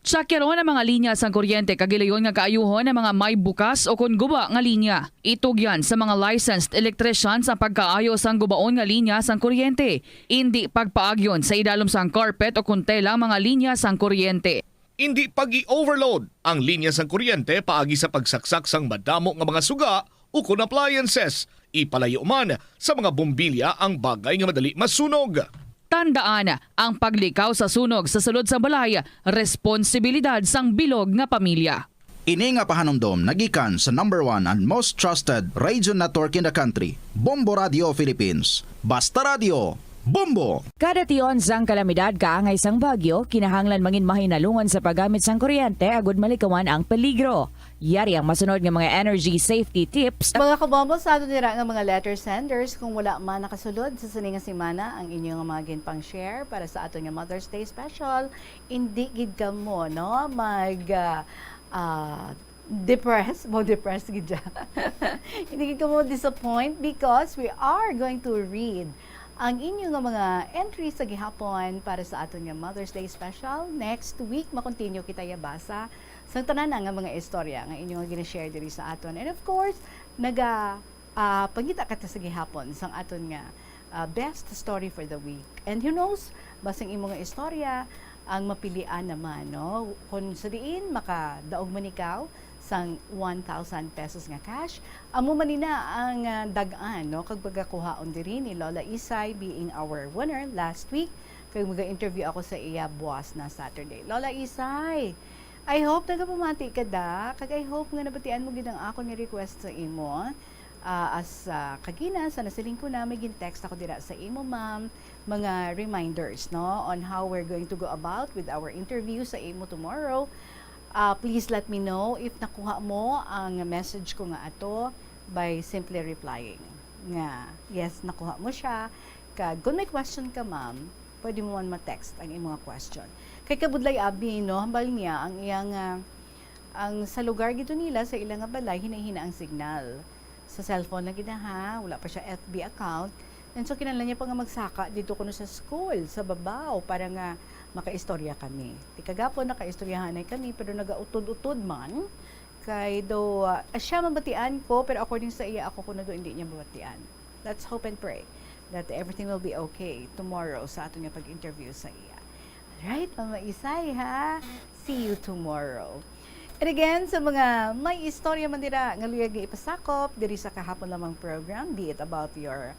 Tsakyaron ang mga linya sang kuryente kagilayon nga kaayuhon ang mga may bukas o kun guba nga linya. Itugyan sa mga licensed electricians ang pagkaayo sang gubaon nga linya sang kuryente. Hindi pagpaagyon sa idalom sang carpet o kun tela mga linya sang kuryente. Hindi pag-i-overload ang linya sang kuryente paagi sa pagsaksak sang madamo nga mga suga o kun appliances. Ipalayo man sa mga bombilya ang bagay nga madali masunog. Tandaan, ang paglikaw sa sunog sa sulod sa balay, responsibilidad sang bilog nga pamilya. Ini nga pahanumdom nagikan sa number 1 and most trusted radio network in the country, Bombo Radio Philippines. Basta Radio, Bombo! Kada tion sang kalamidad kaangay sang bagyo, kinahanglan mangin mahinalungan sa paggamit sang kuryente agud malikawan ang peligro. Yari ang masunod nga mga energy safety tips. Mga kabombo, sa ato nila nga mga letter senders, kung wala man nakasulod sa sining nga semana ang inyong mga ginpang share para sa ato nga Mother's Day special, hindi gid ka mo, no? Depressed gid ja. Hindi gid ka mo disappoint because we are going to read ang inyong mga entries sa gihapon para sa aton nga Mother's Day special. Next week, makontinue kita yabasa sa tanan nga mga istorya nga inyong gina-share diri sa aton. And of course, pangita ka sa gihapon sang aton nga best story for the week. And who knows, basing imong nga istorya ang mapilian naman, no? Kung sa diin makadaog man ikaw sang 1,000 pesos nga cash, amo man nina ang dagaan, no? Kag pagkakuhaon diri ni Lola Isay being our winner last week. Kag maga-interview ako sa iya buwas na Saturday. Lola Isay, I hope nagapamati ka da. Kag I hope nga nabatian mo gid ang ako nga request sa imo. Kagina sa nasiling ko na may gin-text ako dira sa imo, ma'am, mga reminders, no, on how we're going to go about with our interview sa imo tomorrow. Please let me know if nakuha mo ang message ko nga ato by simply replying nga yes, nakuha mo siya. Kag kung may question ka, ma'am, pwede mo man ma-text ang imong question. Kay kabudlay abi, no, hambal niya ang iyang ang sa lugar gito nila sa ilang nga balay hinahina ang signal. Sa cellphone na gid ha, wala pa siya FB account. And so kinahanglan niya pa nga magsaka dito kuno sa school, sa babaw para nga makaistorya kami. Di kagapon nakaistoryahan ay kami pero nagautod-utod man. Kay do siya mabatian ko pero according sa iya ako kuno do hindi niya mabatian. Let's hope and pray that everything will be okay tomorrow sa ato nga pag-interview sa iya. Alright, Mama Isay ha. See you tomorrow. And again, sa mga may istorya man dira nga luyag ipasakop diri sa kahapon lamang program, be it about your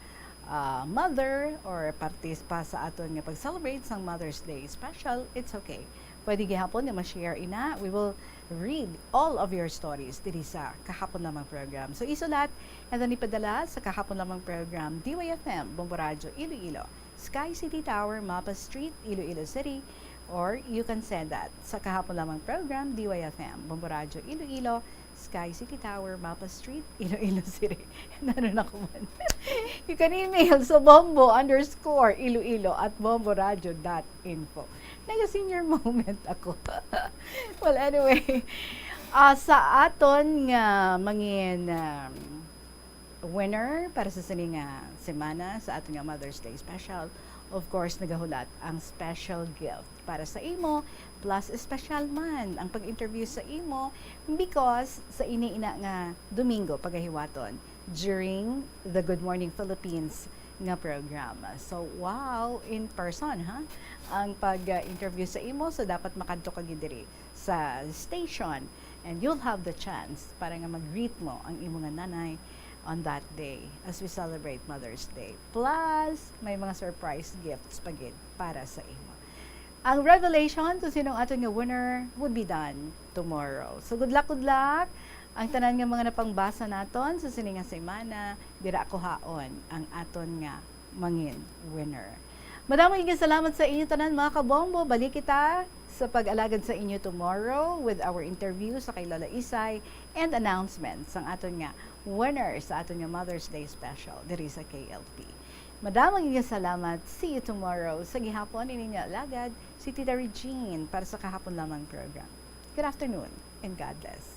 mother or parties pa sa aton nga pag-celebrate sang Mother's Day special, it's okay. Pwede gihapon nga ma-share ina. We will read all of your stories diri sa kahapon lamang program. So isulat and then ipadala sa kahapon lamang program DYFM, Bombo Radio, Iloilo, Sky City Tower, Mapa Street, Iloilo City, or you can send that sa kahapon lamang program DYFM, Bombo Radio, Iloilo, Sky City Tower, Mapa Street, Iloilo City. Nanon ako man. You can email sa bombo_iloilo@bomboradio.info. Naga-senior moment ako. Well, anyway, sa aton nga mangin winner para sa sining semana sa aton nga Mother's Day special, of course, nagahulat ang special gift para sa imo, plus special man ang pag-interview sa imo because sa iniina nga Domingo pagahiwaton during the Good Morning Philippines nga program. So, wow, in person, ha? Ang pag-interview sa imo, so dapat makadto ka gid diri sa station And you'll have the chance para nga mag-greet mo ang imo nga nanay on that day as we celebrate Mother's Day. Plus, may mga surprise gifts pagid para sa imo. Ang revelation kung sinong ato nga winner would be done tomorrow. So good luck, good luck. Ang tanan nga mga napangbasa naton sa sininga semana, dira ko haon ang aton nga mangin winner. Madaming salamat sa inyo tanan mga kabombo. Balik kita sa pag-alagad sa inyo tomorrow with our interview sa kay Lola Isay and announcements ang aton nga winner sa aton nga Mother's Day special diri sa KLP. Madaming salamat. See you tomorrow. Sa gihapon, ininyo alagad si Tita Regine para sa kahapon lamang program. Good afternoon and God bless.